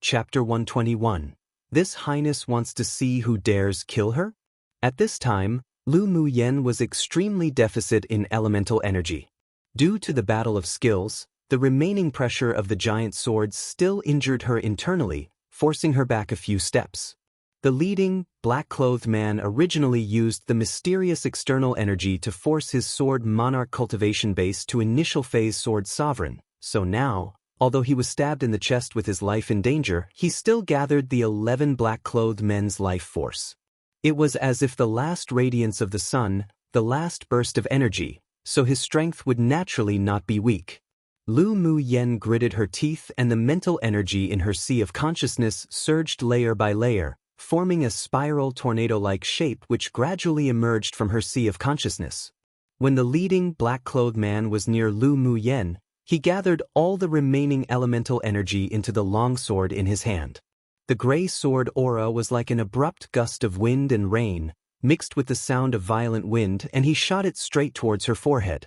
Chapter 121. This Highness wants to see who dares kill her? At this time, Lu Muyen was extremely deficit in elemental energy. Due to the battle of skills, the remaining pressure of the giant swords still injured her internally, forcing her back a few steps. The leading, black-clothed man originally used the mysterious external energy to force his sword monarch cultivation base to initial phase sword sovereign, so now, although he was stabbed in the chest with his life in danger, he still gathered the 11 black-clothed men's life force. It was as if the last radiance of the sun, the last burst of energy, so his strength would naturally not be weak. Lu Muyen gritted her teeth and the mental energy in her sea of consciousness surged layer by layer, forming a spiral tornado-like shape which gradually emerged from her sea of consciousness. When the leading black-clothed man was near Lu Muyen, he gathered all the remaining elemental energy into the longsword in his hand. The gray sword aura was like an abrupt gust of wind and rain, mixed with the sound of violent wind, and he shot it straight towards her forehead.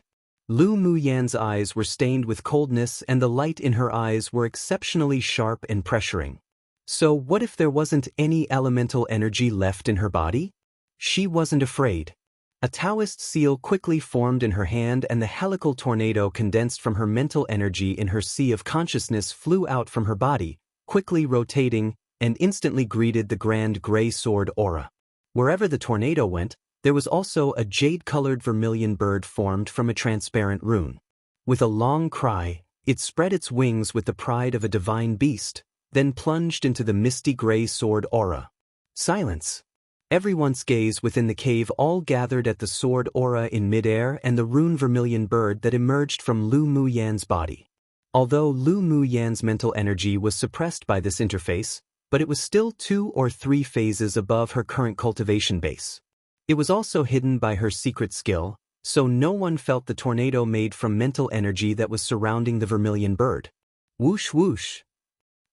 Lu Muyen's eyes were stained with coldness and the light in her eyes were exceptionally sharp and pressuring. So what if there wasn't any elemental energy left in her body? She wasn't afraid. A Daoist seal quickly formed in her hand and the helical tornado condensed from her mental energy in her sea of consciousness flew out from her body, quickly rotating, and instantly greeted the grand gray sword aura. Wherever the tornado went, there was also a jade-colored vermilion bird formed from a transparent rune. With a long cry, it spread its wings with the pride of a divine beast, then plunged into the misty gray sword aura. Silence. Everyone's gaze within the cave all gathered at the sword aura in midair and the rune vermilion bird that emerged from Lu Muyen's body. Although Lu Muyen's mental energy was suppressed by this interface, but it was still 2 or 3 phases above her current cultivation base. It was also hidden by her secret skill, so no one felt the tornado made from mental energy that was surrounding the vermilion bird. Whoosh whoosh.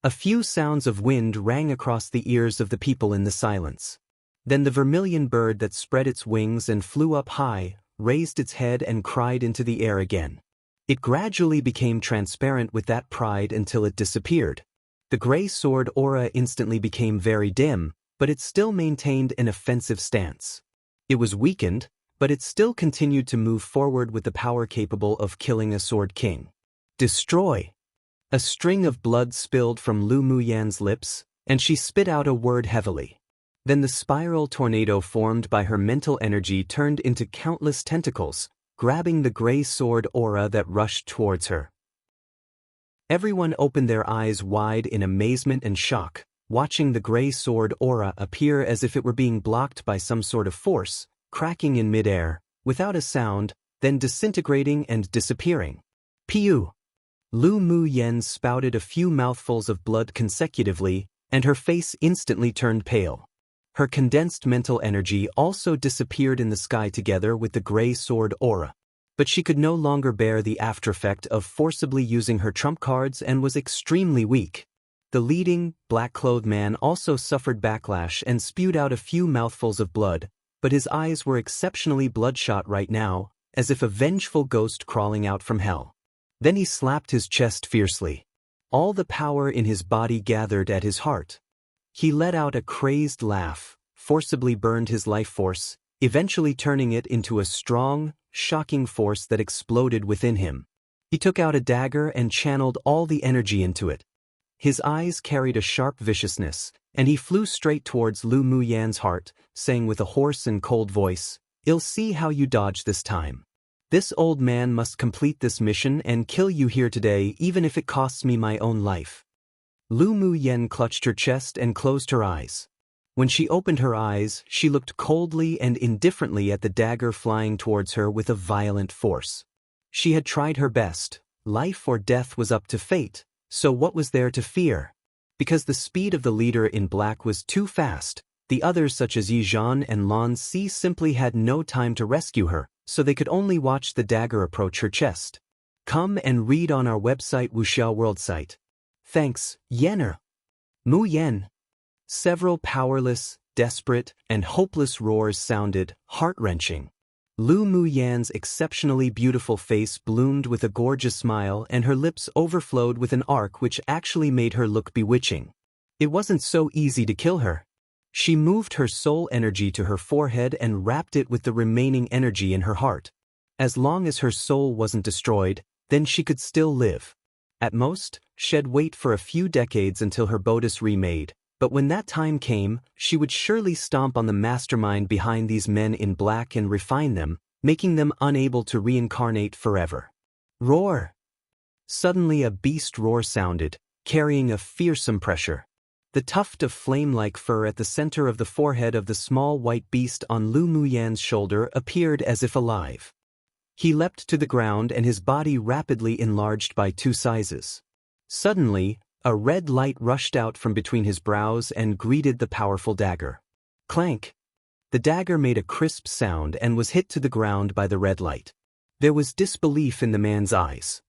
A few sounds of wind rang across the ears of the people in the silence. Then the vermilion bird that spread its wings and flew up high, raised its head and cried into the air again. It gradually became transparent with that pride until it disappeared. The gray sword aura instantly became very dim, but it still maintained an offensive stance. It was weakened, but it still continued to move forward with the power capable of killing a sword king. Destroy! A string of blood spilled from Lu Muyen's lips, and she spit out a word heavily. Then the spiral tornado formed by her mental energy turned into countless tentacles, grabbing the gray sword aura that rushed towards her. Everyone opened their eyes wide in amazement and shock, watching the gray sword aura appear as if it were being blocked by some sort of force, cracking in midair, without a sound, then disintegrating and disappearing. Piu! Lu Muyen spouted a few mouthfuls of blood consecutively, and her face instantly turned pale. Her condensed mental energy also disappeared in the sky together with the gray sword aura. But she could no longer bear the aftereffect of forcibly using her trump cards and was extremely weak. The leading, black-clothed man also suffered backlash and spewed out a few mouthfuls of blood, but his eyes were exceptionally bloodshot right now, as if a vengeful ghost crawling out from hell. Then he slapped his chest fiercely. All the power in his body gathered at his heart. He let out a crazed laugh, forcibly burned his life force, eventually turning it into a strong, shocking force that exploded within him. He took out a dagger and channeled all the energy into it. His eyes carried a sharp viciousness, and he flew straight towards Lu Muyen's heart, saying with a hoarse and cold voice, "I'll see how you dodge this time. This old man must complete this mission and kill you here today even if it costs me my own life." Lu Muyen clutched her chest and closed her eyes. When she opened her eyes, she looked coldly and indifferently at the dagger flying towards her with a violent force. She had tried her best. Life or death was up to fate, so what was there to fear? Because the speed of the leader in black was too fast, the others such as Yi Zhan and Lan Si simply had no time to rescue her, so they could only watch the dagger approach her chest. Come and read on our website Wuxia World site. Thanks, Yenner. Mu Yen. Several powerless, desperate, and hopeless roars sounded, heart-wrenching. Lu Muyen's exceptionally beautiful face bloomed with a gorgeous smile and her lips overflowed with an arc which actually made her look bewitching. It wasn't so easy to kill her. She moved her soul energy to her forehead and wrapped it with the remaining energy in her heart. As long as her soul wasn't destroyed, then she could still live. At most, she'd wait for a few decades until her bodice remade, but when that time came, she would surely stomp on the mastermind behind these men in black and refine them, making them unable to reincarnate forever. Roar! Suddenly a beast roar sounded, carrying a fearsome pressure. The tuft of flame-like fur at the center of the forehead of the small white beast on Lu Muyan's shoulder appeared as if alive. He leapt to the ground and his body rapidly enlarged by 2 sizes. Suddenly, a red light rushed out from between his brows and greeted the powerful dagger. Clank! The dagger made a crisp sound and was hit to the ground by the red light. There was disbelief in the man's eyes.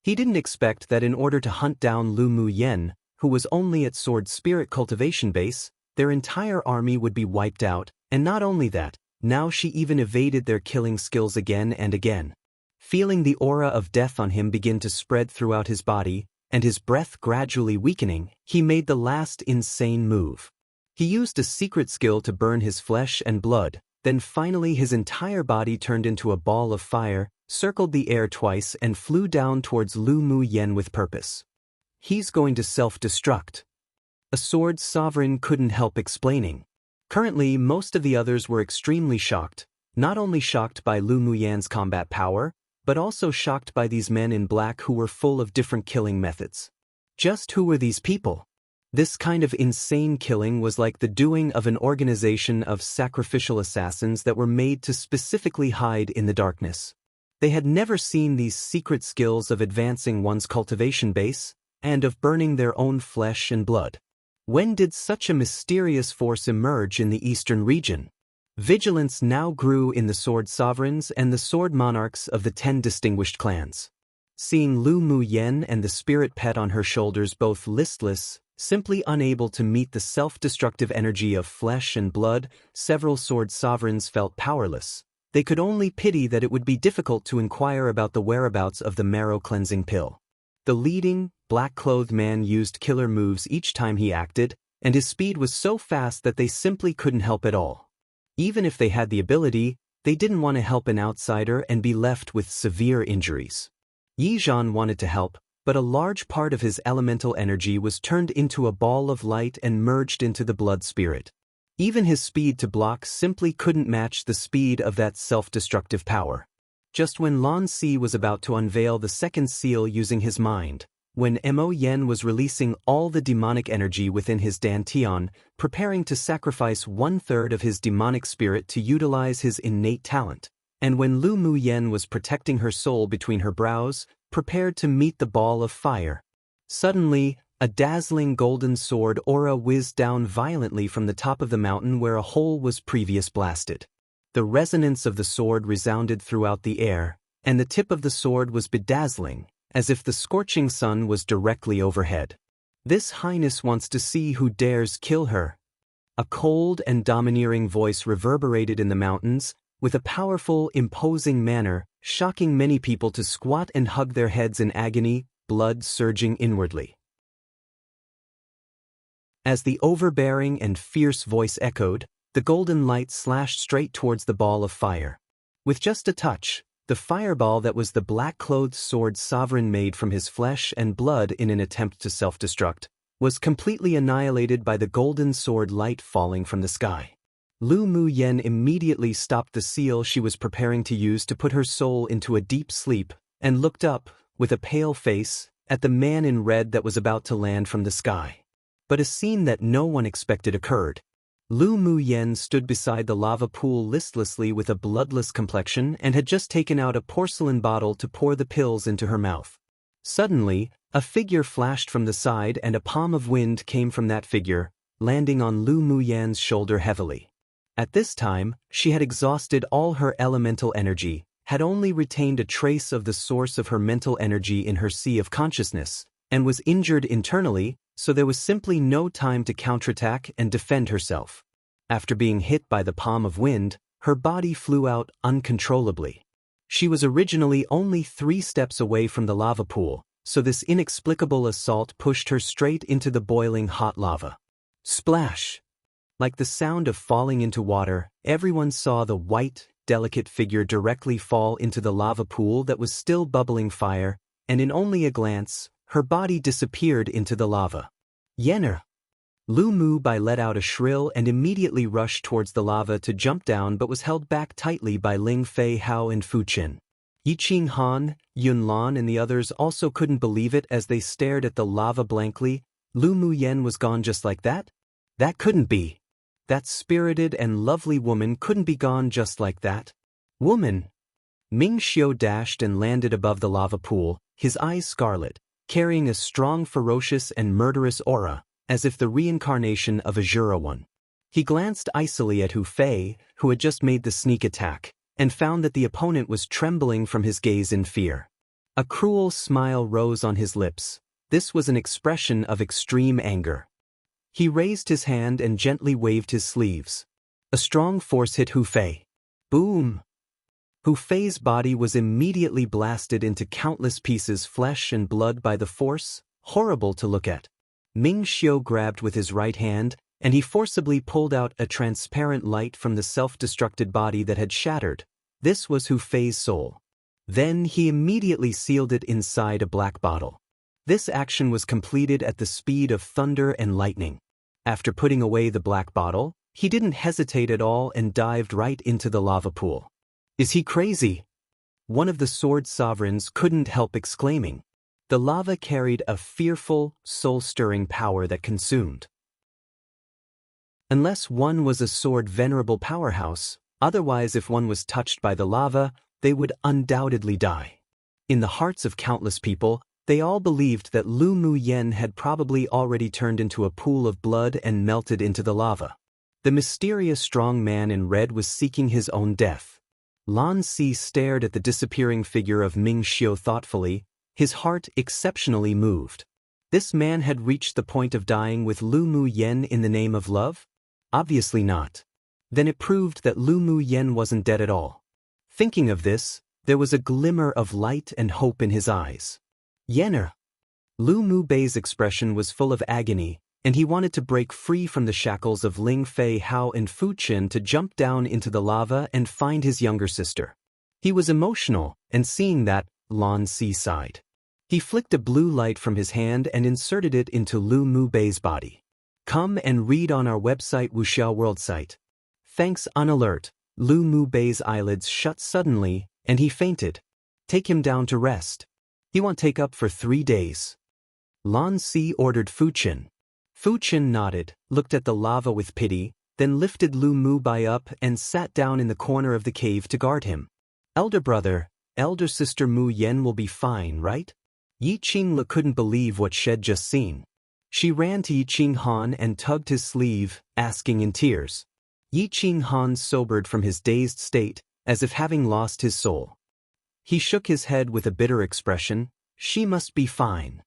He didn't expect that in order to hunt down Lu Muyan, who was only at Sword Spirit Cultivation Base, their entire army would be wiped out, and not only that, now she even evaded their killing skills again and again. Feeling the aura of death on him begin to spread throughout his body, and his breath gradually weakening, he made the last insane move. He used a secret skill to burn his flesh and blood, then finally his entire body turned into a ball of fire, circled the air twice and flew down towards Lu Muyan with purpose. He's going to self-destruct. A sword sovereign couldn't help explaining. Currently, most of the others were extremely shocked, not only shocked by Lu Muyan's combat power, but also shocked by these men in black who were full of different killing methods. Just who were these people? This kind of insane killing was like the doing of an organization of sacrificial assassins that were made to specifically hide in the darkness. They had never seen these secret skills of advancing one's cultivation base, and of burning their own flesh and blood. When did such a mysterious force emerge in the eastern region? Vigilance now grew in the sword sovereigns and the sword monarchs of the 10 distinguished clans. Seeing Lu Muyan and the spirit pet on her shoulders both listless, simply unable to meet the self-destructive energy of flesh and blood, several sword sovereigns felt powerless. They could only pity that it would be difficult to inquire about the whereabouts of the marrow-cleansing pill. The leading, black-clothed man used killer moves each time he acted, and his speed was so fast that they simply couldn't help at all. Even if they had the ability, they didn't want to help an outsider and be left with severe injuries. Yizhan wanted to help, but a large part of his elemental energy was turned into a ball of light and merged into the blood spirit. Even his speed to block simply couldn't match the speed of that self-destructive power. Just when Lan Si was about to unveil the second seal using his mind, when Mo Yen was releasing all the demonic energy within his dantian, preparing to sacrifice 1/3 of his demonic spirit to utilize his innate talent, and when Lu Muyan was protecting her soul between her brows, prepared to meet the ball of fire. Suddenly, a dazzling golden sword aura whizzed down violently from the top of the mountain where a hole was previously blasted. The resonance of the sword resounded throughout the air, and the tip of the sword was bedazzling, as if the scorching sun was directly overhead. "This highness wants to see who dares kill her." A cold and domineering voice reverberated in the mountains, with a powerful, imposing manner, shocking many people to squat and hug their heads in agony, blood surging inwardly. As the overbearing and fierce voice echoed, the golden light slashed straight towards the ball of fire. With just a touch, the fireball that was the black-clothed sword sovereign made from his flesh and blood in an attempt to self-destruct, was completely annihilated by the golden sword light falling from the sky. Lu Muyan immediately stopped the seal she was preparing to use to put her soul into a deep sleep, and looked up, with a pale face, at the man in red that was about to land from the sky. But a scene that no one expected occurred. Lu Muyan stood beside the lava pool listlessly with a bloodless complexion and had just taken out a porcelain bottle to pour the pills into her mouth. Suddenly, a figure flashed from the side and a palm of wind came from that figure, landing on Lu Muyan's shoulder heavily. At this time, she had exhausted all her elemental energy, had only retained a trace of the source of her mental energy in her sea of consciousness, and was injured internally, so there was simply no time to counterattack and defend herself. After being hit by the palm of wind, her body flew out uncontrollably. She was originally only 3 steps away from the lava pool, so this inexplicable assault pushed her straight into the boiling hot lava. Splash! Like the sound of falling into water, everyone saw the white, delicate figure directly fall into the lava pool that was still bubbling fire, and in only a glance, her body disappeared into the lava. Yenner! Lu Mubai let out a shrill and immediately rushed towards the lava to jump down but was held back tightly by Ling Fei Hao and Fu Qin. Yiqing Han, Yun Lan and the others also couldn't believe it as they stared at the lava blankly. Lu Muyen was gone just like that? That couldn't be. That spirited and lovely woman couldn't be gone just like that. Woman! Ming Xiu dashed and landed above the lava pool, his eyes scarlet, carrying a strong, ferocious and murderous aura, as if the reincarnation of a Jura one. He glanced icily at Hu Fei, who had just made the sneak attack, and found that the opponent was trembling from his gaze in fear. A cruel smile rose on his lips. This was an expression of extreme anger. He raised his hand and gently waved his sleeves. A strong force hit Hu Fei. Boom! Hu Fei's body was immediately blasted into countless pieces, flesh and blood by the force, horrible to look at. Ming Xiu grabbed with his right hand, and he forcibly pulled out a transparent light from the self-destructed body that had shattered. This was Hu Fei's soul. Then he immediately sealed it inside a black bottle. This action was completed at the speed of thunder and lightning. After putting away the black bottle, he didn't hesitate at all and dived right into the lava pool. Is he crazy? One of the sword sovereigns couldn't help exclaiming. The lava carried a fearful, soul-stirring power that consumed. Unless one was a sword venerable powerhouse, otherwise if one was touched by the lava, they would undoubtedly die. In the hearts of countless people, they all believed that Lu Muyen had probably already turned into a pool of blood and melted into the lava. The mysterious strong man in red was seeking his own death. Lan Si stared at the disappearing figure of Ming Xiu thoughtfully, his heart exceptionally moved. This man had reached the point of dying with Lu Muyen in the name of love? Obviously not. Then it proved that Lu Muyen wasn't dead at all. Thinking of this, there was a glimmer of light and hope in his eyes. Yenner! Lu Mubei's expression was full of agony, and he wanted to break free from the shackles of Ling Fei Hao and Fu Qin to jump down into the lava and find his younger sister. He was emotional, and seeing that, Lan Si sighed. He flicked a blue light from his hand and inserted it into Lu Mubei's body. Come and read on our website Wuxia World site. Thanks on alert. Lu Mubei's eyelids shut suddenly, and he fainted. Take him down to rest. He won't take up for 3 days. Lan Si ordered Fu Qin. Fu Qin nodded, looked at the lava with pity, then lifted Lu Mubai up and sat down in the corner of the cave to guard him. Elder brother, elder sister Mu Yen will be fine, right? Yiqing Le couldn't believe what she'd just seen. She ran to Yiqing Han and tugged his sleeve, asking in tears. Yiqing Han sobered from his dazed state, as if having lost his soul. He shook his head with a bitter expression. She must be fine.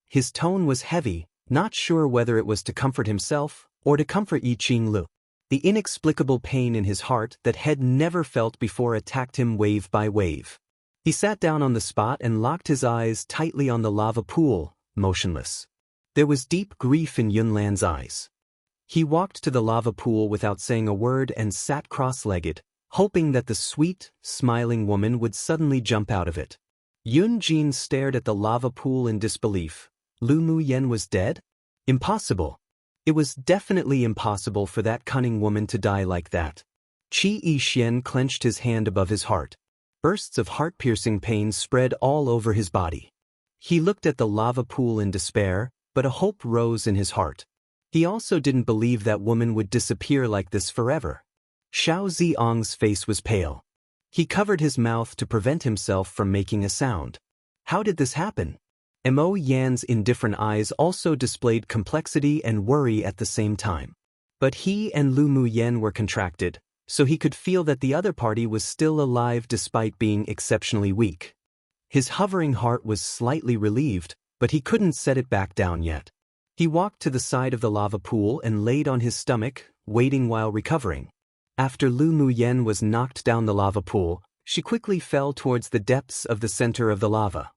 His tone was heavy, not sure whether it was to comfort himself or to comfort Yiqing Lu. The inexplicable pain in his heart that had never felt before attacked him wave by wave. He sat down on the spot and locked his eyes tightly on the lava pool, motionless. There was deep grief in Yunlan's eyes. He walked to the lava pool without saying a word and sat cross-legged, hoping that the sweet, smiling woman would suddenly jump out of it. Yun Jin stared at the lava pool in disbelief. Lu Muyen was dead? Impossible. It was definitely impossible for that cunning woman to die like that. Qi Yixian clenched his hand above his heart. Bursts of heart-piercing pain spread all over his body. He looked at the lava pool in despair, but a hope rose in his heart. He also didn't believe that woman would disappear like this forever. Xiao Ziong's face was pale. He covered his mouth to prevent himself from making a sound. How did this happen? Mo Yan's indifferent eyes also displayed complexity and worry at the same time. But he and Lu Muyen were contracted, so he could feel that the other party was still alive despite being exceptionally weak. His hovering heart was slightly relieved, but he couldn't set it back down yet. He walked to the side of the lava pool and laid on his stomach, waiting while recovering. After Lu Muyen was knocked down the lava pool, she quickly fell towards the depths of the center of the lava.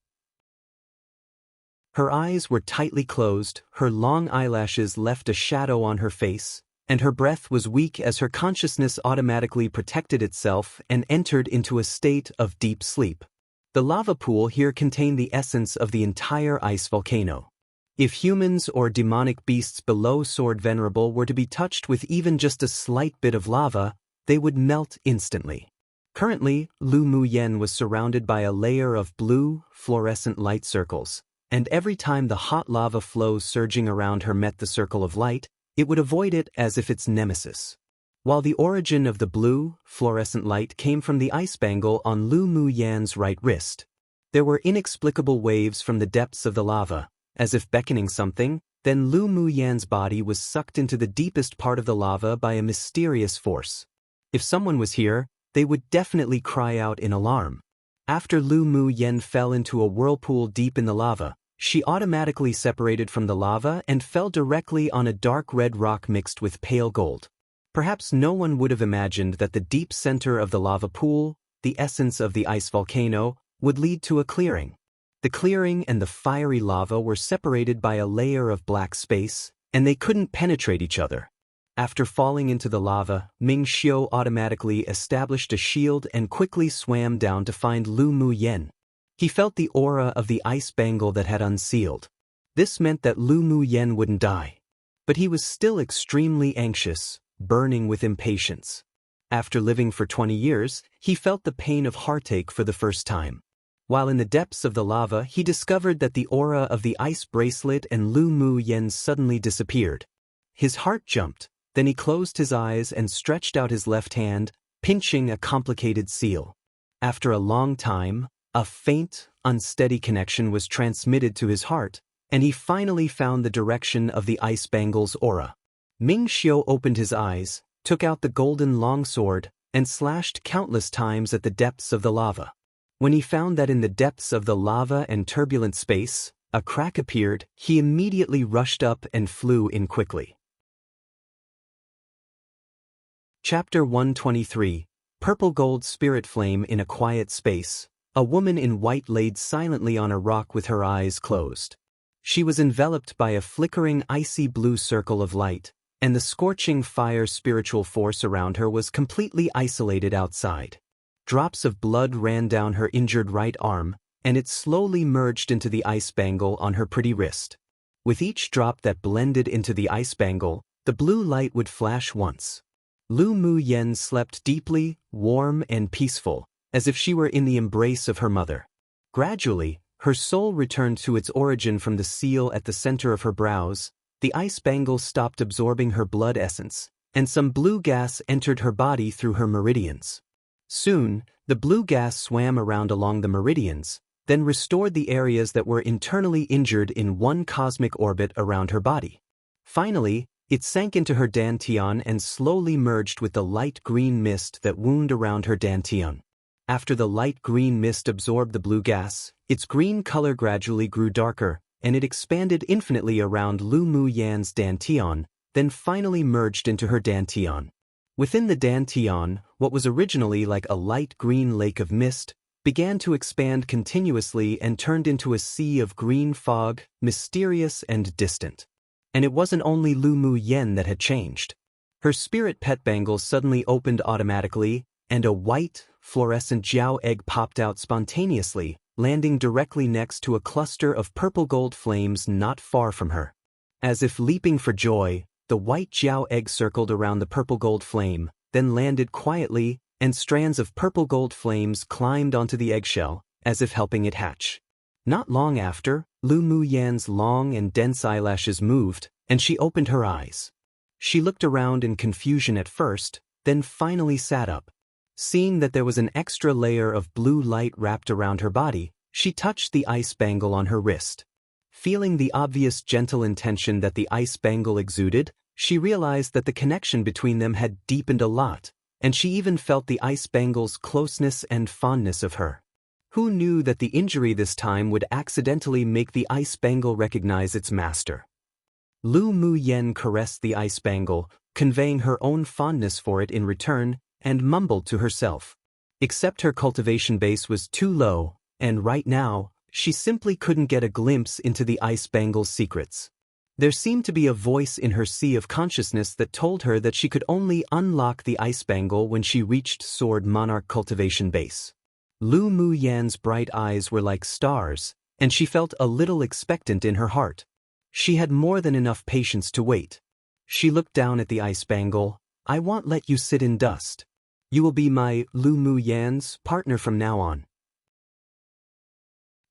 Her eyes were tightly closed, her long eyelashes left a shadow on her face, and her breath was weak as her consciousness automatically protected itself and entered into a state of deep sleep. The lava pool here contained the essence of the entire ice volcano. If humans or demonic beasts below Sword Venerable were to be touched with even just a slight bit of lava, they would melt instantly. Currently, Lu Mu Yen was surrounded by a layer of blue, fluorescent light circles, and every time the hot lava flows surging around her met the circle of light, it would avoid it as if its nemesis. While the origin of the blue, fluorescent light came from the ice bangle on Lu Mu Yan's right wrist, there were inexplicable waves from the depths of the lava, as if beckoning something. Then Lu Mu Yan's body was sucked into the deepest part of the lava by a mysterious force. If someone was here, they would definitely cry out in alarm. After Lu Mu Yen fell into a whirlpool deep in the lava, she automatically separated from the lava and fell directly on a dark red rock mixed with pale gold. Perhaps no one would have imagined that the deep center of the lava pool, the essence of the ice volcano, would lead to a clearing. The clearing and the fiery lava were separated by a layer of black space, and they couldn't penetrate each other. After falling into the lava, Ming Xiu automatically established a shield and quickly swam down to find Lu Mu Yen. He felt the aura of the ice bangle that had unsealed. This meant that Lu Mu Yen wouldn't die. But he was still extremely anxious, burning with impatience. After living for 20 years, he felt the pain of heartache for the first time. While in the depths of the lava, he discovered that the aura of the ice bracelet and Lu Mu Yen suddenly disappeared. His heart jumped, then he closed his eyes and stretched out his left hand, pinching a complicated seal. After a long time, a faint, unsteady connection was transmitted to his heart, and he finally found the direction of the ice bangle's aura. Ming Xiu opened his eyes, took out the golden longsword, and slashed countless times at the depths of the lava. When he found that in the depths of the lava and turbulent space, a crack appeared, he immediately rushed up and flew in quickly. Chapter 123, Purple Gold Spirit Flame. In a quiet space, a woman in white laid silently on a rock with her eyes closed. She was enveloped by a flickering icy blue circle of light, and the scorching fire spiritual force around her was completely isolated outside. Drops of blood ran down her injured right arm, and it slowly merged into the ice bangle on her pretty wrist. With each drop that blended into the ice bangle, the blue light would flash once. Lu Mu Yen slept deeply, warm and peaceful, as if she were in the embrace of her mother. Gradually, her soul returned to its origin from the seal at the center of her brows. The ice bangle stopped absorbing her blood essence, and some blue gas entered her body through her meridians. Soon, the blue gas swam around along the meridians, then restored the areas that were internally injured in one cosmic orbit around her body. Finally, it sank into her dantian and slowly merged with the light green mist that wound around her dantian. After the light green mist absorbed the blue gas, its green color gradually grew darker, and it expanded infinitely around Lu Mu Yan's dantian, then finally merged into her dantian. Within the dantian, what was originally like a light green lake of mist began to expand continuously and turned into a sea of green fog, mysterious and distant. And it wasn't only Lu Mu Yen that had changed. Her spirit pet bangle suddenly opened automatically, and a white, fluorescent Jiao egg popped out spontaneously, landing directly next to a cluster of purple gold flames not far from her. As if leaping for joy, the white Jiao egg circled around the purple gold flame, then landed quietly, and strands of purple gold flames climbed onto the eggshell, as if helping it hatch. Not long after, Lu Mu Yan's long and dense eyelashes moved, and she opened her eyes. She looked around in confusion at first, then finally sat up. Seeing that there was an extra layer of blue light wrapped around her body, she touched the ice bangle on her wrist. Feeling the obvious gentle intention that the ice bangle exuded, she realized that the connection between them had deepened a lot, and she even felt the ice bangle's closeness and fondness of her. Who knew that the injury this time would accidentally make the ice bangle recognize its master? Lu Mu Yen caressed the ice bangle, conveying her own fondness for it in return, and mumbled to herself. Except her cultivation base was too low, and right now, She simply couldn't get a glimpse into the ice bangle's secrets. There seemed to be a voice in her sea of consciousness that told her that she could only unlock the ice bangle when she reached Sword Monarch Cultivation Base. Lu Muyan's bright eyes were like stars, and she felt a little expectant in her heart. She had more than enough patience to wait. She looked down at the ice bangle. "I won't let you sit in dust. You will be my Lu Muyan's partner from now on."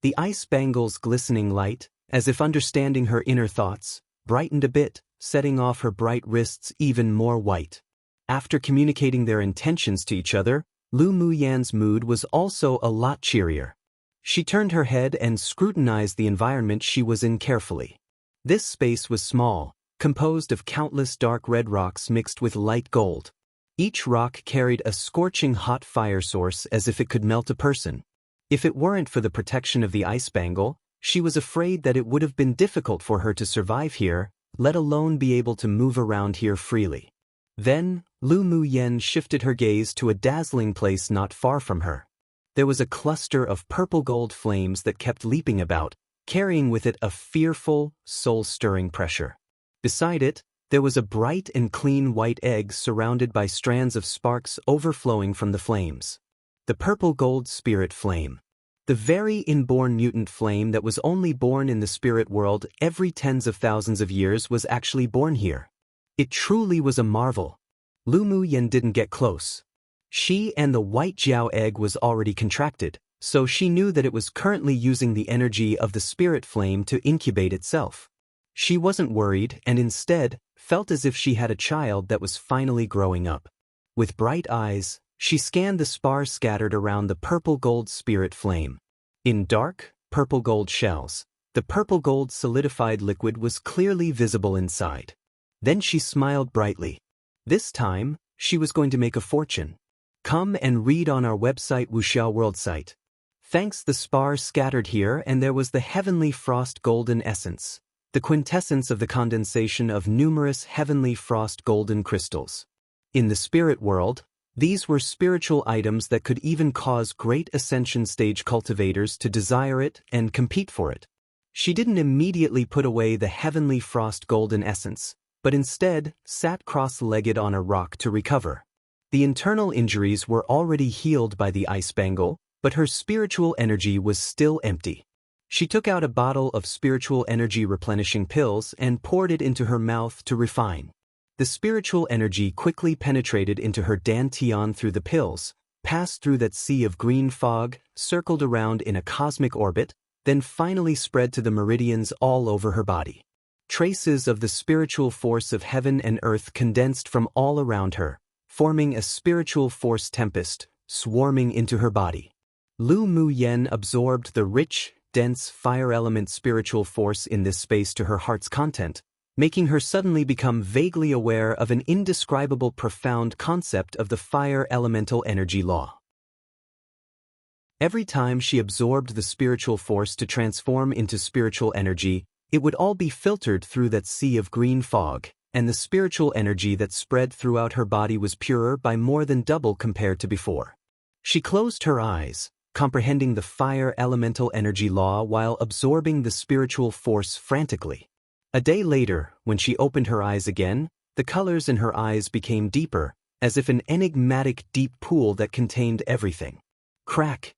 The ice bangle's glistening light, as if understanding her inner thoughts, brightened a bit, setting off her bright wrists even more white. After communicating their intentions to each other, Lu Muyan's mood was also a lot cheerier. She turned her head and scrutinized the environment she was in carefully. This space was small, composed of countless dark red rocks mixed with light gold. Each rock carried a scorching hot fire source as if it could melt a person. If it weren't for the protection of the ice bangle, she was afraid that it would have been difficult for her to survive here, let alone be able to move around here freely. Then, Lu Muyan shifted her gaze to a dazzling place not far from her. There was a cluster of purple gold flames that kept leaping about, carrying with it a fearful, soul-stirring pressure. Beside it, there was a bright and clean white egg surrounded by strands of sparks overflowing from the flames. The purple gold spirit flame. The very inborn mutant flame that was only born in the spirit world every tens of thousands of years was actually born here. It truly was a marvel. Lu Muyan didn't get close. She and the white Jiao egg was already contracted, so she knew that it was currently using the energy of the spirit flame to incubate itself. She wasn't worried and instead felt as if she had a child that was finally growing up. With bright eyes, she scanned the spars scattered around the purple gold spirit flame. In dark, purple gold shells, the purple gold solidified liquid was clearly visible inside. Then she smiled brightly. This time, she was going to make a fortune. Come and read on our website Wuxia World site. Thanks the spars scattered here, and there was the heavenly frost golden essence, the quintessence of the condensation of numerous heavenly frost golden crystals. In the spirit world, these were spiritual items that could even cause great ascension stage cultivators to desire it and compete for it. She didn't immediately put away the heavenly frost golden essence, but instead sat cross-legged on a rock to recover. The internal injuries were already healed by the ice bangle, but her spiritual energy was still empty. She took out a bottle of spiritual energy replenishing pills and poured it into her mouth to refine. The spiritual energy quickly penetrated into her dantian through the pills, passed through that sea of green fog, circled around in a cosmic orbit, then finally spread to the meridians all over her body. Traces of the spiritual force of heaven and earth condensed from all around her, forming a spiritual force tempest, swarming into her body. Lu Muyan absorbed the rich, dense fire element spiritual force in this space to her heart's content, making her suddenly become vaguely aware of an indescribable profound concept of the fire elemental energy law. Every time she absorbed the spiritual force to transform into spiritual energy, it would all be filtered through that sea of green fog, and the spiritual energy that spread throughout her body was purer by more than double compared to before. She closed her eyes, comprehending the fire elemental energy law while absorbing the spiritual force frantically. A day later, when she opened her eyes again, the colors in her eyes became deeper, as if an enigmatic deep pool that contained everything. Crack!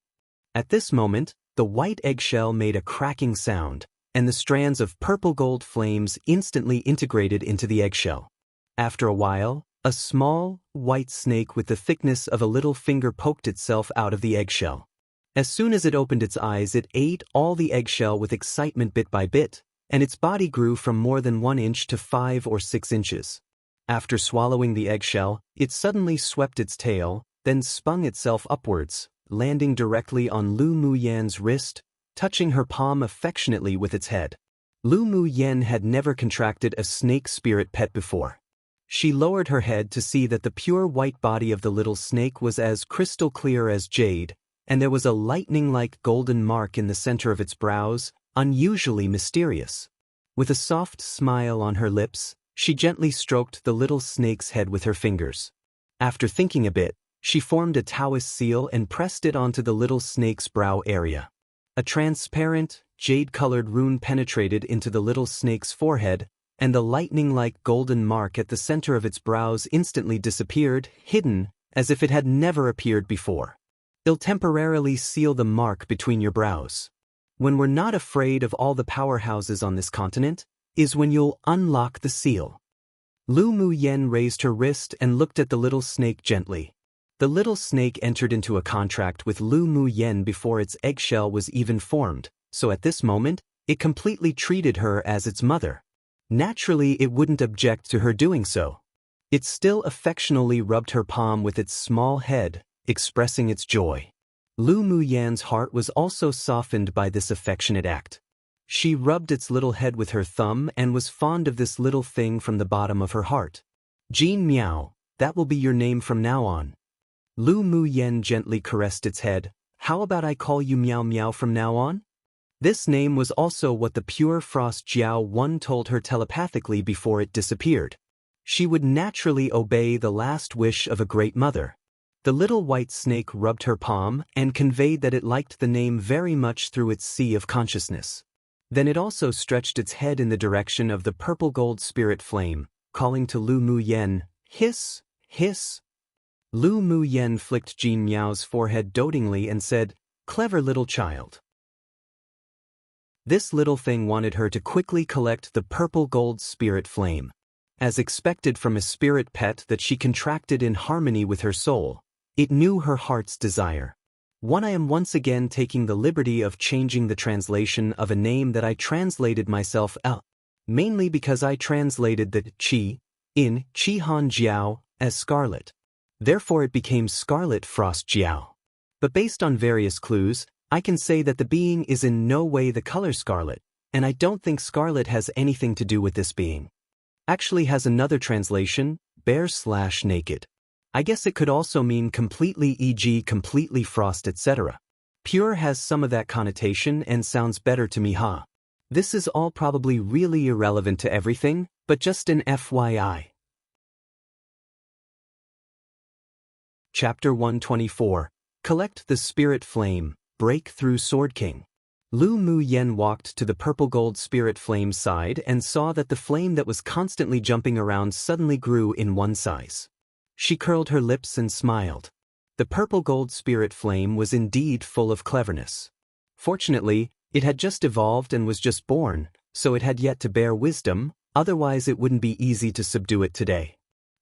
At this moment, the white eggshell made a cracking sound, and the strands of purple gold flames instantly integrated into the eggshell. After a while, a small, white snake with the thickness of a little finger poked itself out of the eggshell. As soon as it opened its eyes, it ate all the eggshell with excitement bit by bit, and its body grew from more than 1 inch to 5 or 6 inches. After swallowing the eggshell, it suddenly swept its tail, then spun itself upwards, landing directly on Lu Muyan's wrist, touching her palm affectionately with its head. Lu Muyan had never contracted a snake spirit pet before. She lowered her head to see that the pure white body of the little snake was as crystal clear as jade, and there was a lightning-like golden mark in the center of its brows, unusually mysterious. With a soft smile on her lips, she gently stroked the little snake's head with her fingers. After thinking a bit, she formed a Taoist seal and pressed it onto the little snake's brow area. A transparent, jade-colored rune penetrated into the little snake's forehead, and the lightning-like golden mark at the center of its brows instantly disappeared, hidden, as if it had never appeared before. It'll temporarily seal the mark between your brows. When we're not afraid of all the powerhouses on this continent, is when you'll unlock the seal. Lu Mu Yen raised her wrist and looked at the little snake gently. The little snake entered into a contract with Lu Mu Yen before its eggshell was even formed, so at this moment, it completely treated her as its mother. Naturally, it wouldn't object to her doing so. It still affectionately rubbed her palm with its small head, expressing its joy. Lu Mu Yan's heart was also softened by this affectionate act. She rubbed its little head with her thumb and was fond of this little thing from the bottom of her heart. Jean Miao, that will be your name from now on. Lu Mu Yen gently caressed its head. How about I call you Miao Miao from now on? This name was also what the pure frost Jiao Wen told her telepathically before it disappeared. She would naturally obey the last wish of a great mother. The little white snake rubbed her palm and conveyed that it liked the name very much through its sea of consciousness. Then it also stretched its head in the direction of the purple gold spirit flame, calling to Lu Mu Yen, hiss, hiss. Lu Mu Yen flicked Jean Miao's forehead dotingly and said, clever little child. This little thing wanted her to quickly collect the purple gold spirit flame. As expected from a spirit pet that she contracted in harmony with her soul, it knew her heart's desire. I am once again taking the liberty of changing the translation of a name that I translated myself out, mainly because I translated the Qi in Qihan Jiao as scarlet. Therefore it became Scarlet Frost Jiao. But based on various clues, I can say that the being is in no way the color scarlet, and I don't think scarlet has anything to do with this being. Actually has another translation, bare/naked. I guess it could also mean completely, e.g. completely frost, etc. Pure has some of that connotation and sounds better to me, huh? This is all probably really irrelevant to everything, but just an FYI. Chapter 124. Collect the Spirit Flame, Break Through Sword King. Lu Mu Yen walked to the purple gold spirit flame's side and saw that the flame that was constantly jumping around suddenly grew in one size. She curled her lips and smiled. The purple gold spirit flame was indeed full of cleverness. Fortunately, it had just evolved and was just born, so it had yet to bear wisdom, otherwise it wouldn't be easy to subdue it today.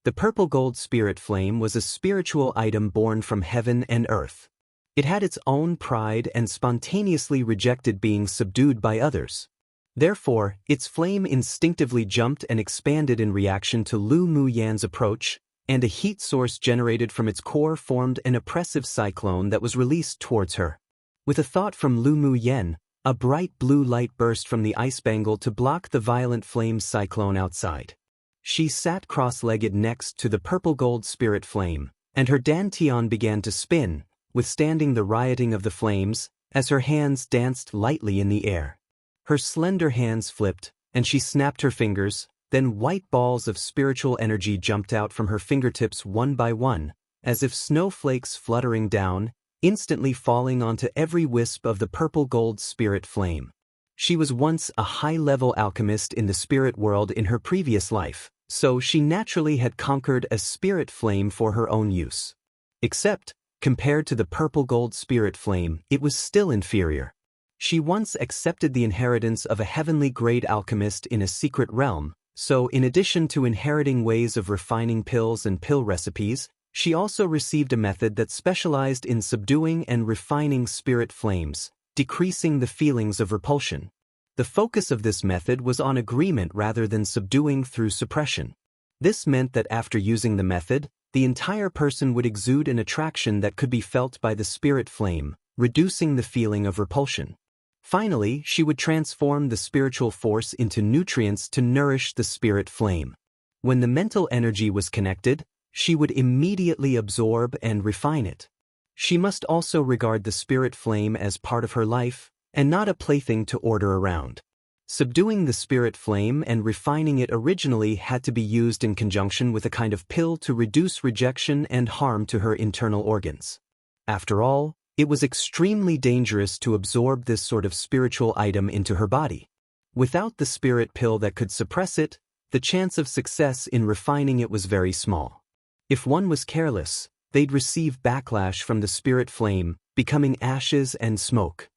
The purple gold spirit flame was a spiritual item born from heaven and earth. It had its own pride and spontaneously rejected being subdued by others. Therefore, its flame instinctively jumped and expanded in reaction to Lu Mu Yan's approach, and a heat source generated from its core formed an oppressive cyclone that was released towards her. With a thought from Lu Mu Yen, a bright blue light burst from the ice bangle to block the violent flame cyclone outside. She sat cross-legged next to the purple gold spirit flame, and her dantian began to spin, withstanding the rioting of the flames, as her hands danced lightly in the air. Her slender hands flipped, and she snapped her fingers, then white balls of spiritual energy jumped out from her fingertips one by one, as if snowflakes fluttering down, instantly falling onto every wisp of the purple gold spirit flame. She was once a high-level alchemist in the spirit world in her previous life, so she naturally had conquered a spirit flame for her own use. Except, compared to the purple gold spirit flame, it was still inferior. She once accepted the inheritance of a heavenly grade alchemist in a secret realm, so in addition to inheriting ways of refining pills and pill recipes, she also received a method that specialized in subduing and refining spirit flames, decreasing the feelings of repulsion. The focus of this method was on agreement rather than subduing through suppression. This meant that after using the method, the entire person would exude an attraction that could be felt by the spirit flame, reducing the feeling of repulsion. Finally, she would transform the spiritual force into nutrients to nourish the spirit flame. When the mental energy was connected, she would immediately absorb and refine it. She must also regard the spirit flame as part of her life, and not a plaything to order around. Subduing the spirit flame and refining it originally had to be used in conjunction with a kind of pill to reduce rejection and harm to her internal organs. After all, It was extremely dangerous to absorb this sort of spiritual item into her body. Without the spirit pill that could suppress it, the chance of success in refining it was very small. If one was careless, they'd receive backlash from the spirit flame, becoming ashes and smoke.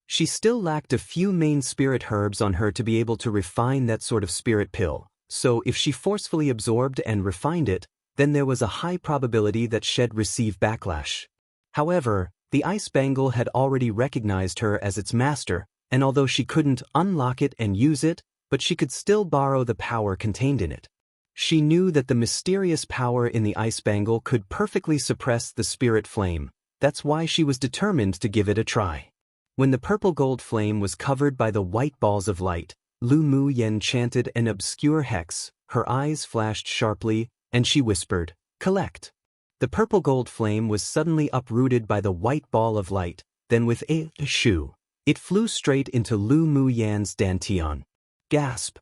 She still lacked a few main spirit herbs on her to be able to refine that sort of spirit pill, so if she forcefully absorbed and refined it, then there was a high probability that she'd receive backlash. However, the ice bangle had already recognized her as its master, and although she couldn't unlock it and use it, but she could still borrow the power contained in it. She knew that the mysterious power in the ice bangle could perfectly suppress the spirit flame. That's why she was determined to give it a try. When the purple gold flame was covered by the white balls of light, Lu Mu Yen chanted an obscure hex, her eyes flashed sharply, and she whispered, "Collect." The purple gold flame was suddenly uprooted by the white ball of light, then with a shoo, it flew straight into Lu Mu Yan's dantian. Gasp!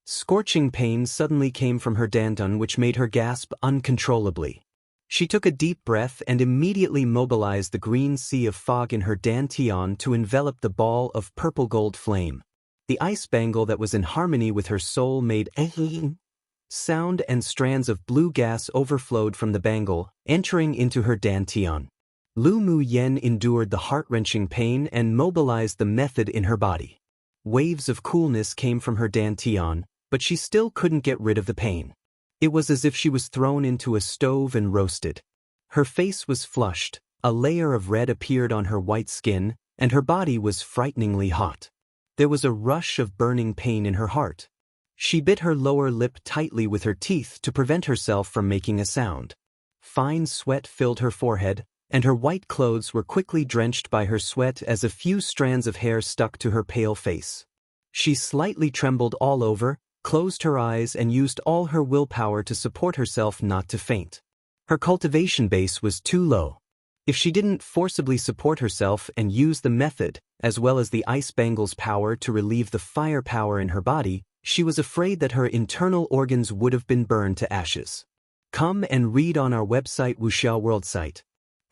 Scorching pain suddenly came from her dantian, which made her gasp uncontrollably. She took a deep breath and immediately mobilized the green sea of fog in her dantian to envelop the ball of purple gold flame. The ice bangle that was in harmony with her soul made sound, and strands of blue gas overflowed from the bangle, entering into her dantian. Lu Mu Yen endured the heart-wrenching pain and mobilized the method in her body. Waves of coolness came from her dantian, but she still couldn't get rid of the pain. It was as if she was thrown into a stove and roasted. Her face was flushed, a layer of red appeared on her white skin, and her body was frighteningly hot. There was a rush of burning pain in her heart. She bit her lower lip tightly with her teeth to prevent herself from making a sound. Fine sweat filled her forehead, and her white clothes were quickly drenched by her sweat as a few strands of hair stuck to her pale face. She slightly trembled all over, closed her eyes and used all her willpower to support herself not to faint. Her cultivation base was too low. If she didn't forcibly support herself and use the method, as well as the ice bangle's power to relieve the firepower in her body, she was afraid that her internal organs would have been burned to ashes. Come and read on our website Wuxia World site.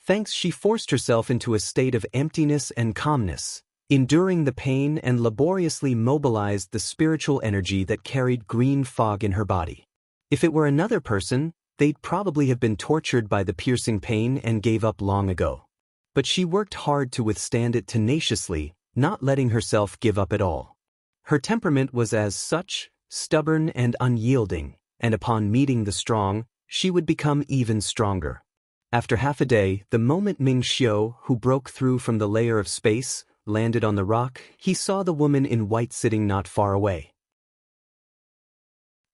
Thanks, she forced herself into a state of emptiness and calmness, enduring the pain and laboriously mobilized the spiritual energy that carried green fog in her body. If it were another person, they'd probably have been tortured by the piercing pain and gave up long ago. But she worked hard to withstand it tenaciously, not letting herself give up at all. Her temperament was as such, stubborn and unyielding, and upon meeting the strong, she would become even stronger. After half a day, the moment Ming Xiu, who broke through from the layer of space, landed on the rock, he saw the woman in white sitting not far away.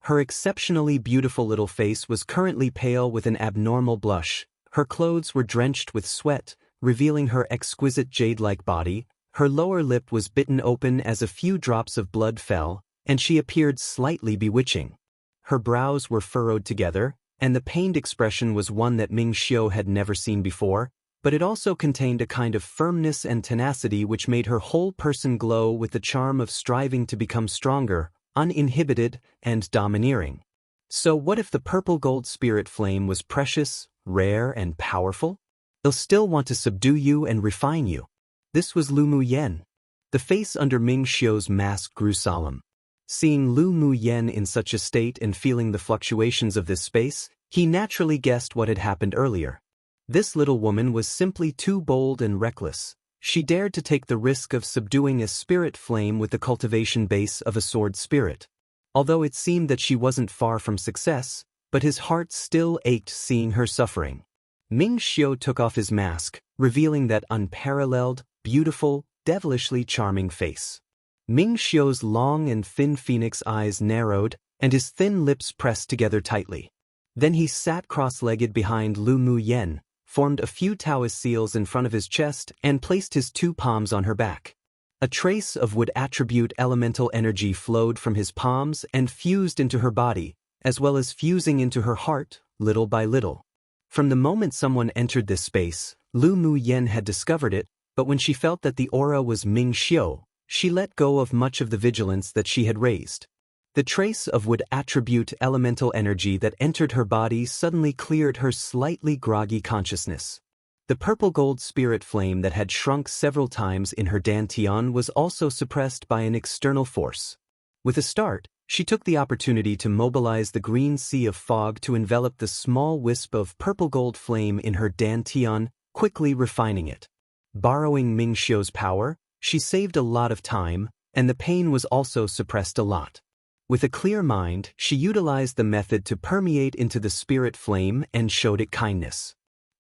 Her exceptionally beautiful little face was currently pale with an abnormal blush, her clothes were drenched with sweat, revealing her exquisite jade-like body, her lower lip was bitten open as a few drops of blood fell, and she appeared slightly bewitching. Her brows were furrowed together, and the pained expression was one that Ming Xiu had never seen before, but it also contained a kind of firmness and tenacity which made her whole person glow with the charm of striving to become stronger, uninhibited, and domineering. So what if the purple gold spirit flame was precious, rare, and powerful? They'll still want to subdue you and refine you. This was Lu Mu Yen. The face under Ming Xiu's mask grew solemn. Seeing Lu Mu Yen in such a state and feeling the fluctuations of this space, he naturally guessed what had happened earlier. This little woman was simply too bold and reckless. She dared to take the risk of subduing a spirit flame with the cultivation base of a sword spirit. Although it seemed that she wasn't far from success, but his heart still ached seeing her suffering. Ming Xiu took off his mask, revealing that unparalleled, beautiful, devilishly charming face. Ming Xiu's long and thin phoenix eyes narrowed, and his thin lips pressed together tightly. Then he sat cross-legged behind Lu Mu Yen, formed a few Taoist seals in front of his chest, and placed his two palms on her back. A trace of wood attribute elemental energy flowed from his palms and fused into her body, as well as fusing into her heart, little by little. From the moment someone entered this space, Lu Mu Yen had discovered it, but when she felt that the aura was Ming Xiu, she let go of much of the vigilance that she had raised. The trace of wood attribute elemental energy that entered her body suddenly cleared her slightly groggy consciousness. The purple-gold spirit flame that had shrunk several times in her dantian was also suppressed by an external force. With a start, she took the opportunity to mobilize the green sea of fog to envelop the small wisp of purple-gold flame in her dantian, quickly refining it. Borrowing Ming Xiu's power, she saved a lot of time, and the pain was also suppressed a lot. With a clear mind, she utilized the method to permeate into the spirit flame and showed it kindness.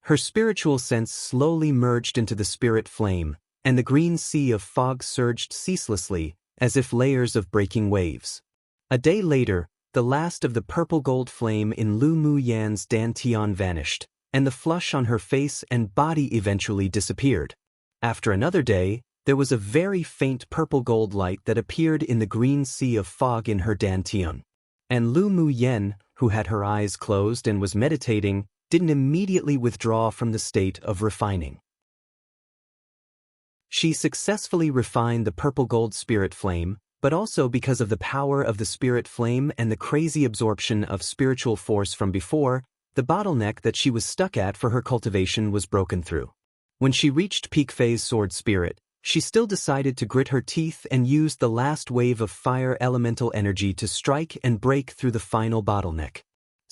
Her spiritual sense slowly merged into the spirit flame, and the green sea of fog surged ceaselessly, as if layers of breaking waves. A day later, the last of the purple-gold flame in Lu Muyan's dantian vanished, and the flush on her face and body eventually disappeared. After another day, there was a very faint purple-gold light that appeared in the green sea of fog in her dantian. And Lu Muyan, who had her eyes closed and was meditating, didn't immediately withdraw from the state of refining. She successfully refined the purple-gold spirit flame, but also because of the power of the spirit flame and the crazy absorption of spiritual force from before, the bottleneck that she was stuck at for her cultivation was broken through. When she reached peak phase sword spirit, she still decided to grit her teeth and used the last wave of fire elemental energy to strike and break through the final bottleneck.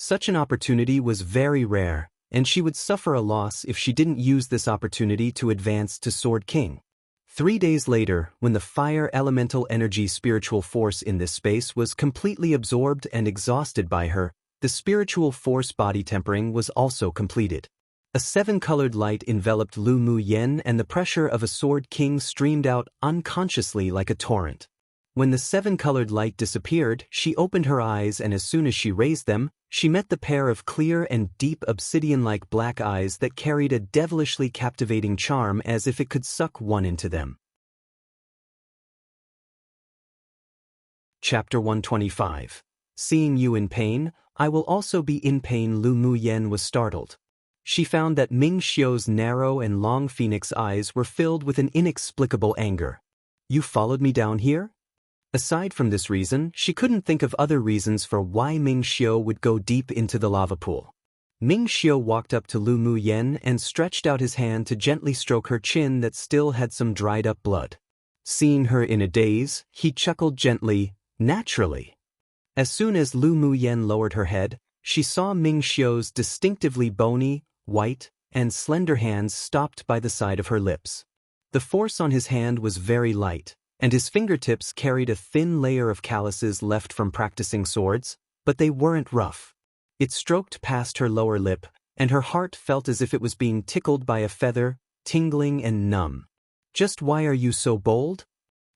Such an opportunity was very rare, and she would suffer a loss if she didn't use this opportunity to advance to Sword King. 3 days later, when the fire elemental energy spiritual force in this space was completely absorbed and exhausted by her, the spiritual force body tempering was also completed. A 7-colored light enveloped Lu Muyan and the pressure of a Sword King streamed out unconsciously like a torrent. When the 7-colored light disappeared, she opened her eyes, and as soon as she raised them, she met the pair of clear and deep obsidian-like black eyes that carried a devilishly captivating charm as if it could suck one into them. Chapter 125. Seeing you in pain, I will also be in pain. Lu Muyan was startled. She found that Ming Xiu's narrow and long phoenix eyes were filled with an inexplicable anger. You followed me down here? Aside from this reason, she couldn't think of other reasons for why Ming Xiu would go deep into the lava pool. Ming Xiu walked up to Lu Muyan and stretched out his hand to gently stroke her chin that still had some dried-up blood. Seeing her in a daze, he chuckled gently, naturally. As soon as Lu Muyan lowered her head, she saw Ming Xiu's distinctively bony, white, and slender hands stopped by the side of her lips. The force on his hand was very light, and his fingertips carried a thin layer of calluses left from practicing swords, but they weren't rough. It stroked past her lower lip, and her heart felt as if it was being tickled by a feather, tingling and numb. Just why are you so bold?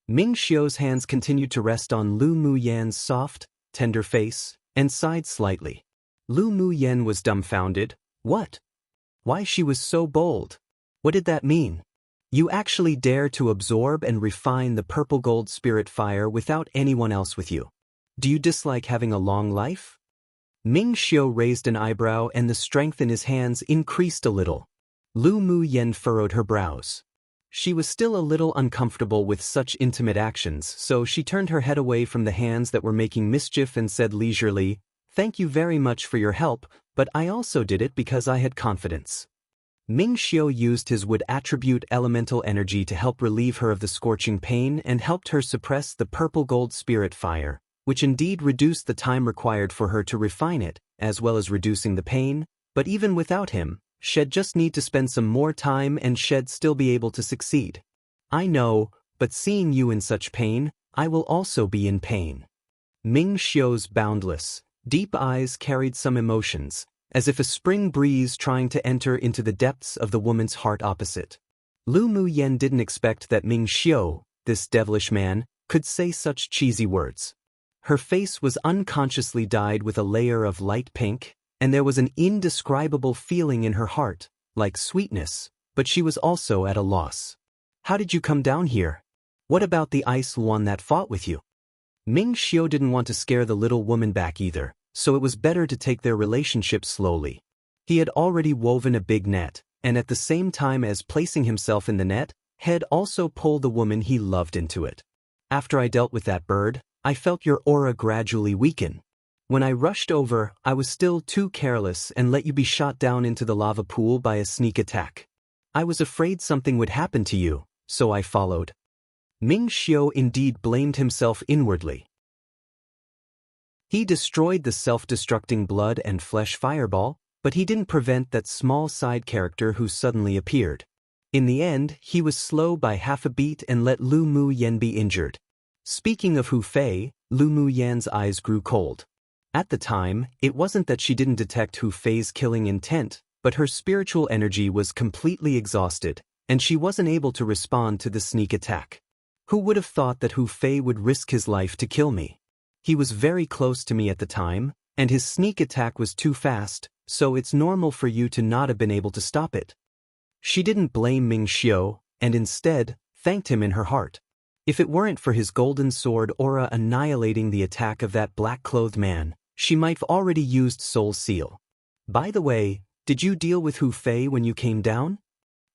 Ming Xiu's hands continued to rest on Lu Muyan's soft, tender face, and sighed slightly. Lu Muyan was dumbfounded. What? Why she was so bold? What did that mean? You actually dare to absorb and refine the purple gold spirit fire without anyone else with you. Do you dislike having a long life? Ming Xiu raised an eyebrow and the strength in his hands increased a little. Lu Muyan furrowed her brows. She was still a little uncomfortable with such intimate actions, so she turned her head away from the hands that were making mischief and said leisurely, "Thank you very much for your help, but I also did it because I had confidence." Ming Xiu used his wood attribute elemental energy to help relieve her of the scorching pain and helped her suppress the purple gold spirit fire, which indeed reduced the time required for her to refine it, as well as reducing the pain, but even without him, she'd just need to spend some more time and she'd still be able to succeed. I know, but seeing you in such pain, I will also be in pain. Ming Xiu's boundless, deep eyes carried some emotions, as if a spring breeze trying to enter into the depths of the woman's heart opposite. Lu Muyan didn't expect that Ming Xiu, this devilish man, could say such cheesy words. Her face was unconsciously dyed with a layer of light pink, and there was an indescribable feeling in her heart, like sweetness, but she was also at a loss. How did you come down here? What about the ice one that fought with you? Ming Xiu didn't want to scare the little woman back either, so it was better to take their relationship slowly. He had already woven a big net, and at the same time as placing himself in the net, had also pulled the woman he loved into it. After I dealt with that bird, I felt your aura gradually weaken. When I rushed over, I was still too careless and let you be shot down into the lava pool by a sneak attack. I was afraid something would happen to you, so I followed. Ming Xiu indeed blamed himself inwardly. He destroyed the self-destructing blood and flesh fireball, but he didn't prevent that small side character who suddenly appeared. In the end, he was slow by half a beat and let Lu Mu Yan be injured. Speaking of Hu Fei, Lu Mu Yan's eyes grew cold. At the time, it wasn't that she didn't detect Hu Fei's killing intent, but her spiritual energy was completely exhausted, and she wasn't able to respond to the sneak attack. Who would have thought that Hu Fei would risk his life to kill me? He was very close to me at the time, and his sneak attack was too fast, so it's normal for you to not have been able to stop it. She didn't blame Ming Xiu, and instead, thanked him in her heart. If it weren't for his golden sword aura annihilating the attack of that black-clothed man, she might have already used Soul Seal. By the way, did you deal with Hu Fei when you came down?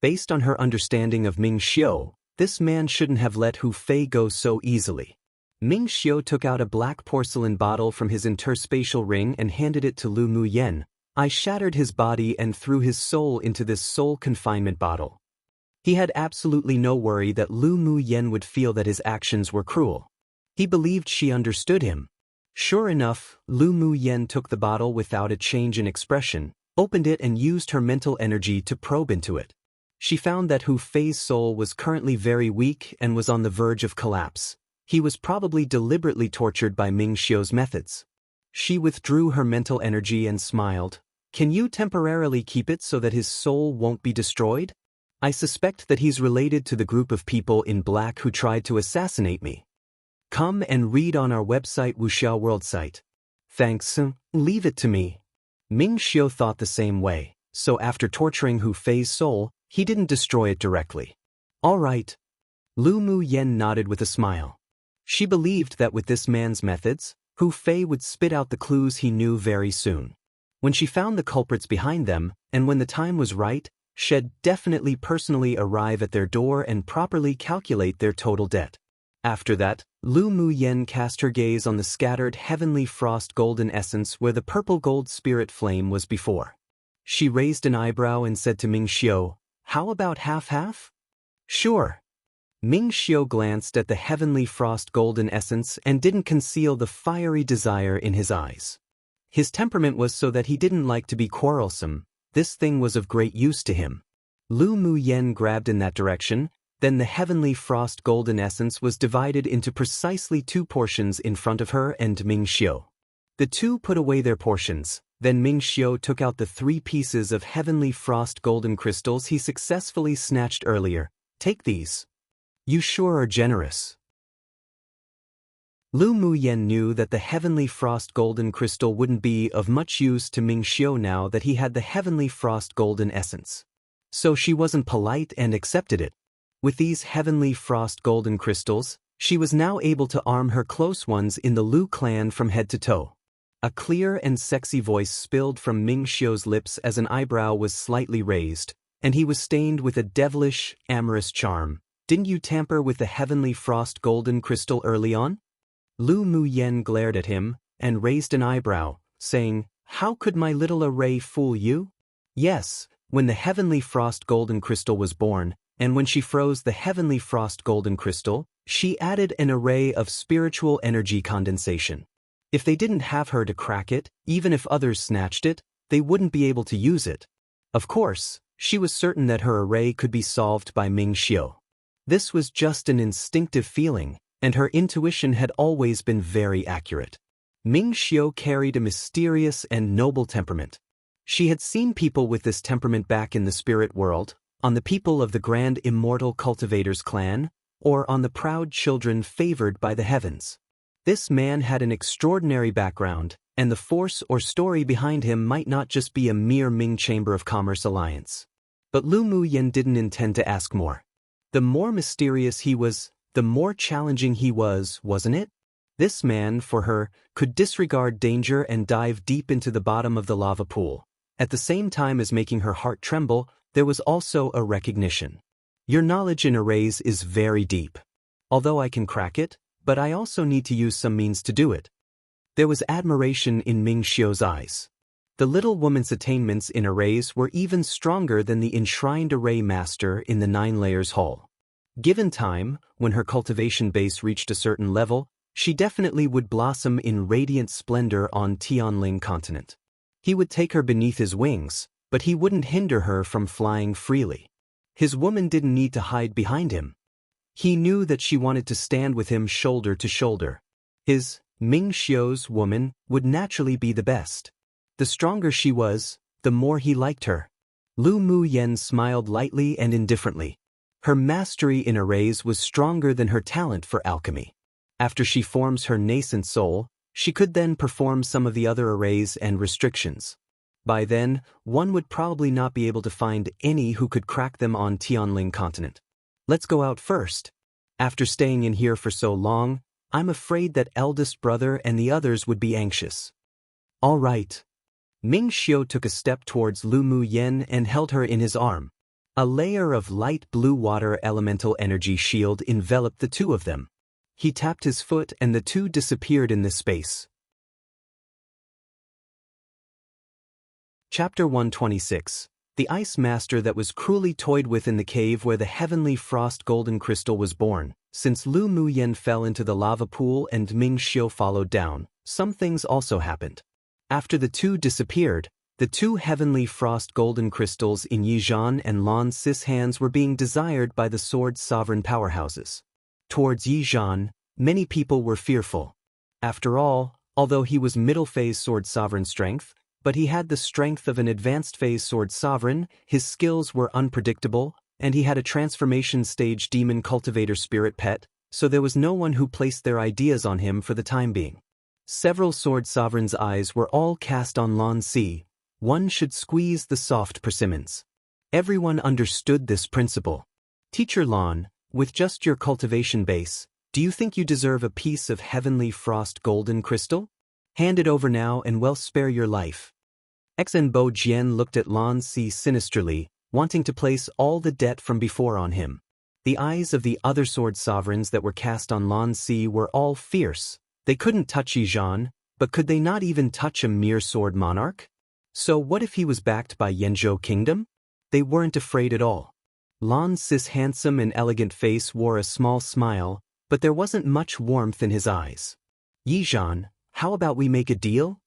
Based on her understanding of Ming Xiu, this man shouldn't have let Hu Fei go so easily. Ming Xiu took out a black porcelain bottle from his interspatial ring and handed it to Lu Mu Yan. I shattered his body and threw his soul into this soul confinement bottle. He had absolutely no worry that Lu Mu Yan would feel that his actions were cruel. He believed she understood him. Sure enough, Lu Mu Yan took the bottle without a change in expression, opened it and used her mental energy to probe into it. She found that Hu Fei's soul was currently very weak and was on the verge of collapse. He was probably deliberately tortured by Ming Xiu's methods. She withdrew her mental energy and smiled. Can you temporarily keep it so that his soul won't be destroyed? I suspect that he's related to the group of people in black who tried to assassinate me. Come and read on our website Wuxia World site. Thanks, leave it to me. Ming Xiu thought the same way, so after torturing Hu Fei's soul, he didn't destroy it directly. All right. Lu Mu Yan nodded with a smile. She believed that with this man's methods, Hu Fei would spit out the clues he knew very soon. When she found the culprits behind them, and when the time was right, she'd definitely personally arrive at their door and properly calculate their total debt. After that, Lu Mu Yan cast her gaze on the scattered heavenly frost golden essence where the purple gold spirit flame was before. She raised an eyebrow and said to Ming Xiu, "How about half-half?" "Sure." Ming Xiu glanced at the heavenly frost golden essence and didn't conceal the fiery desire in his eyes. His temperament was so that he didn't like to be quarrelsome. This thing was of great use to him. Lu Mu Yan grabbed in that direction, then the heavenly frost golden essence was divided into precisely 2 portions in front of her and Ming Xiu. The two put away their portions, then Ming Xiu took out the 3 pieces of heavenly frost golden crystals he successfully snatched earlier. Take these. You sure are generous. Lu Mu Yan knew that the heavenly frost golden crystal wouldn't be of much use to Ming Xiu now that he had the heavenly frost golden essence. So she wasn't polite and accepted it. With these heavenly frost golden crystals, she was now able to arm her close ones in the Lu clan from head to toe. A clear and sexy voice spilled from Ming Xiu's lips as an eyebrow was slightly raised, and he was stained with a devilish, amorous charm. Didn't you tamper with the heavenly frost golden crystal early on? Lu Mu Yan glared at him and raised an eyebrow, saying, "How could my little array fool you?" Yes, when the heavenly frost golden crystal was born, and when she froze the heavenly frost golden crystal, she added an array of spiritual energy condensation. If they didn't have her to crack it, even if others snatched it, they wouldn't be able to use it. Of course, she was certain that her array could be solved by Ming Xiu. This was just an instinctive feeling, and her intuition had always been very accurate. Ming Xiu carried a mysterious and noble temperament. She had seen people with this temperament back in the spirit world, on the people of the grand immortal cultivators clan, or on the proud children favored by the heavens. This man had an extraordinary background, and the force or story behind him might not just be a mere Ming Chamber of Commerce alliance. But Lu Mu Yan didn't intend to ask more. The more mysterious he was, the more challenging he was, wasn't it? This man, for her, could disregard danger and dive deep into the bottom of the lava pool. At the same time as making her heart tremble, there was also a recognition. Your knowledge in arrays is very deep. Although I can crack it, but I also need to use some means to do it. There was admiration in Ming Xiu's eyes. The little woman's attainments in arrays were even stronger than the enshrined array master in the 9 layers hall. Given time, when her cultivation base reached a certain level, she definitely would blossom in radiant splendor on Tianling continent. He would take her beneath his wings, but he wouldn't hinder her from flying freely. His woman didn't need to hide behind him. He knew that she wanted to stand with him shoulder to shoulder. His, Ming Xiu's woman, would naturally be the best. The stronger she was, the more he liked her. Lu Mu Yen smiled lightly and indifferently. Her mastery in arrays was stronger than her talent for alchemy. After she forms her nascent soul, she could then perform some of the other arrays and restrictions. By then, one would probably not be able to find any who could crack them on Tianling continent. Let's go out first. After staying in here for so long, I'm afraid that eldest brother and the others would be anxious. All right. Ming Xiu took a step towards Lu Mu Yen and held her in his arm. A layer of light blue water elemental energy shield enveloped the two of them. He tapped his foot and the two disappeared in this space. Chapter 126. The Ice Master that was cruelly toyed with in the cave where the heavenly frost golden crystal was born. Since Lu Mu Yen fell into the lava pool and Ming Xiu followed down, some things also happened. After the two disappeared, the 2 heavenly frost golden crystals in Yizhan and Lan Sis hands were being desired by the sword's sovereign powerhouses. Towards Yizhan, many people were fearful. After all, although he was middle phase sword sovereign strength, but he had the strength of an advanced phase sword sovereign, his skills were unpredictable, and he had a transformation stage demon cultivator spirit pet, so there was no one who placed their ideas on him for the time being. Several sword sovereigns' eyes were all cast on Lan Si. One should squeeze the soft persimmons. Everyone understood this principle. Teacher Lan, with just your cultivation base, do you think you deserve a piece of heavenly frost golden crystal? Hand it over now and we'll spare your life. Xen Bo Jian looked at Lan Si sinisterly, wanting to place all the debt from before on him. The eyes of the other sword sovereigns that were cast on Lan Si were all fierce. They couldn't touch Yizhan, but could they not even touch a mere sword monarch? So what if he was backed by Yanzhou Kingdom? They weren't afraid at all. Lan Si's handsome and elegant face wore a small smile, but there wasn't much warmth in his eyes. Yizhan, how about we make a deal?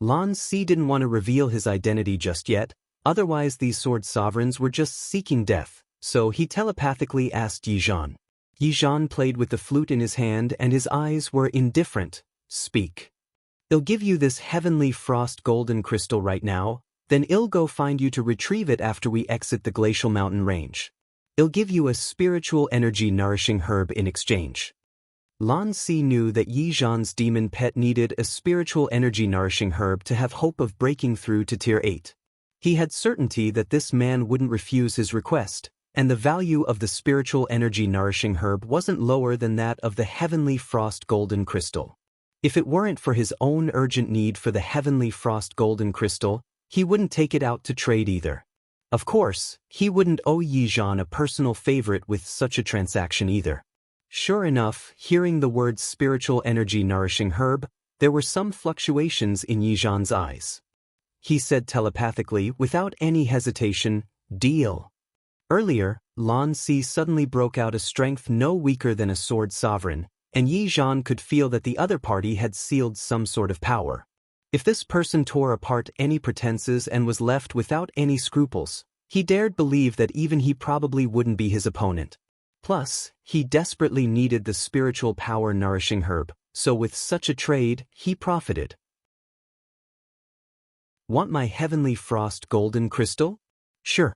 Lan Si didn't want to reveal his identity just yet, otherwise these sword sovereigns were just seeking death, so he telepathically asked Yizhan. Yizhan played with the flute in his hand and his eyes were indifferent. Speak. I'll give you this heavenly frost golden crystal right now, then I'll go find you to retrieve it after we exit the glacial mountain range. I'll give you a spiritual energy nourishing herb in exchange. Lan Si knew that Yizhan's demon pet needed a spiritual energy nourishing herb to have hope of breaking through to tier 8. He had certainty that this man wouldn't refuse his request, and the value of the spiritual energy nourishing herb wasn't lower than that of the heavenly frost golden crystal. If it weren't for his own urgent need for the heavenly frost golden crystal, he wouldn't take it out to trade either. Of course, he wouldn't owe Yizhan a personal favorite with such a transaction either. Sure enough, hearing the words spiritual energy nourishing herb, there were some fluctuations in Yizhan's eyes. He said telepathically, without any hesitation, "Deal." Earlier, Lan Si suddenly broke out a strength no weaker than a sword sovereign, and Yizhan could feel that the other party had sealed some sort of power. If this person tore apart any pretenses and was left without any scruples, he dared believe that even he probably wouldn't be his opponent. Plus, he desperately needed the spiritual power nourishing herb, so with such a trade, he profited. Want my heavenly frost golden crystal? Sure.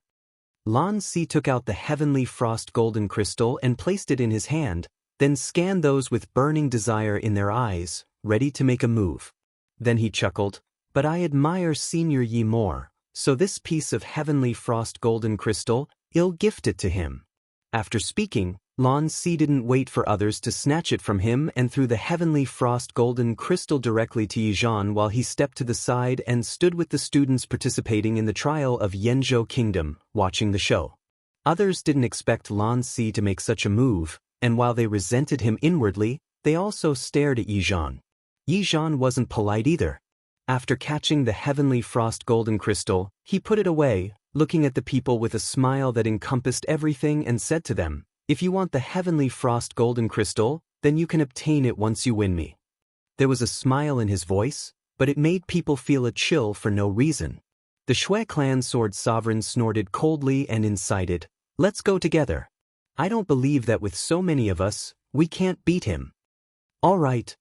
Lan Si took out the heavenly frost golden crystal and placed it in his hand, then scanned those with burning desire in their eyes, ready to make a move. Then he chuckled, but I admire Senior Yi more, so this piece of heavenly frost golden crystal, I'll gift it to him. After speaking, Lan Si didn't wait for others to snatch it from him and threw the heavenly frost golden crystal directly to Yizhan while he stepped to the side and stood with the students participating in the trial of Yanzhou Kingdom, watching the show. Others didn't expect Lan Si to make such a move, and while they resented him inwardly, they also stared at Yizhan. Yizhan wasn't polite either. After catching the heavenly frost golden crystal, he put it away, looking at the people with a smile that encompassed everything and said to them, "If you want the heavenly frost golden crystal, then you can obtain it once you win me." There was a smile in his voice, but it made people feel a chill for no reason. The Shui clan sword sovereign snorted coldly and incited, "Let's go together. I don't believe that with so many of us, we can't beat him." "All right."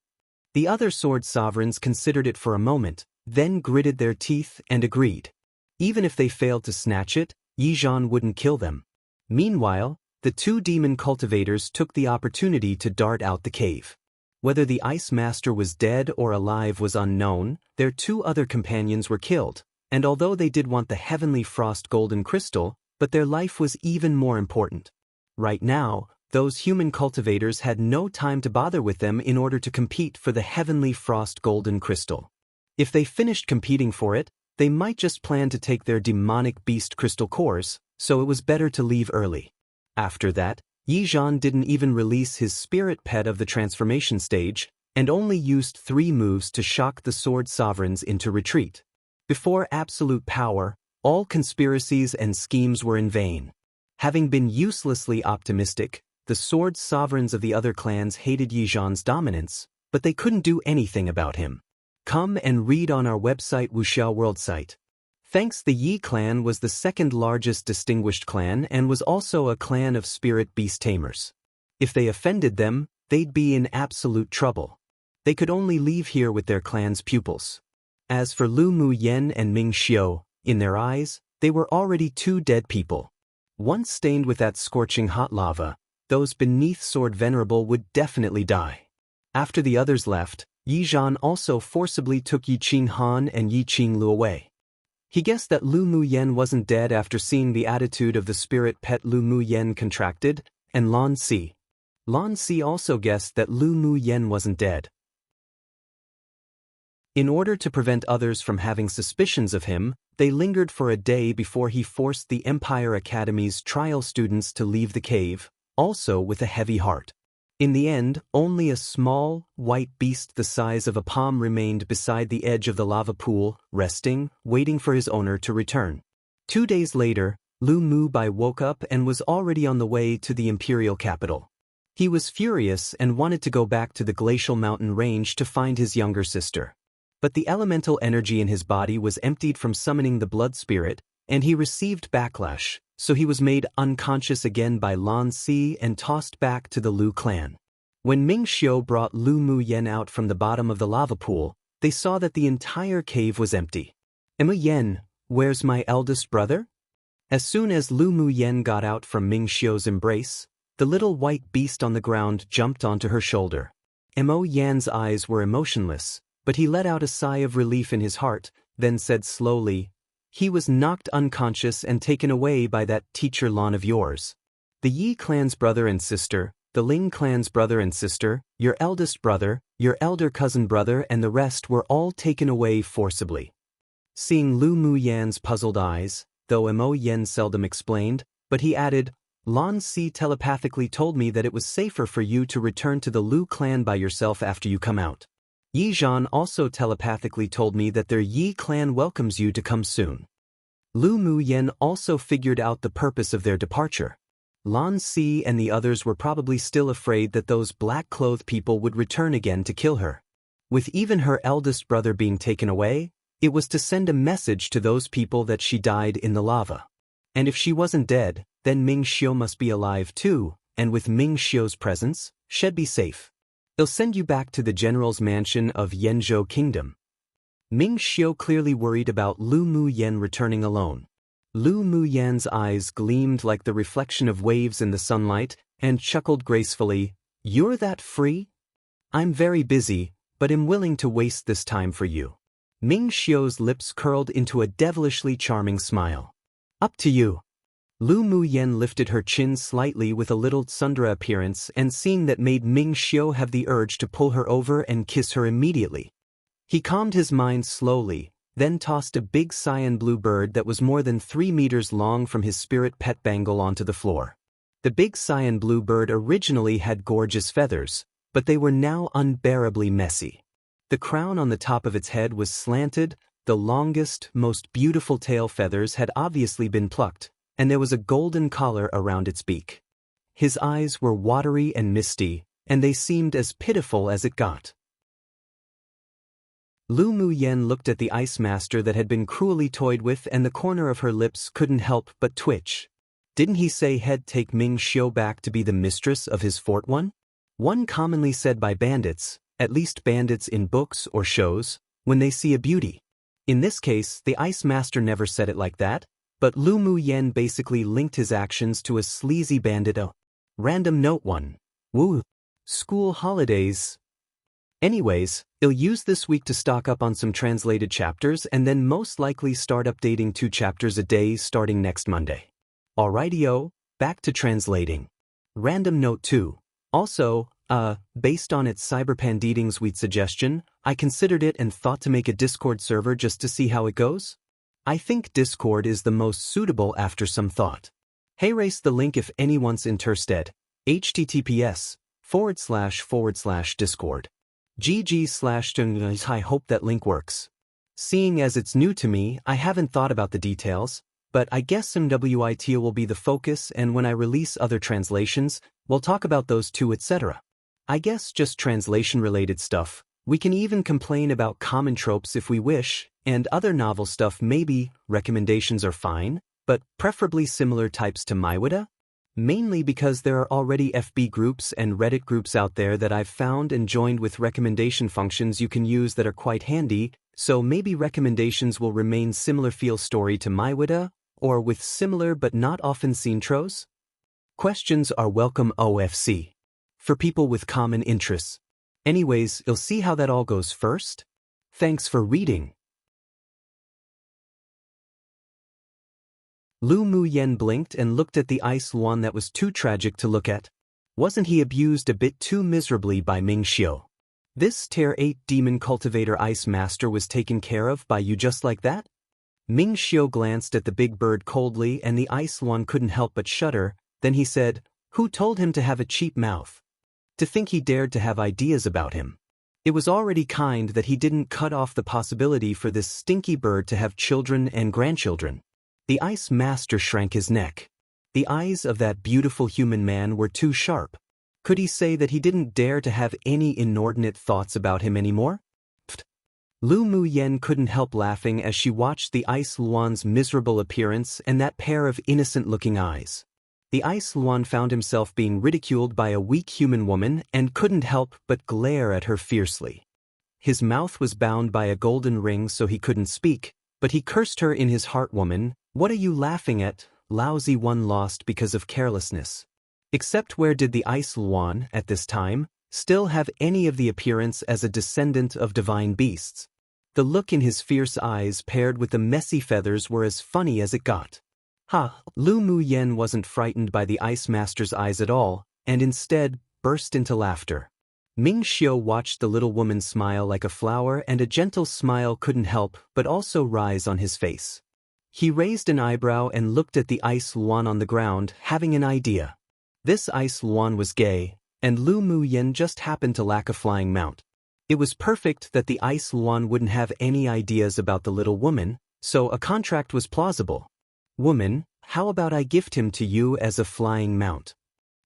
The other sword sovereigns considered it for a moment, then gritted their teeth and agreed. Even if they failed to snatch it, Yizhan wouldn't kill them. Meanwhile, the two demon cultivators took the opportunity to dart out the cave. Whether the Ice Master was dead or alive was unknown, their two other companions were killed, and although they did want the heavenly frost golden crystal, but their life was even more important. Right now, those human cultivators had no time to bother with them in order to compete for the heavenly frost golden crystal. If they finished competing for it, they might just plan to take their demonic beast crystal cores, so it was better to leave early. After that, Yizhan didn't even release his spirit pet of the transformation stage, and only used 3 moves to shock the sword sovereigns into retreat. Before absolute power, all conspiracies and schemes were in vain. Having been uselessly optimistic, the sword sovereigns of the other clans hated Yizhan's dominance, but they couldn't do anything about him. Come and read on our website Wuxia World site. Thanks, the Yi clan was the second largest distinguished clan and was also a clan of spirit beast tamers. If they offended them, they'd be in absolute trouble. They could only leave here with their clan's pupils. As for Lu Mu Yen and Ming Xiu, in their eyes, they were already 2 dead people. Once stained with that scorching hot lava, those beneath Sword Venerable would definitely die. After the others left, Yizhan also forcibly took Yiqing Han and Yiqing Lu away. He guessed that Lu Mu Yen wasn't dead after seeing the attitude of the spirit pet Lu Mu Yen contracted, and Lan Si. Lan Si also guessed that Lu Mu Yen wasn't dead. In order to prevent others from having suspicions of him, they lingered for a day before he forced the Empire Academy's trial students to leave the cave, also with a heavy heart. In the end, only a small, white beast the size of a palm remained beside the edge of the lava pool, resting, waiting for his owner to return. 2 days later, Lu Mu Bai woke up and was already on the way to the imperial capital. He was furious and wanted to go back to the glacial mountain range to find his younger sister. But the elemental energy in his body was emptied from summoning the blood spirit, and he received backlash, so he was made unconscious again by Lan Si and tossed back to the Lu clan. When Ming Xiu brought Lu Mu Yen out from the bottom of the lava pool, they saw that the entire cave was empty. "Emma Yen, where's my eldest brother?" As soon as Lu Mu Yen got out from Ming Xiu's embrace, the little white beast on the ground jumped onto her shoulder. Mo Yan's eyes were emotionless, but he let out a sigh of relief in his heart, then said slowly, "He was knocked unconscious and taken away by that teacher Lan of yours. The Yi clan's brother and sister, the Ling clan's brother and sister, your eldest brother, your elder cousin brother and the rest were all taken away forcibly." Seeing Lu Mu Yan's puzzled eyes, though Mo Yen seldom explained, but he added, "Lan Si telepathically told me that it was safer for you to return to the Lu clan by yourself after you come out. Yizhan also telepathically told me that their Yi clan welcomes you to come soon." Lu Mu Yen also figured out the purpose of their departure. Lan Si and the others were probably still afraid that those black-clothed people would return again to kill her. With even her eldest brother being taken away, it was to send a message to those people that she died in the lava. And if she wasn't dead, then Ming Xiu must be alive too, and with Ming Xiu's presence, she'd be safe. "They'll send you back to the general's mansion of Yanzhou Kingdom." Ming Xiu clearly worried about Lu Mu Yen returning alone. Lu Mu Yan's eyes gleamed like the reflection of waves in the sunlight, and chuckled gracefully, "You're that free? I'm very busy, but am willing to waste this time for you." Ming Xiu's lips curled into a devilishly charming smile. "Up to you." Lu Mu Yen lifted her chin slightly with a little tsundere appearance, and seeing that made Ming Xiu have the urge to pull her over and kiss her immediately. He calmed his mind slowly, then tossed a big cyan blue bird that was more than 3 meters long from his spirit pet bangle onto the floor. The big cyan blue bird originally had gorgeous feathers, but they were now unbearably messy. The crown on the top of its head was slanted, the longest, most beautiful tail feathers had obviously been plucked, and there was a golden collar around its beak. His eyes were watery and misty, and they seemed as pitiful as it got. Lu Muyen looked at the ice master that had been cruelly toyed with, and the corner of her lips couldn't help but twitch. Didn't he say he'd take Ming Xiu back to be the mistress of his fort one? One commonly said by bandits, at least bandits in books or shows, when they see a beauty. In this case, the ice master never said it like that, but Lu Muyen basically linked his actions to a sleazy bandit. Random note 1. Woo. School holidays. Anyways, I'll use this week to stock up on some translated chapters and then most likely start updating 2 chapters a day starting next Monday. Alrighty-o, back to translating. Random note 2. Also, based on its Cyberpanditing's Wheat suggestion, I considered it and thought to make a Discord server just to see how it goes. I think Discord is the most suitable after some thought. Hey, race the link if anyone's interested. https://discord. GG/. I hope that link works. Seeing as it's new to me, I haven't thought about the details, but I guess MWIT will be the focus, and when I release other translations, we'll talk about those too, etc. I guess just translation-related stuff. We can even complain about common tropes if we wish, and other novel stuff maybe. Recommendations are fine, but preferably similar types to Maiwada. Mainly because there are already FB groups and Reddit groups out there that I've found and joined with recommendation functions you can use that are quite handy, so maybe recommendations will remain similar feel story to Maiwada, or with similar but not often seen tros. Questions are welcome OFC. For people with common interests. Anyways, you'll see how that all goes first. Thanks for reading. Lu Muyen blinked and looked at the ice one that was too tragic to look at. Wasn't he abused a bit too miserably by Ming Xiu? This Tier 8 Demon Cultivator Ice Master was taken care of by you just like that? Ming Xiu glanced at the big bird coldly and the ice one couldn't help but shudder, then he said, "Who told him to have a cheap mouth? To think he dared to have ideas about him. It was already kind that he didn't cut off the possibility for this stinky bird to have children and grandchildren." The ice master shrank his neck. The eyes of that beautiful human man were too sharp. Could he say that he didn't dare to have any inordinate thoughts about him anymore? Pfft. Lu Muyen couldn't help laughing as she watched the ice Luan's miserable appearance and that pair of innocent-looking eyes. The ice Luan found himself being ridiculed by a weak human woman and couldn't help but glare at her fiercely. His mouth was bound by a golden ring so he couldn't speak, but he cursed her in his heart. "Woman, what are you laughing at, lousy one lost because of carelessness?" Except where did the ice Luan, at this time, still have any of the appearance as a descendant of divine beasts? The look in his fierce eyes paired with the messy feathers were as funny as it got. Lu Muyen wasn't frightened by the ice master's eyes at all, and instead burst into laughter. Ming Xiu watched the little woman smile like a flower, and a gentle smile couldn't help but also rise on his face. He raised an eyebrow and looked at the ice Luan on the ground, having an idea. This ice Luan was gay, and Lu Muyen just happened to lack a flying mount. It was perfect that the ice Luan wouldn't have any ideas about the little woman, so a contract was plausible. "Woman, how about I gift him to you as a flying mount?"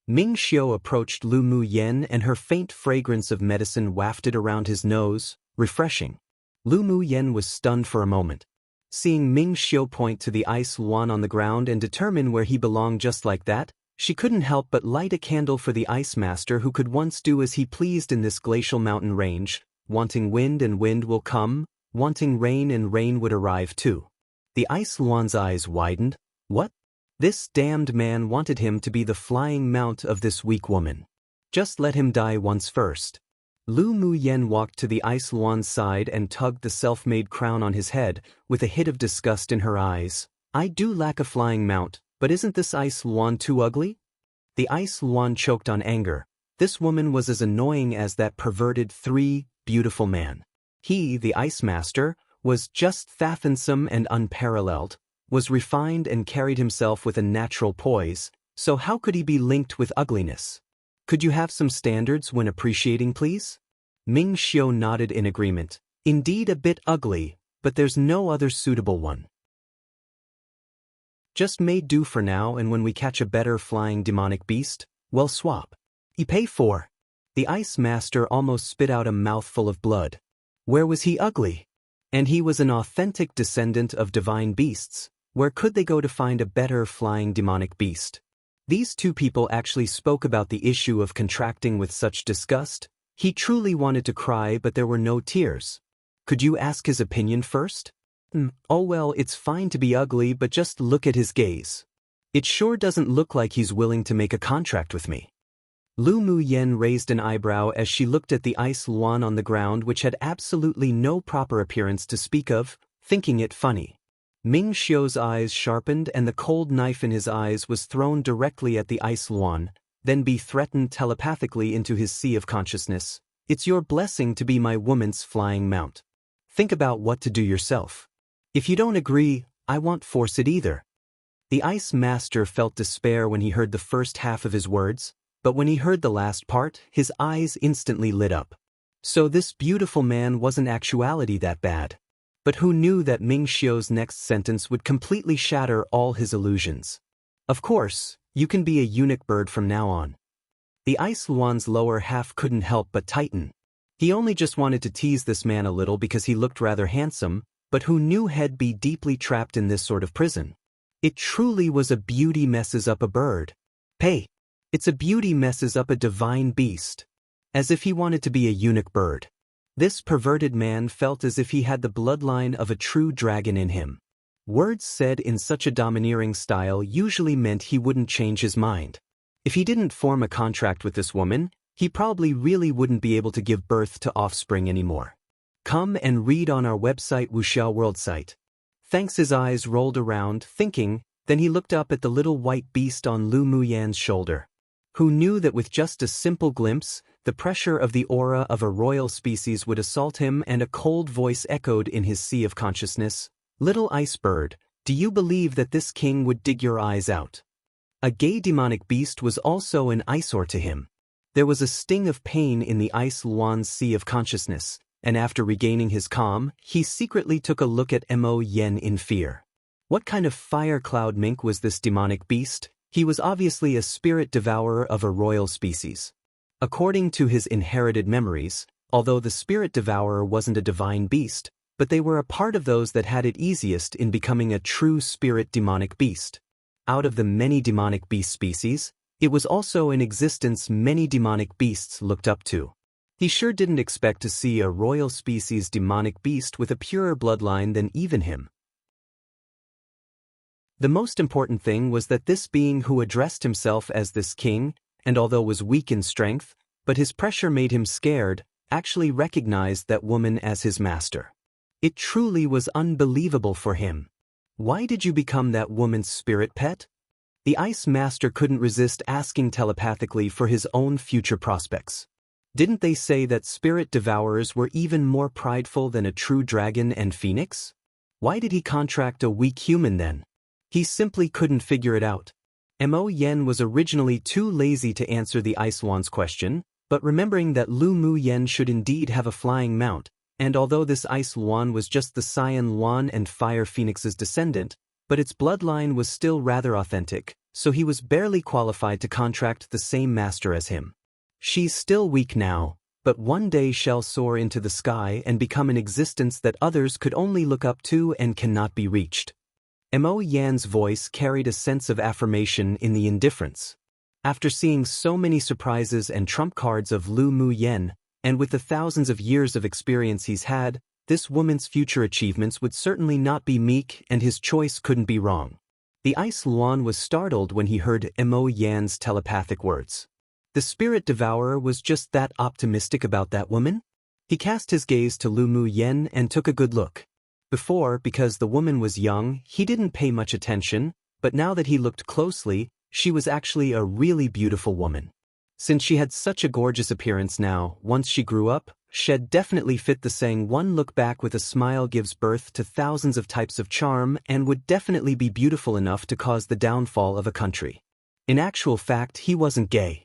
Ming Xiu approached Lu Muyen and her faint fragrance of medicine wafted around his nose, refreshing. Lu Muyen was stunned for a moment. Seeing Ming Xiu point to the ice Luan on the ground and determine where he belonged just like that, she couldn't help but light a candle for the ice master who could once do as he pleased in this glacial mountain range, wanting wind and wind will come, wanting rain and rain would arrive too. The ice Luan's eyes widened. What? This damned man wanted him to be the flying mount of this weak woman. Just let him die once first. Lu Muyen walked to the ice Luan's side and tugged the self-made crown on his head, with a hit of disgust in her eyes. "I do lack a flying mount, but isn't this ice Luan too ugly?" The ice Luan choked on anger. This woman was as annoying as that perverted beautiful man. He, the ice master, was just fathomsome and unparalleled, was refined and carried himself with a natural poise, so how could he be linked with ugliness? Could you have some standards when appreciating, please? Ming Xiu nodded in agreement. Indeed a bit ugly, but there's no other suitable one. Just may do for now, and when we catch a better flying demonic beast, we'll swap. You pay for. The ice master almost spit out a mouthful of blood. Where was he ugly? And he was an authentic descendant of divine beasts. Where could they go to find a better flying demonic beast? These two people actually spoke about the issue of contracting with such disgust. He truly wanted to cry, but there were no tears. Could you ask his opinion first? Oh well, it's fine to be ugly, but just look at his gaze. It sure doesn't look like he's willing to make a contract with me. Lu Mu Yen raised an eyebrow as she looked at the ice luan on the ground, which had absolutely no proper appearance to speak of, thinking it funny. Ming Xiu's eyes sharpened and the cold knife in his eyes was thrown directly at the ice luan, then be threatened telepathically into his sea of consciousness. It's your blessing to be my woman's flying mount. Think about what to do yourself. If you don't agree, I won't force it either. The ice master felt despair when he heard the first half of his words, but when he heard the last part, his eyes instantly lit up. So this beautiful man wasn't actuality that bad. But who knew that Ming Xiu's next sentence would completely shatter all his illusions? Of course, you can be a eunuch bird from now on. The ice luan's lower half couldn't help but tighten. He only just wanted to tease this man a little because he looked rather handsome, but who knew he'd be deeply trapped in this sort of prison? It truly was a beauty messes up a bird. Hey, it's a beauty messes up a divine beast. As if he wanted to be a eunuch bird. This perverted man felt as if he had the bloodline of a true dragon in him. Words said in such a domineering style usually meant he wouldn't change his mind. If he didn't form a contract with this woman, he probably really wouldn't be able to give birth to offspring anymore. Come and read on our website Wuxia World site. Thanks. His eyes rolled around, thinking, then he looked up at the little white beast on Lu Mu Yan's shoulder. Who knew that with just a simple glimpse, the pressure of the aura of a royal species would assault him, and a cold voice echoed in his sea of consciousness. Little ice bird, do you believe that this king would dig your eyes out? A gay demonic beast was also an eyesore to him. There was a sting of pain in the ice luan's sea of consciousness, and after regaining his calm, he secretly took a look at Mo Yen in fear. What kind of fire cloud mink was this demonic beast? He was obviously a spirit devourer of a royal species. According to his inherited memories, although the spirit devourer wasn't a divine beast, but they were a part of those that had it easiest in becoming a true spirit demonic beast. Out of the many demonic beast species, it was also in existence many demonic beasts looked up to. He sure didn't expect to see a royal species demonic beast with a purer bloodline than even him. The most important thing was that this being who addressed himself as this king, and although was weak in strength, but his pressure made him scared, actually recognized that woman as his master. It truly was unbelievable for him. Why did you become that woman's spirit pet? The ice master couldn't resist asking telepathically for his own future prospects. Didn't they say that spirit devourers were even more prideful than a true dragon and phoenix? Why did he contract a weak human then? He simply couldn't figure it out. Mo Yen was originally too lazy to answer the ice luan's question, but remembering that Lu Mu Yen should indeed have a flying mount, and although this ice luan was just the cyan luan and fire phoenix's descendant, but its bloodline was still rather authentic, so he was barely qualified to contract the same master as him. She's still weak now, but one day shall soar into the sky and become an existence that others could only look up to and cannot be reached. Mo Yan's voice carried a sense of affirmation in the indifference. After seeing so many surprises and trump cards of Lu Mu Yen, and with the thousands of years of experience he's had, this woman's future achievements would certainly not be meek, and his choice couldn't be wrong. The ice luan was startled when he heard Mo Yan's telepathic words. The spirit devourer was just that optimistic about that woman? He cast his gaze to Lu Mu Yen and took a good look. Before, because the woman was young, he didn't pay much attention, but now that he looked closely, she was actually a really beautiful woman. Since she had such a gorgeous appearance now, once she grew up, she'd definitely fit the saying one look back with a smile gives birth to thousands of types of charm and would definitely be beautiful enough to cause the downfall of a country. In actual fact, he wasn't gay.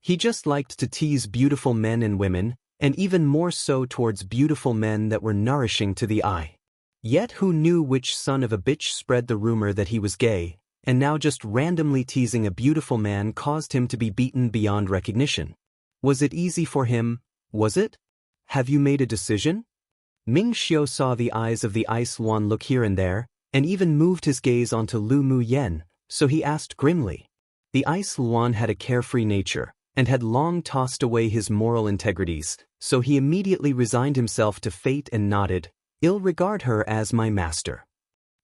He just liked to tease beautiful men and women, and even more so towards beautiful men that were nourishing to the eye. Yet who knew which son of a bitch spread the rumor that he was gay, and now just randomly teasing a beautiful man caused him to be beaten beyond recognition? Was it easy for him? Was it? Have you made a decision? Ming Xiu saw the eyes of the Ice Luan look here and there, and even moved his gaze onto Lu Mu Yen, so he asked grimly. The Ice Luan had a carefree nature, and had long tossed away his moral integrities, so he immediately resigned himself to fate and nodded, "I'll regard her as my master."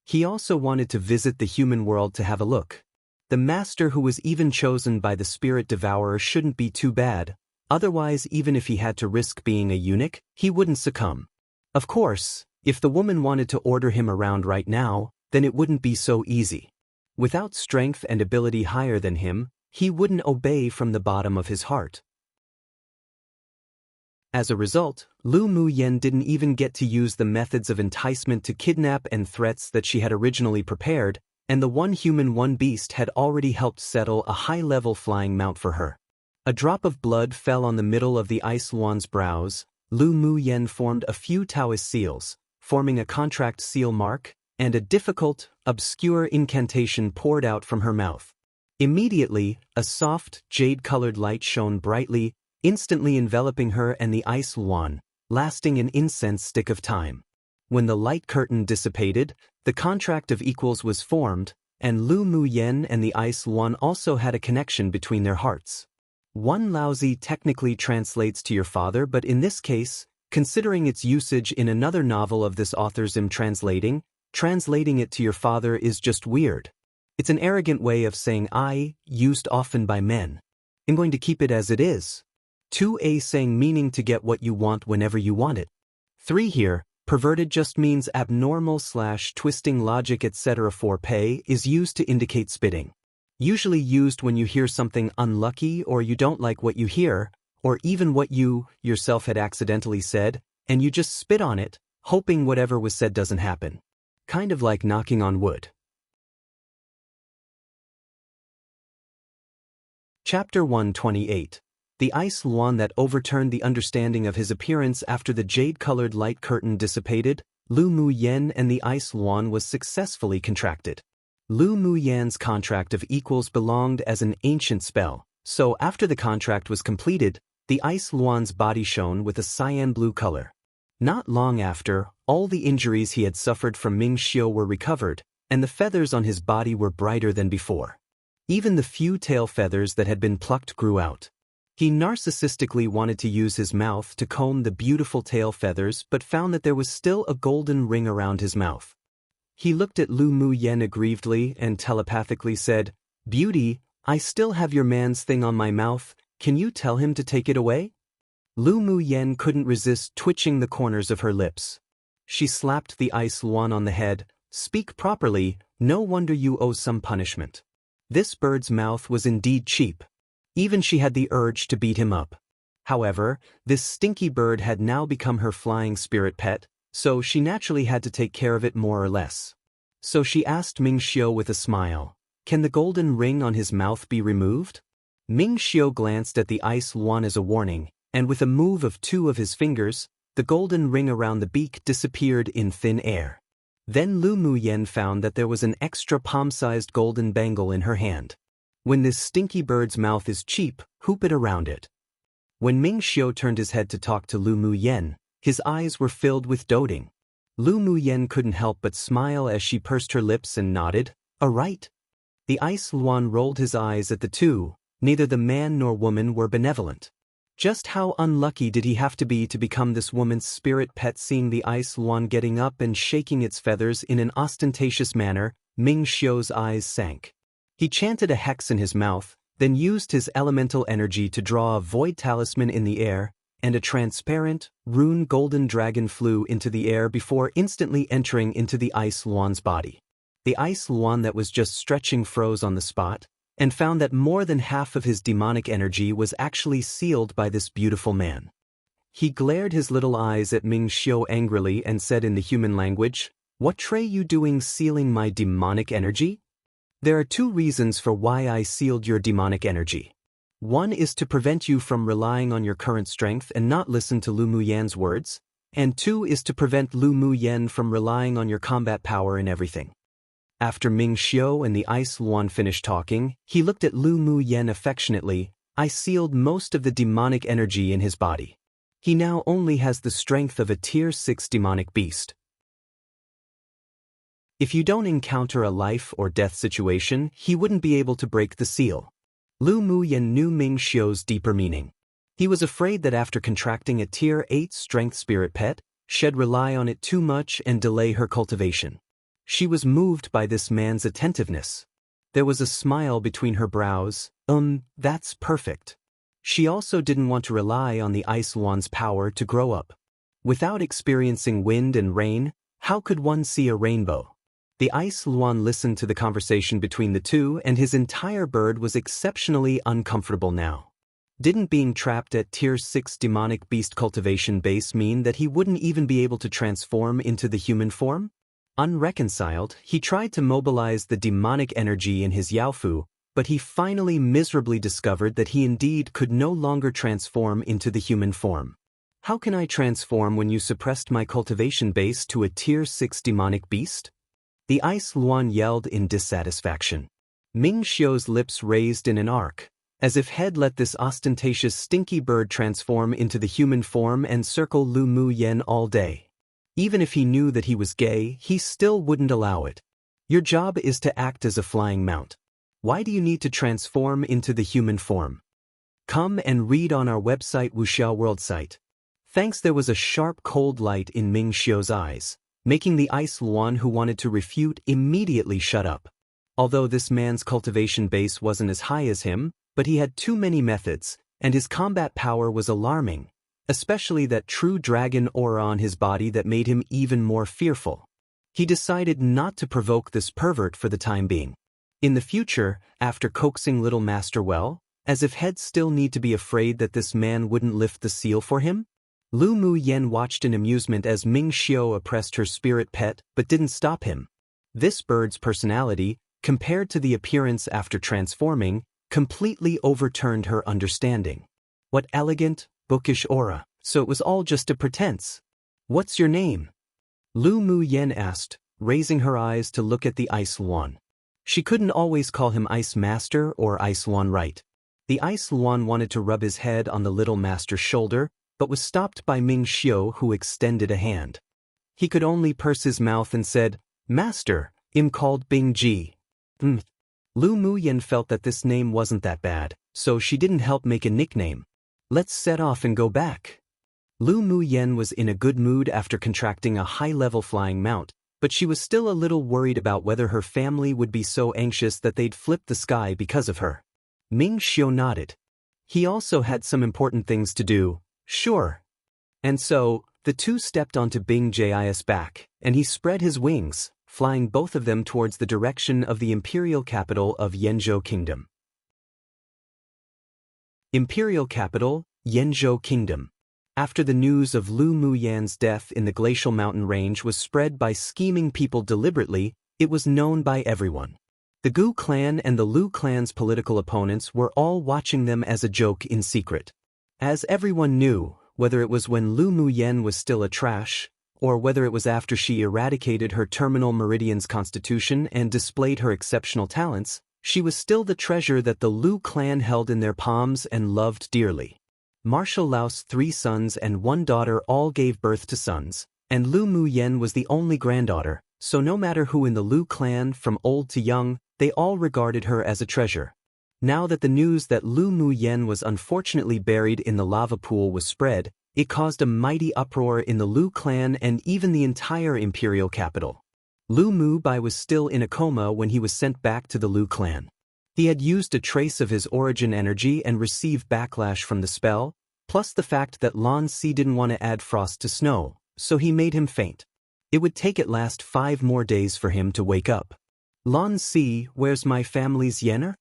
He also wanted to visit the human world to have a look. The master who was even chosen by the spirit devourer shouldn't be too bad, otherwise even if he had to risk being a eunuch, he wouldn't succumb. Of course, if the woman wanted to order him around right now, then it wouldn't be so easy. Without strength and ability higher than him, he wouldn't obey from the bottom of his heart. As a result, Lu Mu Yen didn't even get to use the methods of enticement to kidnap and threats that she had originally prepared, and the one human one beast had already helped settle a high-level flying mount for her. A drop of blood fell on the middle of the Ice Luan's brows. Lu Mu Yen formed a few Daoist seals, forming a contract seal mark, and a difficult, obscure incantation poured out from her mouth. Immediately, a soft, jade-colored light shone brightly, instantly enveloping her and the Ice Luan, lasting an incense stick of time. When the light curtain dissipated, the contract of equals was formed, and Lu Mu Yen and the Ice Luan also had a connection between their hearts. One lousy technically translates to your father, but in this case, considering its usage in another novel of this author's translating it to your father is just weird. It's an arrogant way of saying I, used often by men. I'm going to keep it as it is. 2a saying meaning to get what you want whenever you want it. 3 here, perverted just means abnormal/twisting logic etc. 4p is used to indicate spitting. Usually used when you hear something unlucky or you don't like what you hear, or even what you, yourself had accidentally said, and you just spit on it, hoping whatever was said doesn't happen. Kind of like knocking on wood. Chapter 128. The Ice Luan that overturned the understanding of his appearance after the jade-colored light curtain dissipated, Lu Mu Yen and the Ice Luan was successfully contracted. Lu Mu Yan's contract of equals belonged as an ancient spell, so after the contract was completed, the Ice Luan's body shone with a cyan blue color. Not long after, all the injuries he had suffered from Ming Xiu were recovered, and the feathers on his body were brighter than before. Even the few tail feathers that had been plucked grew out. He narcissistically wanted to use his mouth to comb the beautiful tail feathers but found that there was still a golden ring around his mouth. He looked at Lu Mu Yen aggrievedly and telepathically said, "Beauty, I still have your man's thing on my mouth, can you tell him to take it away?" Lu Mu Yen couldn't resist twitching the corners of her lips. She slapped the Ice Luan on the head. "Speak properly, no wonder you owe some punishment." This bird's mouth was indeed cheap. Even she had the urge to beat him up. However, this stinky bird had now become her flying spirit pet, so she naturally had to take care of it more or less. So she asked Ming Xiu with a smile, "Can the golden ring on his mouth be removed?" Ming Xiu glanced at the Ice Luan as a warning, and with a move of 2 of his fingers, the golden ring around the beak disappeared in thin air. Then Lu Mu Yen found that there was an extra palm-sized golden bangle in her hand. When this stinky bird's mouth is cheap, hoop it around it. When Ming Xiu turned his head to talk to Lu Mu Yen, his eyes were filled with doting. Lu Mu Yen couldn't help but smile as she pursed her lips and nodded, "All right." The Ice Luan rolled his eyes at the two. Neither the man nor woman were benevolent. Just how unlucky did he have to be become this woman's spirit pet? Seeing the Ice Luan getting up and shaking its feathers in an ostentatious manner, Ming Xiu's eyes sank. He chanted a hex in his mouth, then used his elemental energy to draw a void talisman in the air, and a transparent, rune golden dragon flew into the air before instantly entering into the Ice Luan's body. The Ice Luan that was just stretching froze on the spot, and found that more than half of his demonic energy was actually sealed by this beautiful man. He glared his little eyes at Ming Xiu angrily and said in the human language, "What tray you doing sealing my demonic energy?" "There are 2 reasons for why I sealed your demonic energy. One is to prevent you from relying on your current strength and not listen to Lu Muyan's words, and 2 is to prevent Lu Muyan from relying on your combat power in everything. After Ming Xiu and the Ice Luan finished talking, he looked at Lu Muyan affectionately. I sealed most of the demonic energy in his body. He now only has the strength of a Tier 6 demonic beast. If you don't encounter a life or death situation, he wouldn't be able to break the seal. Lu Muyan knew Ming Xiu's deeper meaning. He was afraid that after contracting a Tier 8 strength spirit pet, she'd rely on it too much and delay her cultivation. She was moved by this man's attentiveness. There was a smile between her brows. That's perfect. She also didn't want to rely on the Ice Luan's power to grow up. Without experiencing wind and rain, how could one see a rainbow? The Ice Luan listened to the conversation between the two, and his entire bird was exceptionally uncomfortable now. Didn't being trapped at Tier 6 demonic beast cultivation base mean that he wouldn't even be able to transform into the human form? Unreconciled, he tried to mobilize the demonic energy in his Yaofu, but he finally miserably discovered that he indeed could no longer transform into the human form. How can I transform when you suppressed my cultivation base to a Tier 6 demonic beast? The Ice Luan yelled in dissatisfaction. Ming Xiu's lips raised in an arc, as if he'd let this ostentatious stinky bird transform into the human form and circle Lu Muyan all day. Even if he knew that he was gay, he still wouldn't allow it. Your job is to act as a flying mount. Why do you need to transform into the human form? Come and read on our website Wuxia World site. Thanks. There was a sharp cold light in Ming Xiu's eyes, making the Ice Luan who wanted to refute immediately shut up. Although this man's cultivation base wasn't as high as him, but he had too many methods, and his combat power was alarming, especially that true dragon aura on his body that made him even more fearful. He decided not to provoke this pervert for the time being. In the future, after coaxing little Master well, as if he'd still need to be afraid that this man wouldn't lift the seal for him? Lu Muyan watched in amusement as Ming Xiu oppressed her spirit pet but didn't stop him. This bird's personality, compared to the appearance after transforming, completely overturned her understanding. What elegant, bookish aura, so it was all just a pretense. What's your name? Lu Muyan asked, raising her eyes to look at the Ice Luan. She couldn't always call him Ice Master or Ice Luan right. The Ice Luan wanted to rub his head on the little master's shoulder, but was stopped by Ming Xiu, who extended a hand. He could only purse his mouth and said, Master, I'm called Bing Ji. Lu Muyan felt that this name wasn't that bad, so she didn't help make a nickname. Let's set off and go back. Lu Muyan was in a good mood after contracting a high-level flying mount, but she was still a little worried about whether her family would be so anxious that they'd flip the sky because of her. Ming Xiu nodded. He also had some important things to do. Sure. And so, the two stepped onto Bing Ji's back, and he spread his wings, flying both of them towards the direction of the imperial capital of Yanzhou Kingdom. Imperial capital, Yanzhou Kingdom. After the news of Lu Muyan's death in the glacial mountain range was spread by scheming people deliberately, it was known by everyone. The Gu clan and the Lu clan's political opponents were all watching them as a joke in secret. As everyone knew, whether it was when Lu Muyan was still a trash, or whether it was after she eradicated her terminal meridian's constitution and displayed her exceptional talents, she was still the treasure that the Lu clan held in their palms and loved dearly. Marshal Lao's 3 sons and 1 daughter all gave birth to sons, and Lu Muyan was the only granddaughter, so no matter who in the Lu clan, from old to young, they all regarded her as a treasure. Now that the news that Lu Muyan was unfortunately buried in the lava pool was spread, it caused a mighty uproar in the Lu clan and even the entire imperial capital. Lu Mubai was still in a coma when he was sent back to the Lu clan. He had used a trace of his origin energy and received backlash from the spell, plus the fact that Lan Si didn't want to add frost to snow, so he made him faint. It would take at last 5 more days for him to wake up. Lan Si, where's my family's yener?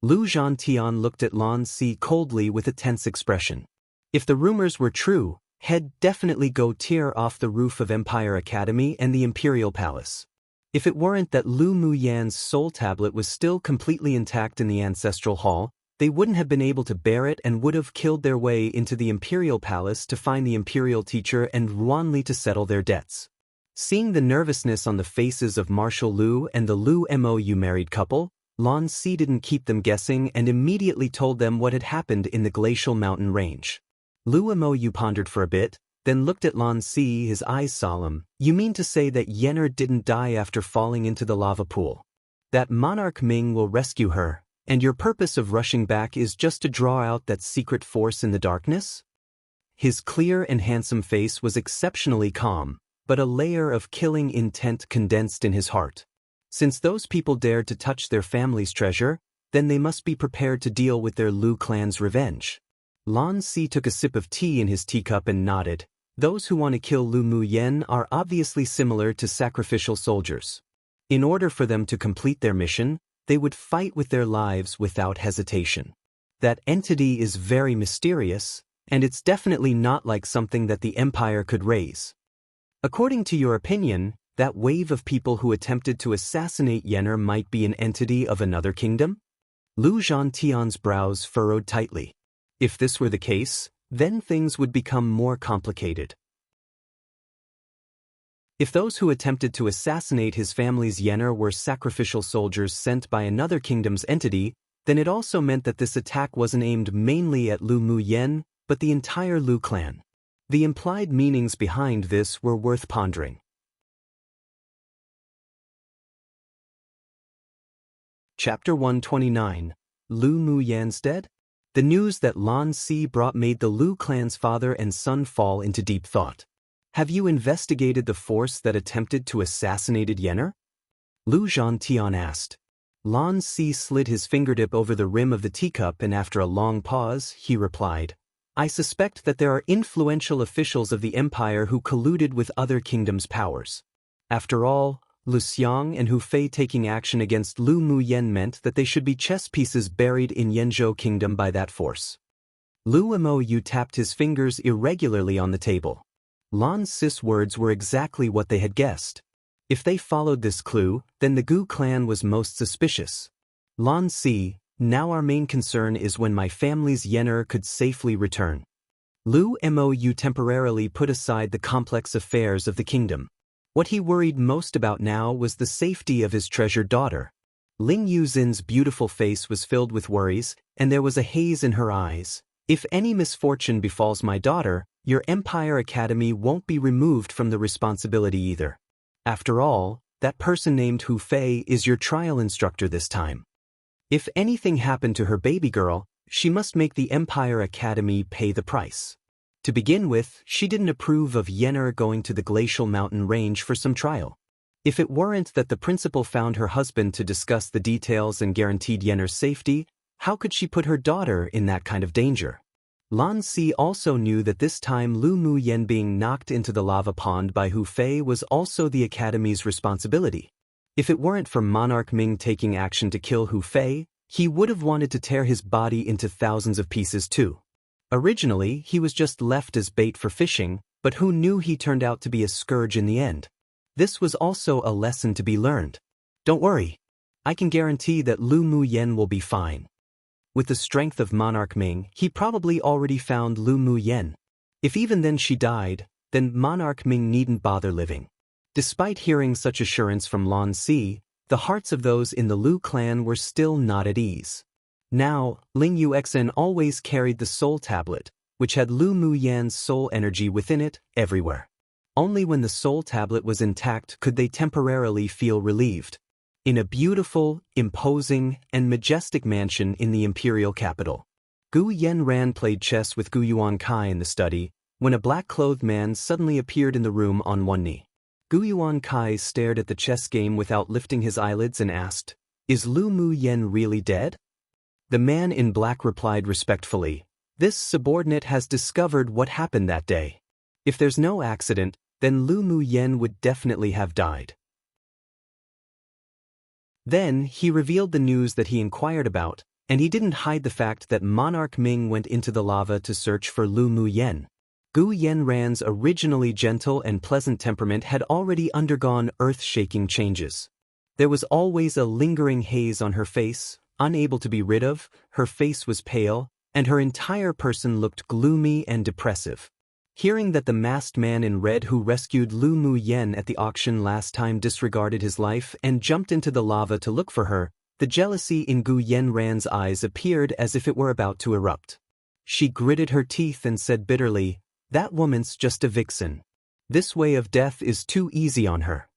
Lu Zhantian looked at Lan Si coldly with a tense expression. If the rumors were true, he'd definitely go tear off the roof of Empire Academy and the Imperial Palace. If it weren't that Lu Muyan's soul tablet was still completely intact in the Ancestral Hall, they wouldn't have been able to bear it and would have killed their way into the imperial palace to find the imperial teacher and Wang Lin to settle their debts. Seeing the nervousness on the faces of Marshal Lu and the Lu Mou married couple, Lan Si didn't keep them guessing and immediately told them what had happened in the glacial mountain range. Lu Mou pondered for a bit, then looked at Lan Si, his eyes solemn. "You mean to say that Yen'er didn't die after falling into the lava pool? That Monarch Ming will rescue her, and your purpose of rushing back is just to draw out that secret force in the darkness?" His clear and handsome face was exceptionally calm, but a layer of killing intent condensed in his heart. Since those people dared to touch their family's treasure, then they must be prepared to deal with their Lu clan's revenge. Lan Si took a sip of tea in his teacup and nodded. Those who want to kill Lu Muyen are obviously similar to sacrificial soldiers. In order for them to complete their mission, they would fight with their lives without hesitation. That entity is very mysterious, and it's definitely not like something that the Empire could raise. According to your opinion, that wave of people who attempted to assassinate Yen'er might be an entity of another kingdom? Lu Zhantian's brows furrowed tightly. If this were the case, then things would become more complicated. If those who attempted to assassinate his family's Yen'er were sacrificial soldiers sent by another kingdom's entity, then it also meant that this attack wasn't aimed mainly at Lu Muyen, but the entire Lu clan. The implied meanings behind this were worth pondering. Chapter 129. Lu Muyen's dead? The news that Lan Si brought made the Lu clan's father and son fall into deep thought. Have you investigated the force that attempted to assassinate Yen'er? Lu Zhantian asked. Lan Si slid his fingertip over the rim of the teacup and after a long pause, he replied, "I suspect that there are influential officials of the Empire who colluded with other kingdoms' powers. After all, Lu Xiang and Hu Fei taking action against Lu Muyen meant that they should be chess pieces buried in Yanzhou Kingdom by that force." Lu Mou tapped his fingers irregularly on the table. Lan Si's words were exactly what they had guessed. If they followed this clue, then the Gu clan was most suspicious. Lan Si, now our main concern is when my family's Yen'er could safely return. Lu Mou temporarily put aside the complex affairs of the kingdom. What he worried most about now was the safety of his treasured daughter. Ling Yuzin's beautiful face was filled with worries, and there was a haze in her eyes. "If any misfortune befalls my daughter, your Empire Academy won't be removed from the responsibility either. After all, that person named Hu Fei is your trial instructor this time. If anything happened to her baby girl, she must make the Empire Academy pay the price." To begin with, she didn't approve of Yen'er going to the glacial mountain range for some trial. If it weren't that the principal found her husband to discuss the details and guaranteed Yen'er's safety, how could she put her daughter in that kind of danger? Lan Si also knew that this time Lu Muyen being knocked into the lava pond by Hu Fei was also the Academy's responsibility. If it weren't for Monarch Ming taking action to kill Hu Fei, he would have wanted to tear his body into thousands of pieces too. Originally, he was just left as bait for fishing, but who knew he turned out to be a scourge in the end? This was also a lesson to be learned. Don't worry. I can guarantee that Lu Muyen will be fine. With the strength of Monarch Ming, he probably already found Lu Muyen. If even then she died, then Monarch Ming needn't bother living. Despite hearing such assurance from Lan Si, the hearts of those in the Lu clan were still not at ease. Now, Ling Yuxin always carried the soul tablet, which had Lu Muyen's soul energy within it, everywhere. Only when the soul tablet was intact could they temporarily feel relieved. In a beautiful, imposing, and majestic mansion in the imperial capital, Gu Yanran played chess with Gu Yuankai in the study, when a black-clothed man suddenly appeared in the room on one knee. Gu Yuankai stared at the chess game without lifting his eyelids and asked, "Is Lu Muyen really dead?" The man in black replied respectfully, "This subordinate has discovered what happened that day. If there's no accident, then Lu Muyen would definitely have died." Then he revealed the news that he inquired about, and he didn't hide the fact that Monarch Ming went into the lava to search for Lu Muyen. Gu Yanran's originally gentle and pleasant temperament had already undergone earth-shaking changes. There was always a lingering haze on her face, unable to be rid of, her face was pale, and her entire person looked gloomy and depressive. Hearing that the masked man in red who rescued Lu Mu Yen at the auction last time disregarded his life and jumped into the lava to look for her, the jealousy in Gu Yenran's eyes appeared as if it were about to erupt. She gritted her teeth and said bitterly, "That woman's just a vixen. This way of death is too easy on her."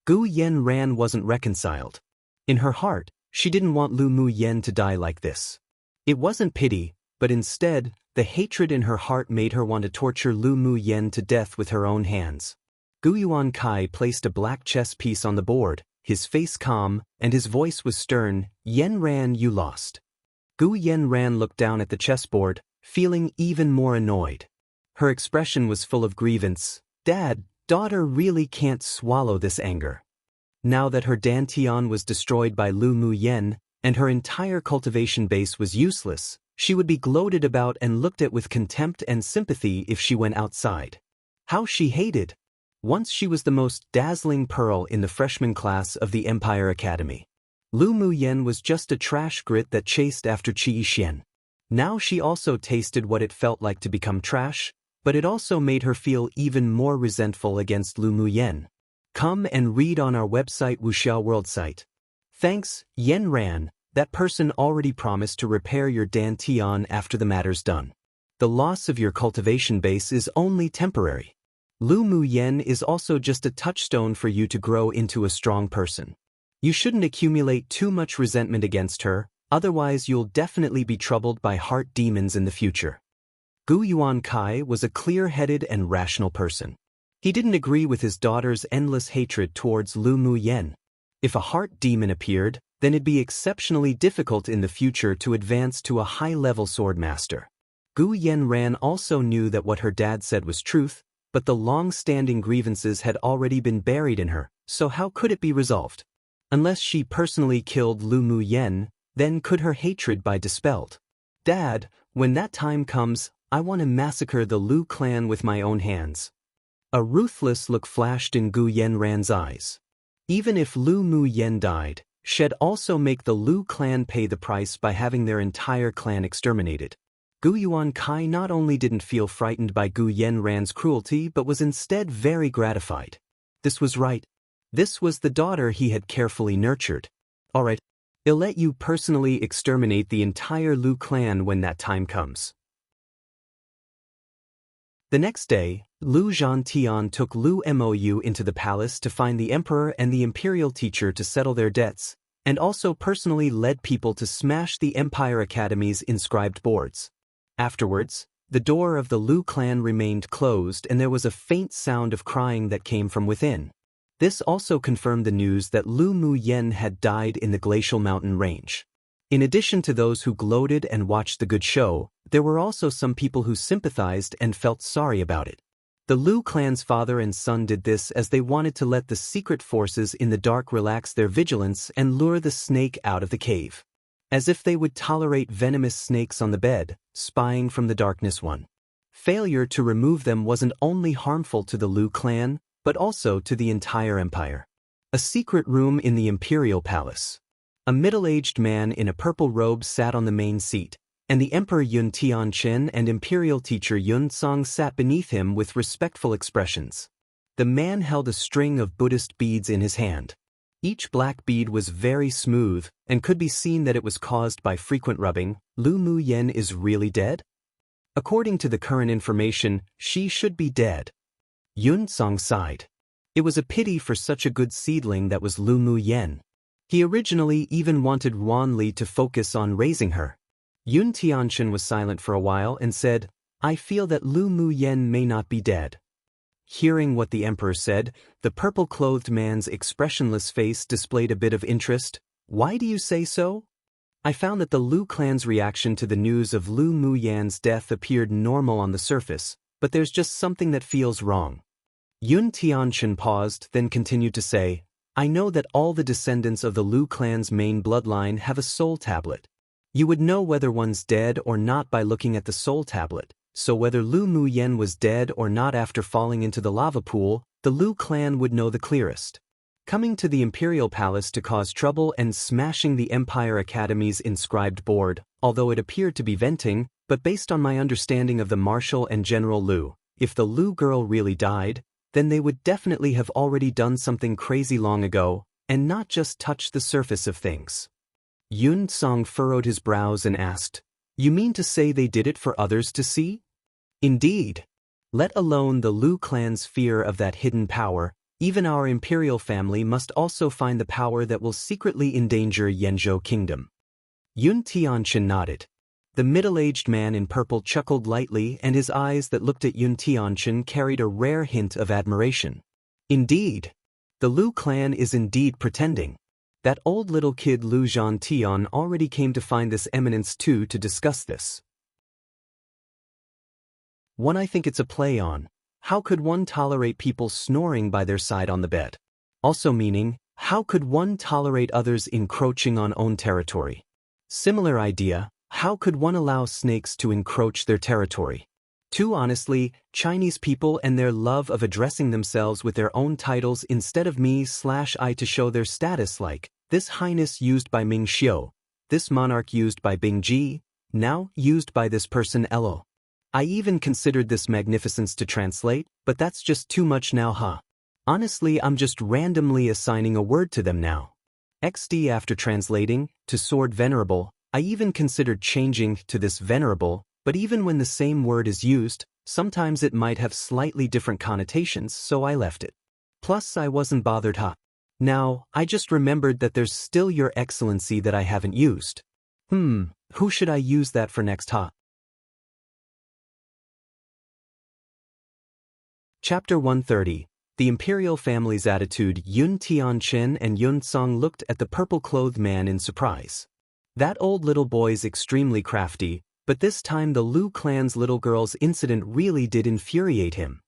Gu Yenran wasn't reconciled. In her heart, she didn't want Lu Mu Yen to die like this. It wasn't pity, but instead, the hatred in her heart made her want to torture Lu Mu Yen to death with her own hands. Gu Yuan Kai placed a black chess piece on the board, his face calm, and his voice was stern. "Yenran, you lost." Gu Yenran looked down at the chessboard, feeling even more annoyed. Her expression was full of grievance. Dad, daughter really can't swallow this anger. Now that her dantian was destroyed by Lu Mu Yen, and her entire cultivation base was useless, she would be gloated about and looked at with contempt and sympathy if she went outside. How she hated! Once she was the most dazzling pearl in the freshman class of the Empire Academy. Lu Mu Yen was just a trash grit that chased after Qi Xian. Now she also tasted what it felt like to become trash, but it also made her feel even more resentful against Lu Mu Yen. Come and read on our website Wuxia World site. Thanks, Yenran. That person already promised to repair your dantian after the matter's done. The loss of your cultivation base is only temporary. Lu Mu Yen is also just a touchstone for you to grow into a strong person. You shouldn't accumulate too much resentment against her, otherwise you'll definitely be troubled by heart demons in the future. Gu Yuan Kai was a clear-headed and rational person. He didn't agree with his daughter's endless hatred towards Lu Mu Yen. If a heart demon appeared, then it'd be exceptionally difficult in the future to advance to a high-level swordmaster. Gu Yenran also knew that what her dad said was truth, but the long-standing grievances had already been buried in her, so how could it be resolved? Unless she personally killed Lu Mu Yen, then could her hatred be dispelled? Dad, when that time comes, I want to massacre the Lu clan with my own hands. A ruthless look flashed in Gu Yenran's eyes. Even if Lu Mu Yen died, she'd also make the Lu clan pay the price by having their entire clan exterminated. Gu Yuan Kai not only didn't feel frightened by Gu Yenran's cruelty but was instead very gratified. This was right. This was the daughter he had carefully nurtured. Alright, I'll let you personally exterminate the entire Lu clan when that time comes. The next day, Lu Zhantian took Lu Mou into the palace to find the emperor and the imperial teacher to settle their debts, and also personally led people to smash the Empire Academy's inscribed boards. Afterwards, the door of the Lu clan remained closed and there was a faint sound of crying that came from within. This also confirmed the news that Lu Mu Yen had died in the glacial mountain range. In addition to those who gloated and watched the good show, there were also some people who sympathized and felt sorry about it. The Lu clan's father and son did this as they wanted to let the secret forces in the dark relax their vigilance and lure the snake out of the cave. As if they would tolerate venomous snakes on the bed, spying from the darkness one. Failure to remove them wasn't only harmful to the Lu clan, but also to the entire empire. A secret room in the imperial palace. A middle-aged man in a purple robe sat on the main seat, and the Emperor Yun Tianchen and imperial teacher Yun Song sat beneath him with respectful expressions. The man held a string of Buddhist beads in his hand. Each black bead was very smooth, and could be seen that it was caused by frequent rubbing. Lu Mu Yen is really dead? According to the current information, she should be dead. Yun Song sighed. It was a pity for such a good seedling that was Lu Mu Yen. He originally even wanted Wang Lin to focus on raising her. Yun Tianchen was silent for a while and said, "I feel that Lu Mu Yen may not be dead." Hearing what the emperor said, the purple-clothed man's expressionless face displayed a bit of interest. "Why do you say so?" "I found that the Lu clan's reaction to the news of Lu Mu Yan's death appeared normal on the surface, but there's just something that feels wrong." Yun Tianchen paused, then continued to say, "I know that all the descendants of the Lu clan's main bloodline have a soul tablet. You would know whether one's dead or not by looking at the soul tablet, so whether Lu Mu Yen was dead or not after falling into the lava pool, the Lu clan would know the clearest." coming to the imperial palace to cause trouble and smashing the Empire Academy's inscribed board, although it appeared to be venting, but based on my understanding of the Marshal and General Lu, if the Lu girl really died, then they would definitely have already done something crazy long ago, and not just touched the surface of things. Yun Song furrowed his brows and asked, "You mean to say they did it for others to see?" "Indeed. Let alone the Lu clan's fear of that hidden power, even our imperial family must also find the power that will secretly endanger Yanzhou Kingdom." Yun Tianqian nodded. The middle-aged man in purple chuckled lightly, and his eyes that looked at Yun Tianqian carried a rare hint of admiration. "Indeed. The Lu clan is indeed pretending. That old little kid Lu Zhantian already came to find this eminence too to discuss this. One, I think it's a play on, how could one tolerate people snoring by their side on the bed? Also meaning, how could one tolerate others encroaching on own territory? Similar idea, how could one allow snakes to encroach their territory? Two, honestly, Chinese people and their love of addressing themselves with their own titles instead of me/I to show their status, like, this highness used by Ming Xiu, this monarch used by Bing Ji, now used by this person Elo. I even considered this magnificence to translate, but that's just too much now, huh? Honestly, I'm just randomly assigning a word to them now. XD after translating, to sword venerable, I even considered changing to this venerable, but even when the same word is used, sometimes it might have slightly different connotations, so I left it. Plus, I wasn't bothered, huh? Now, I just remembered that there's still Your Excellency that I haven't used. Who should I use that for next, huh? Chapter 130. The Imperial Family's Attitude. Yun Tianqian and Yun Song looked at the purple-clothed man in surprise. That old little boy's extremely crafty, but this time the Lu clan's little girl's incident really did infuriate him.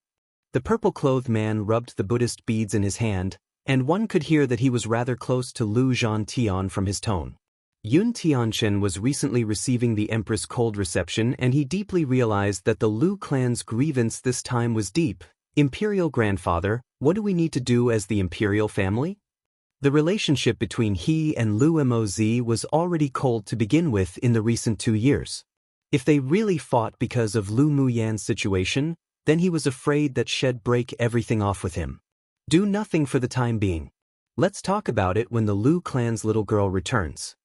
The purple-clothed man rubbed the Buddhist beads in his hand, and one could hear that he was rather close to Lu Zhantian from his tone. Yun Tianqian was recently receiving the Empress' cold reception, and he deeply realized that the Lu clan's grievance this time was deep. Imperial grandfather, what do we need to do as the imperial family? The relationship between he and Lu Moz was already cold to begin with in the recent 2 years. If they really fought because of Lu Muyan's situation, then he was afraid that she'd break everything off with him. Do nothing for the time being. Let's talk about it when the Lu clan's little girl returns.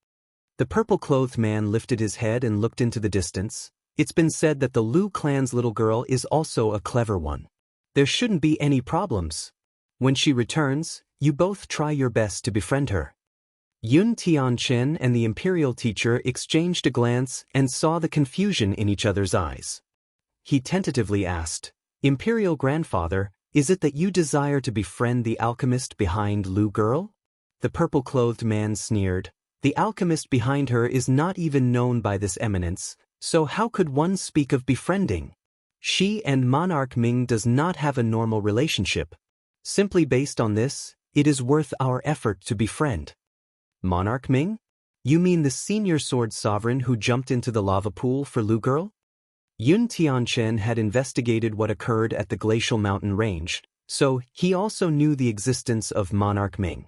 The purple-clothed man lifted his head and looked into the distance. It's been said that the Lu clan's little girl is also a clever one. There shouldn't be any problems. When she returns, you both try your best to befriend her. Yun Tianqian and the imperial teacher exchanged a glance and saw the confusion in each other's eyes. He tentatively asked, "Imperial grandfather, is it that you desire to befriend the alchemist behind Lu girl?" The purple-clothed man sneered. The alchemist behind her is not even known by this eminence, so how could one speak of befriending? She and Monarch Ming does not have a normal relationship. Simply based on this, it is worth our effort to befriend. Monarch Ming? You mean the senior sword sovereign who jumped into the lava pool for Lu girl? Yun Tianqian had investigated what occurred at the glacial mountain range, so he also knew the existence of Monarch Ming.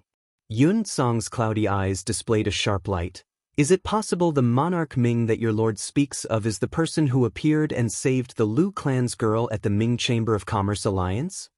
Yun Song's cloudy eyes displayed a sharp light. Is it possible the Monarch Ming that your lord speaks of is the person who appeared and saved the Lu clan's girl at the Ming Chamber of Commerce Alliance?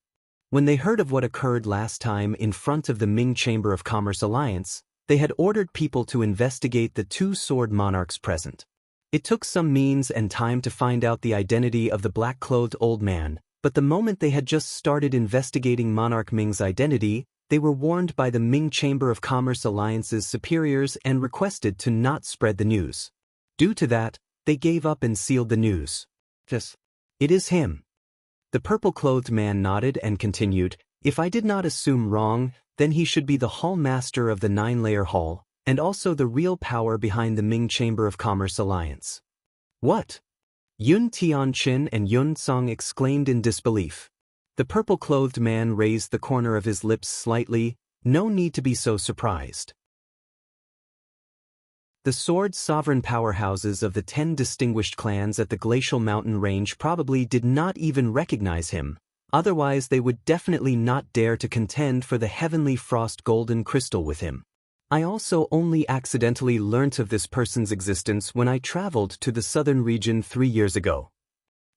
When they heard of what occurred last time in front of the Ming Chamber of Commerce Alliance, they had ordered people to investigate the 2 sword monarchs present. It took some means and time to find out the identity of the black-clothed old man, but the moment they had just started investigating Monarch Ming's identity, they were warned by the Ming Chamber of Commerce Alliance's superiors and requested to not spread the news. Due to that, they gave up and sealed the news. Yes. It is him. The purple-clothed man nodded and continued, if I did not assume wrong, then he should be the hall master of the 9-layer hall, and also the real power behind the Ming Chamber of Commerce Alliance. What? Yun Tianqian and Yun Song exclaimed in disbelief. The purple-clothed man raised the corner of his lips slightly. No need to be so surprised. The sword sovereign powerhouses of the 10 distinguished clans at the glacial mountain range probably did not even recognize him, Otherwise they would definitely not dare to contend for the heavenly frost golden crystal with him. I also only accidentally learnt of this person's existence when I traveled to the southern region 3 years ago.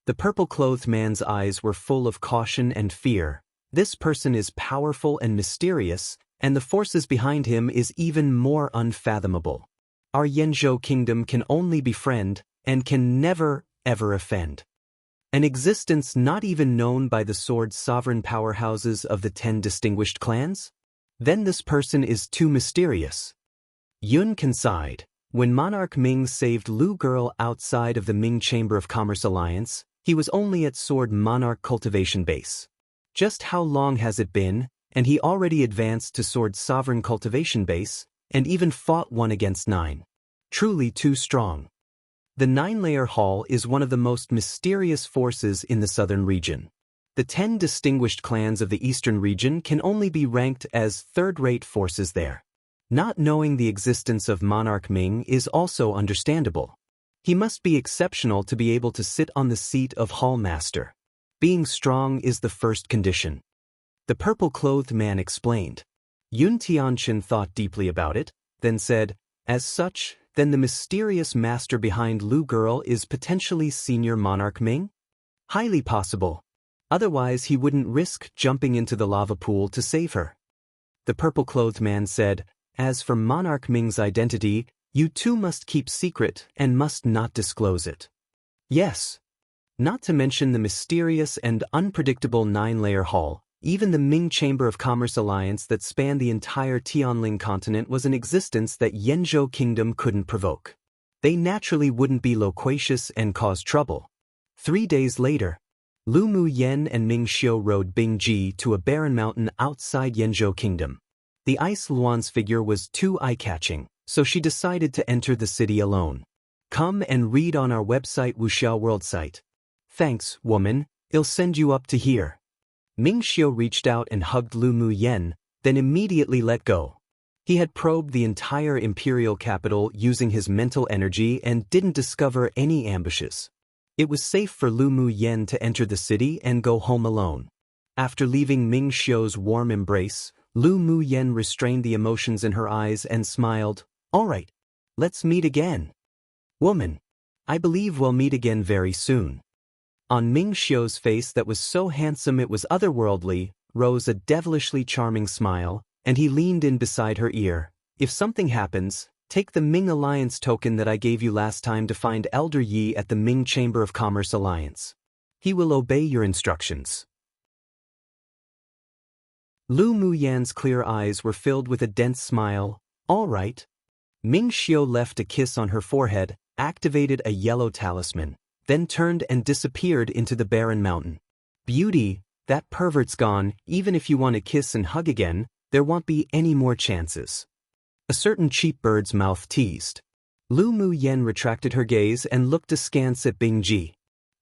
The purple-clothed man's eyes were full of caution and fear. This person is powerful and mysterious, and the forces behind him is even more unfathomable. Our Yanzhou kingdom can only befriend, and can never, ever offend. An existence not even known by the sword's sovereign powerhouses of the 10 distinguished clans? Then this person is too mysterious. Yun can sighed. When Monarch Ming saved Lu Girl outside of the Ming Chamber of Commerce Alliance, he was only at Sword Monarch Cultivation Base. Just how long has it been, and he already advanced to Sword Sovereign Cultivation Base, and even fought 1 against 9. Truly too strong. The 9-layer hall is one of the most mysterious forces in the southern region. The 10 distinguished clans of the eastern region can only be ranked as third-rate forces there. Not knowing the existence of Monarch Ming is also understandable. He must be exceptional to be able to sit on the seat of Hall Master. Being strong is the first condition. The purple-clothed man explained. Yun Tianqian thought deeply about it, then said, as such, then the mysterious master behind Lu Girl is potentially Senior Monarch Ming? Highly possible. Otherwise he wouldn't risk jumping into the lava pool to save her. The purple-clothed man said, as for Monarch Ming's identity, you too must keep secret and must not disclose it. Yes. Not to mention the mysterious and unpredictable 9-layer hall, even the Ming Chamber of Commerce Alliance that spanned the entire Tianling continent was an existence that Yanzhou Kingdom couldn't provoke. They naturally wouldn't be loquacious and cause trouble. 3 days later, Lu Mu Yen and Ming Xiu rode Bing Ji to a barren mountain outside Yanzhou Kingdom. The Ice Luan's figure was too eye-catching, so she decided to enter the city alone. Come and read on our website Wuxia World site. Thanks, woman, I'll send you up to here. Ming Xiu reached out and hugged Lu Mu Yen, then immediately let go. He had probed the entire imperial capital using his mental energy and didn't discover any ambushes. It was safe for Lu Mu Yen to enter the city and go home alone. After leaving Ming Xiu's warm embrace, Lu Mu Yen restrained the emotions in her eyes and smiled. All right, let's meet again. Woman, I believe we'll meet again very soon. On Ming Xiu's face that was so handsome it was otherworldly, rose a devilishly charming smile, and he leaned in beside her ear. If something happens, take the Ming Alliance token that I gave you last time to find Elder Yi at the Ming Chamber of Commerce Alliance. He will obey your instructions. Lu Mu Yan's clear eyes were filled with a dense smile. All right. Ming Xiu left a kiss on her forehead, activated a yellow talisman, then turned and disappeared into the barren mountain. Beauty, that pervert's gone. Even if you want to kiss and hug again, there won't be any more chances. A certain cheap bird's mouth teased. Lu Mu Yen retracted her gaze and looked askance at Bing Ji.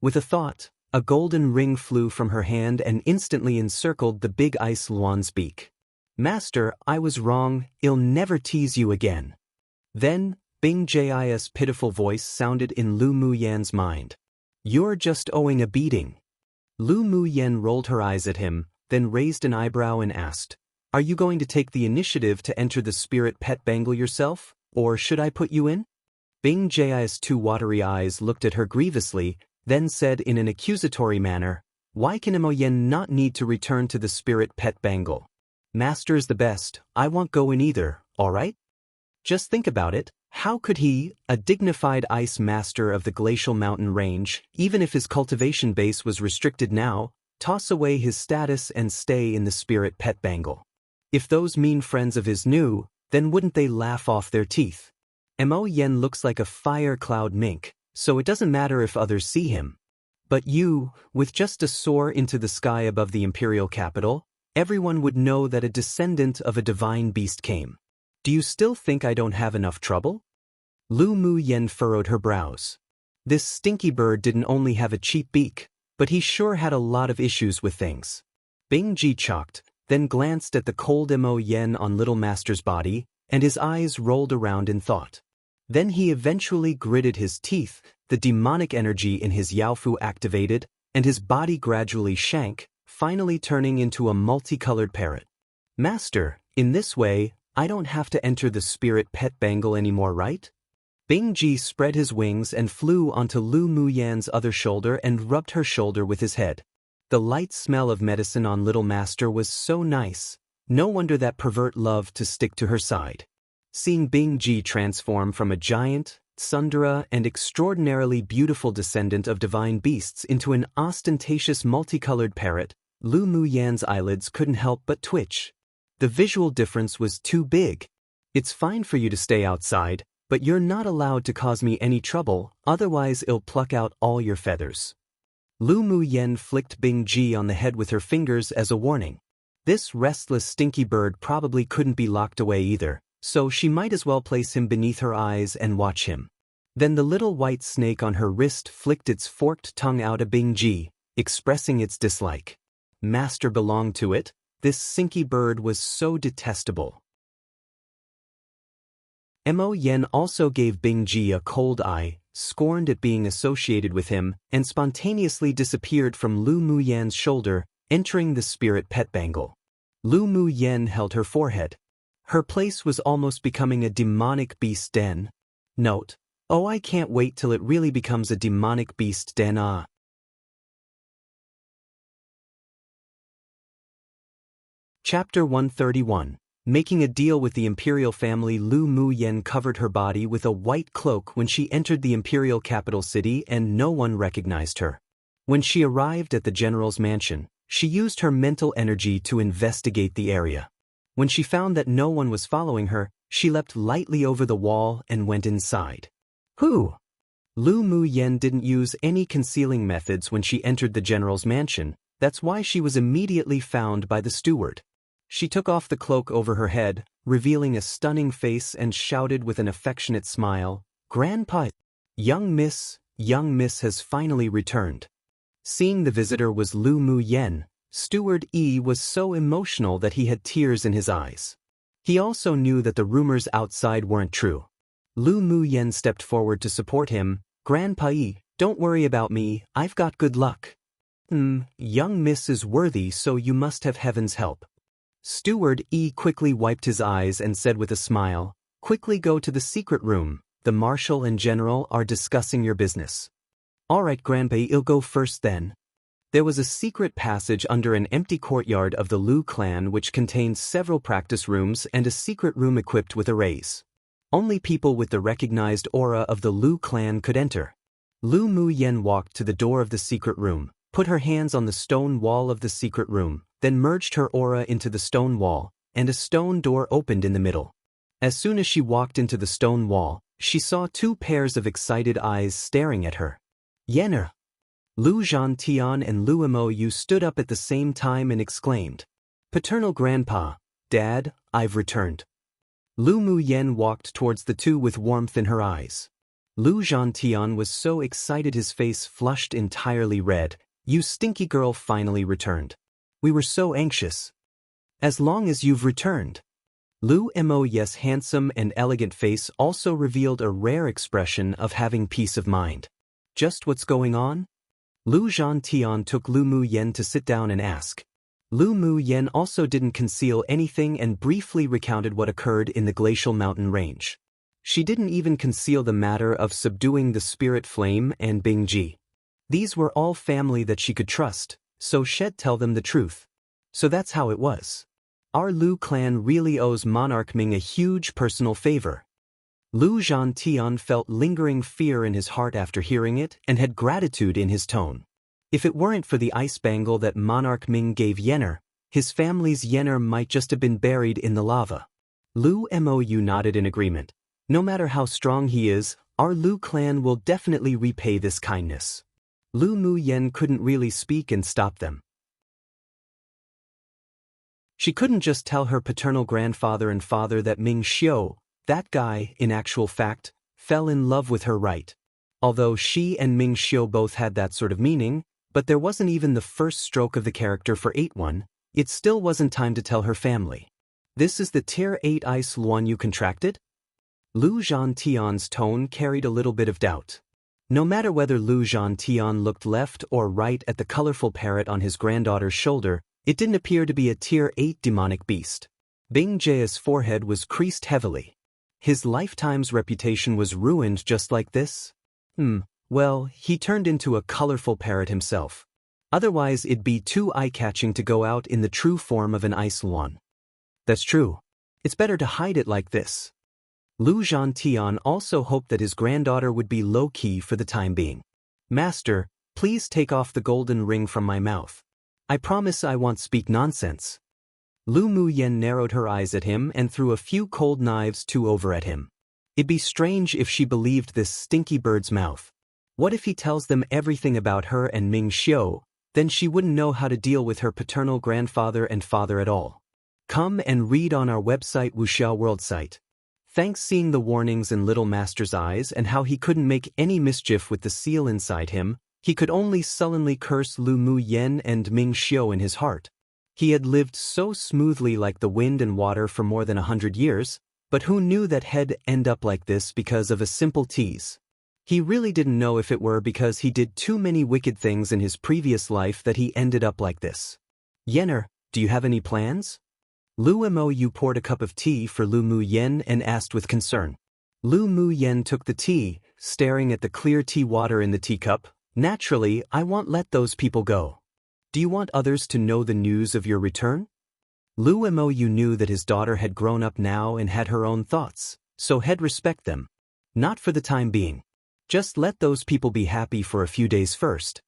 With a thought, a golden ring flew from her hand and instantly encircled the big Ice Luan's beak. Master, I was wrong, I'll never tease you again. Then, Bing Ji's pitiful voice sounded in Lu Mu Yan's mind. You're just owing a beating. Lu Mu Yen rolled her eyes at him, then raised an eyebrow and asked, are you going to take the initiative to enter the spirit pet bangle yourself, or should I put you in? Bing Ji's 2 watery eyes looked at her grievously, then said in an accusatory manner, why can Mo Yen not need to return to the spirit pet bangle? Master's the best, I won't go in either, all right? Just think about it, how could he, a dignified ice master of the glacial mountain range, even if his cultivation base was restricted now, toss away his status and stay in the spirit pet bangle? If those mean friends of his knew, then wouldn't they laugh off their teeth? Mo Yen looks like a fire cloud mink, so it doesn't matter if others see him. But you, with just a soar into the sky above the imperial capital, everyone would know that a descendant of a divine beast came. Do you still think I don't have enough trouble? Lu Mu Yen furrowed her brows. This stinky bird didn't only have a cheap beak, but he sure had a lot of issues with things. Bing Ji chalked, then glanced at the cold Mo Yen on Little Master's body, and his eyes rolled around in thought. Then he eventually gritted his teeth, the demonic energy in his Yaofu activated, and his body gradually shrank, finally turning into a multicolored parrot. Master, in this way, I don't have to enter the spirit pet bangle anymore, right? Bingji spread his wings and flew onto Lu Muyan's other shoulder and rubbed her shoulder with his head. The light smell of medicine on Little Master was so nice. No wonder that pervert loved to stick to her side. Seeing Bingji transform from a giant, tsundere, and extraordinarily beautiful descendant of divine beasts into an ostentatious multicolored parrot, Lu Muyan's eyelids couldn't help but twitch. The visual difference was too big. It's fine for you to stay outside, but you're not allowed to cause me any trouble, otherwise I'll pluck out all your feathers. Lu Muyan flicked Bingji on the head with her fingers as a warning. This restless stinky bird probably couldn't be locked away either, so she might as well place him beneath her eyes and watch him. Then the little white snake on her wrist flicked its forked tongue out at Bingji, expressing its dislike. Master belonged to it. This sinky bird was so detestable. Mo Yen also gave Bingji a cold eye, scorned at being associated with him, and spontaneously disappeared from Lu Muyan's shoulder, entering the spirit pet bangle. Lu Muyan held her forehead. Her place was almost becoming a demonic beast den. Note: oh, I can't wait till it really becomes a demonic beast den. Chapter 131. Making a deal with the imperial family. Lu Muyan covered her body with a white cloak when she entered the imperial capital city and no one recognized her. When she arrived at the general's mansion, she used her mental energy to investigate the area. When she found that no one was following her, she leapt lightly over the wall and went inside. Who? Lu Muyan didn't use any concealing methods when she entered the general's mansion. That's why she was immediately found by the steward. She took off the cloak over her head, revealing a stunning face, and shouted with an affectionate smile, "Grandpa! Young Miss has finally returned." Seeing the visitor was Lu Muyan, Steward Yi was so emotional that he had tears in his eyes. He also knew that the rumors outside weren't true. Lu Muyan stepped forward to support him. "Grandpa Yi, don't worry about me, I've got good luck." Young Miss is worthy, so you must have heaven's help." Steward Yi quickly wiped his eyes and said with a smile, "Quickly go to the secret room. The marshal and general are discussing your business." "All right, Grandpa, I'll go first then." There was a secret passage under an empty courtyard of the Lu clan which contained several practice rooms and a secret room equipped with arrays. Only people with the recognized aura of the Lu clan could enter. Lu Muyan walked to the door of the secret room, put her hands on the stone wall of the secret room, then merged her aura into the stone wall, and a stone door opened in the middle. As soon as she walked into the stone wall, she saw two pairs of excited eyes staring at her. "Yenner!" Lu Zhantian and Lu Mo stood up at the same time and exclaimed, "Paternal Grandpa, Dad, I've returned." Lu Muyan walked towards the two with warmth in her eyes. Lu Zhantian was so excited his face flushed entirely red. "You stinky girl finally returned. We were so anxious." "As long as you've returned." Lu Mo's handsome and elegant face also revealed a rare expression of having peace of mind. "Just what's going on?" Lu Zhantian took Lu Muyan to sit down and ask. Lu Muyan also didn't conceal anything and briefly recounted what occurred in the glacial mountain range. She didn't even conceal the matter of subduing the spirit flame and Bingji. These were all family that she could trust, so she'd tell them the truth. So that's how it was. Our Lu clan really owes Monarch Ming a huge personal favor. Lu Zhantian felt lingering fear in his heart after hearing it and had gratitude in his tone. If it weren't for the ice bangle that Monarch Ming gave Yenner, his family's Yenner might just have been buried in the lava. Lu Mo nodded in agreement. No matter how strong he is, our Lu clan will definitely repay this kindness. Lu Muyan couldn't really speak and stop them. She couldn't just tell her paternal grandfather and father that Ming Xiu, that guy, in actual fact, fell in love with her, right? Although she and Ming Xiu both had that sort of meaning, but there wasn't even the first stroke of the character for 8-1, it still wasn't time to tell her family. "This is the Tier 8 ice Luan you contracted?" Lu Zhantian's tone carried a little bit of doubt. No matter whether Lu Zhantian looked left or right at the colorful parrot on his granddaughter's shoulder, it didn't appear to be a Tier 8 demonic beast. Bing Jie's forehead was creased heavily. His lifetime's reputation was ruined just like this? Well, he turned into a colorful parrot himself. Otherwise it'd be too eye-catching to go out in the true form of an ice swan. That's true. It's better to hide it like this. Lu Zhantian also hoped that his granddaughter would be low-key for the time being. Master, please take off the golden ring from my mouth. I promise I won't speak nonsense. Lu Muyen narrowed her eyes at him and threw a few cold knives too over at him. It'd be strange if she believed this stinky bird's mouth. What if he tells them everything about her and Ming Xiu? Then she wouldn't know how to deal with her paternal grandfather and father at all. Come and read on our website Wuxia World site. Thanks. Seeing the warnings in Little Master's eyes and how he couldn't make any mischief with the seal inside him, he could only sullenly curse Lu Muyen and Ming Xiu in his heart. He had lived so smoothly like the wind and water for more than 100 years, but who knew that he'd end up like this because of a simple tease? He really didn't know if it were because he did too many wicked things in his previous life that he ended up like this. Yenner, do you have any plans? Lu Mo Yu poured a cup of tea for Lu Muyen and asked with concern. Lu Muyen took the tea, staring at the clear tea water in the teacup. Naturally, I won't let those people go. Do you want others to know the news of your return? Lu Mo Yu knew that his daughter had grown up now and had her own thoughts, so he'd respect them. Not for the time being. Just let those people be happy for a few days first.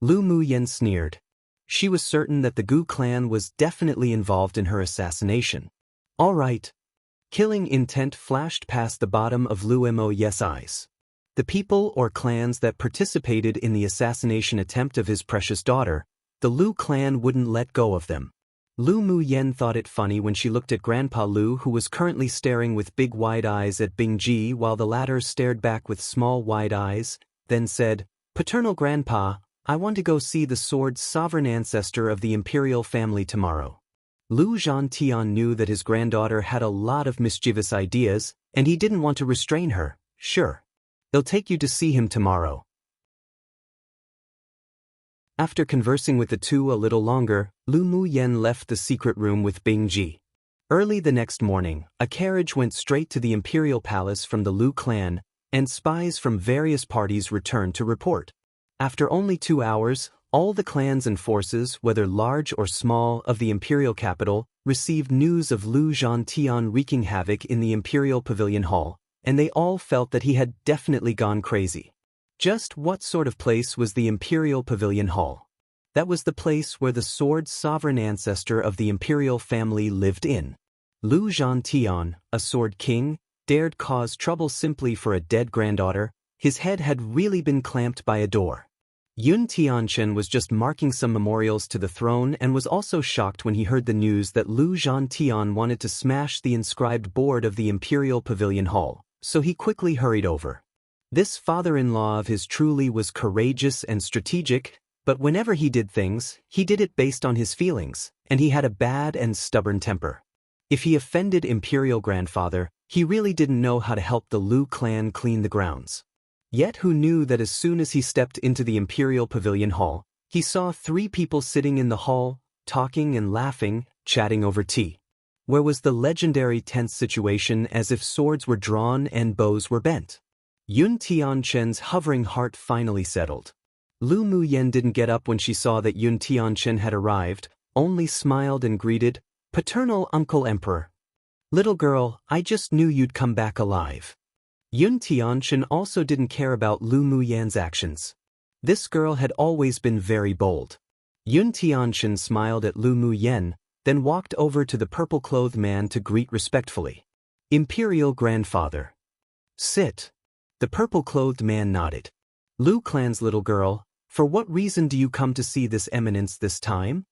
Lu Muyen sneered. She was certain that the Gu clan was definitely involved in her assassination. All right. Killing intent flashed past the bottom of Lu Mo Yu's eyes. The people or clans that participated in the assassination attempt of his precious daughter, the Lu clan wouldn't let go of them. Lu Muyen thought it funny when she looked at Grandpa Lu, who was currently staring with big wide eyes at Bing Ji while the latter stared back with small wide eyes, then said, "Paternal Grandpa, I want to go see the sword's sovereign ancestor of the imperial family tomorrow." Lu Zhantian knew that his granddaughter had a lot of mischievous ideas, and he didn't want to restrain her. Sure. They'll take you to see him tomorrow. After conversing with the two a little longer, Lu Muyen left the secret room with Bing Ji. Early the next morning, a carriage went straight to the imperial palace from the Lu clan, and spies from various parties returned to report. After only 2 hours, all the clans and forces, whether large or small, of the imperial capital, received news of Lu Zhantian wreaking havoc in the imperial pavilion hall, and they all felt that he had definitely gone crazy. Just what sort of place was the imperial pavilion hall? That was the place where the sword's sovereign ancestor of the imperial family lived in. Lu Zhantian, a sword king, dared cause trouble simply for a dead granddaughter. His head had really been clamped by a door. Yun Tianchen was just marking some memorials to the throne and was also shocked when he heard the news that Lu Zhantian wanted to smash the inscribed board of the imperial pavilion hall, so he quickly hurried over. This father-in-law of his truly was courageous and strategic, but whenever he did things, he did it based on his feelings, and he had a bad and stubborn temper. If he offended imperial grandfather, he really didn't know how to help the Lu clan clean the grounds. Yet who knew that as soon as he stepped into the imperial pavilion hall, he saw 3 people sitting in the hall, talking and laughing, chatting over tea. Where was the legendary tense situation as if swords were drawn and bows were bent? Yun Tianchen's hovering heart finally settled. Lu Muyen didn't get up when she saw that Yun Tianchen had arrived, only smiled and greeted, "Paternal Uncle Emperor. Little girl, I just knew you'd come back alive." Yun Tianchen also didn't care about Lu Muyen's actions. This girl had always been very bold. Yun Tianchen smiled at Lu Muyen, then walked over to the purple-clothed man to greet respectfully. "Imperial grandfather." "Sit." The purple-clothed man nodded. "Lu clan's little girl, for what reason do you come to see this eminence this time?"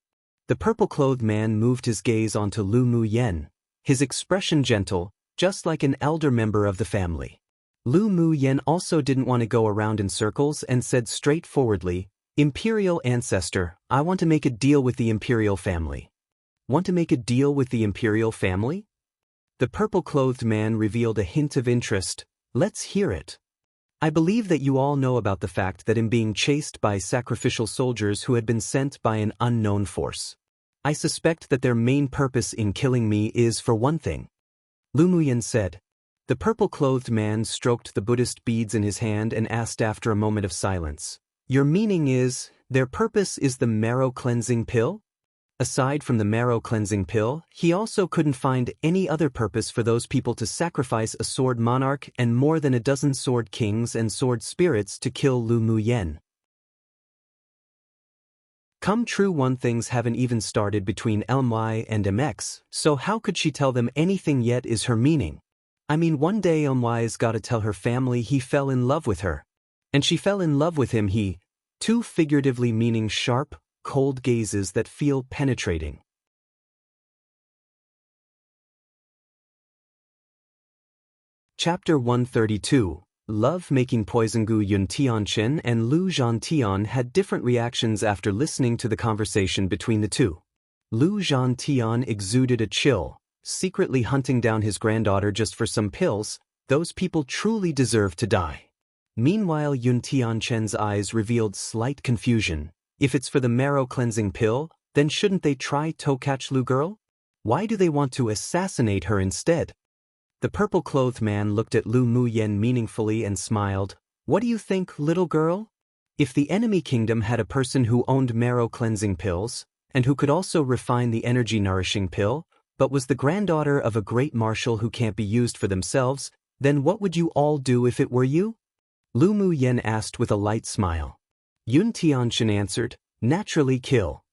The purple-clothed man moved his gaze onto Lu Muyen, his expression gentle, just like an elder member of the family. Lu Muyen also didn't want to go around in circles and said straightforwardly, "Imperial ancestor, I want to make a deal with the imperial family." "Want to make a deal with the imperial family?" The purple-clothed man revealed a hint of interest. "Let's hear it." I believe that you all know about the fact that I'm being chased by sacrificial soldiers who had been sent by an unknown force. I suspect that their main purpose in killing me is for one thing. Lu Muyan said. The purple-clothed man stroked the Buddhist beads in his hand and asked after a moment of silence. Your meaning is, their purpose is the marrow-cleansing pill? Aside from the marrow-cleansing pill, he also couldn't find any other purpose for those people to sacrifice a sword monarch and more than a dozen sword kings and sword spirits to kill Lu Muyan. Come true, one things haven't even started between LMY and MX, so how could she tell them anything yet is her meaning? I mean, one day LMY's gotta tell her family he fell in love with her. And she fell in love with him, he, too, figuratively meaning sharp, cold gazes that feel penetrating. Chapter 132. Love-making poison. Gu Yuntianchen and Lu Zhantian had different reactions after listening to the conversation between the two. Lu Zhantian exuded a chill, secretly hunting down his granddaughter just for some pills. Those people truly deserve to die. Meanwhile, Yuntianchen's eyes revealed slight confusion. If it's for the marrow-cleansing pill, then shouldn't they try to catch Lu girl? Why do they want to assassinate her instead? The purple-clothed man looked at Lu Muyan meaningfully and smiled. What do you think, little girl? If the enemy kingdom had a person who owned marrow-cleansing pills, and who could also refine the energy-nourishing pill, but was the granddaughter of a great marshal who can't be used for themselves, then what would you all do if it were you? Lu Muyan asked with a light smile. Yun Tianchen answered, naturally kill.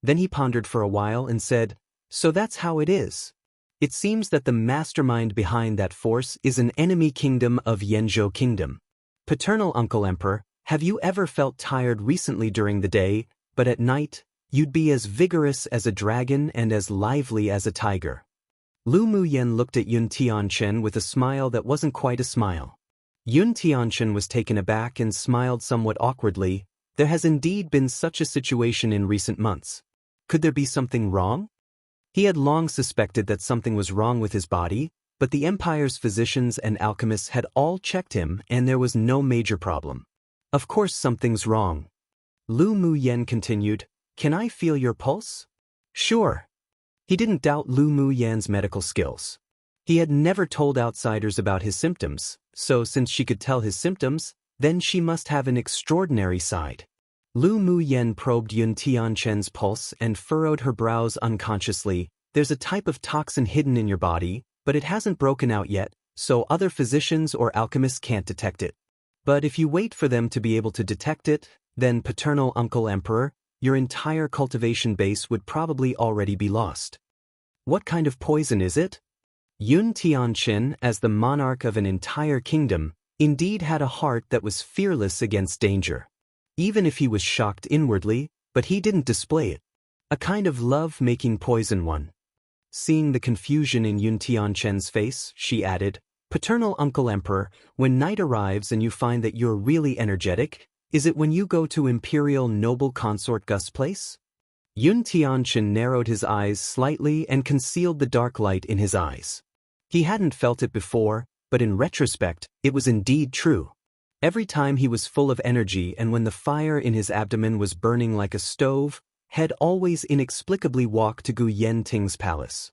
Then he pondered for a while and said, so that's how it is. It seems that the mastermind behind that force is an enemy kingdom of Yanzhou Kingdom. Paternal Uncle Emperor, have you ever felt tired recently during the day, but at night, you'd be as vigorous as a dragon and as lively as a tiger? Lu Muyan looked at Yun Tianchen with a smile that wasn't quite a smile. Yun Tianchen was taken aback and smiled somewhat awkwardly. There has indeed been such a situation in recent months. Could there be something wrong? He had long suspected that something was wrong with his body, but the empire's physicians and alchemists had all checked him and there was no major problem. Of course something's wrong. Lu Muyan continued, can I feel your pulse? Sure. He didn't doubt Lu Muyan's medical skills. He had never told outsiders about his symptoms, so since she could tell his symptoms, then she must have an extraordinary side. Lu Muyan probed Yun Tianchen's pulse and furrowed her brows unconsciously. There's a type of toxin hidden in your body, but it hasn't broken out yet, so other physicians or alchemists can't detect it. But if you wait for them to be able to detect it, then Paternal Uncle Emperor, your entire cultivation base would probably already be lost. What kind of poison is it? Yun Tianchen, as the monarch of an entire kingdom, indeed had a heart that was fearless against danger. Even if he was shocked inwardly, but he didn't display it. A kind of love-making poison one. Seeing the confusion in Yun Tianchen's face, she added, Paternal Uncle Emperor, when night arrives and you find that you're really energetic, is it when you go to Imperial Noble Consort Gus's place? Yun Tianchen narrowed his eyes slightly and concealed the dark light in his eyes. He hadn't felt it before, but in retrospect, it was indeed true. Every time he was full of energy and when the fire in his abdomen was burning like a stove, had always inexplicably walked to Gu Yenting's palace.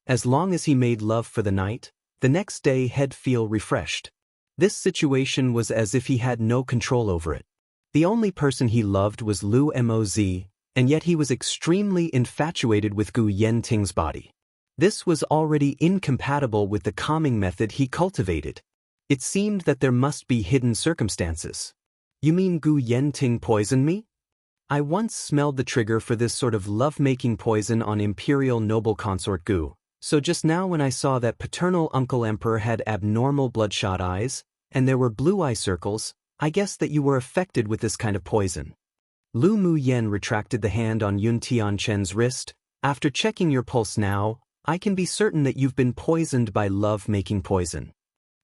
As long as he made love for the night, the next day he'd feel refreshed. This situation was as if he had no control over it. The only person he loved was Lu Moz, and yet he was extremely infatuated with Gu Yenting's body. This was already incompatible with the calming method he cultivated. It seemed that there must be hidden circumstances. You mean Gu Yenting poisoned me? I once smelled the trigger for this sort of love-making poison on Imperial Noble Consort Gu, so just now when I saw that Paternal Uncle Emperor had abnormal bloodshot eyes, and there were blue eye circles, I guessed that you were affected with this kind of poison. Lu Muyan retracted the hand on Yun Tianchen's wrist. After checking your pulse now, I can be certain that you've been poisoned by love-making poison.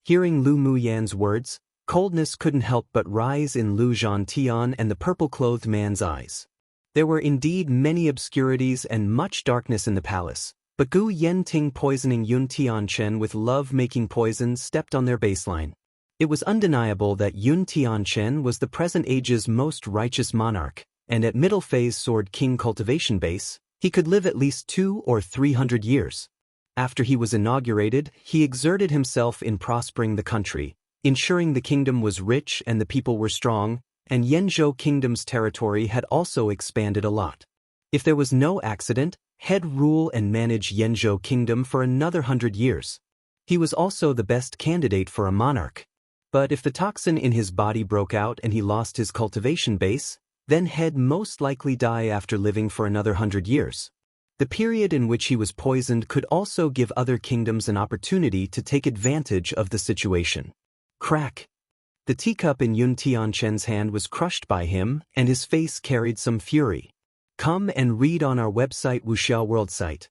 Hearing Lu Muyan's words, coldness couldn't help but rise in Lu Zhantian and the purple-clothed man's eyes. There were indeed many obscurities and much darkness in the palace, But Gu Yenting poisoning Yun Tianchen with love-making poison stepped on their baseline. It was undeniable that Yun Tianchen was the present age's most righteous monarch, and at middle phase Sword King cultivation base, he could live at least 200 or 300 years. After he was inaugurated, he exerted himself in prospering the country, ensuring the kingdom was rich and the people were strong, and Yenzhou Kingdom's territory had also expanded a lot. If there was no accident, he'd rule and manage Yenzhou Kingdom for another 100 years. He was also the best candidate for a monarch. But if the toxin in his body broke out and he lost his cultivation base, then he'd most likely die after living for another 100 years. The period in which he was poisoned could also give other kingdoms an opportunity to take advantage of the situation. Crack! The teacup in Yun Tianchen's hand was crushed by him, and his face carried some fury. Come and read on our website Wuxia World site.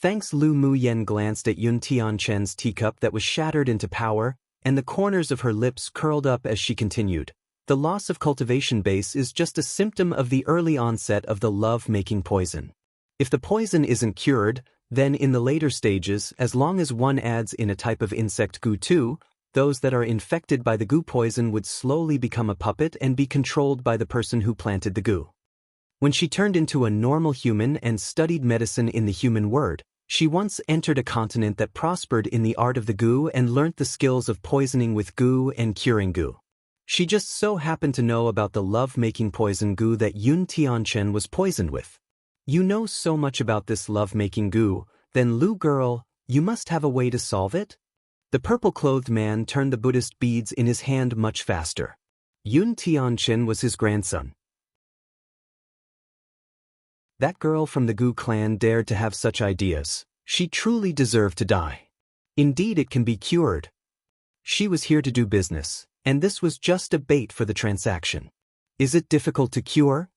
Thanks. Lu Muyen glanced at Yun Tianchen's teacup that was shattered into powder, and the corners of her lips curled up as she continued. The loss of cultivation base is just a symptom of the early onset of the love-making poison. If the poison isn't cured, then in the later stages, as long as one adds in a type of insect Gu 2, those that are infected by the Gu poison would slowly become a puppet and be controlled by the person who planted the Gu. When she turned into a normal human and studied medicine in the human word, she once entered a continent that prospered in the art of the Gu and learnt the skills of poisoning with Gu and curing Gu. She just so happened to know about the love-making poison Gu that Yun Tianchen was poisoned with. You know so much about this love-making Gu, then Lu girl, you must have a way to solve it? The purple-clothed man turned the Buddhist beads in his hand much faster. Yun Tianchen was his grandson. That girl from the Gu clan dared to have such ideas. She truly deserved to die. Indeed, it can be cured. She was here to do business, and this was just a bait for the transaction. Is it difficult to cure?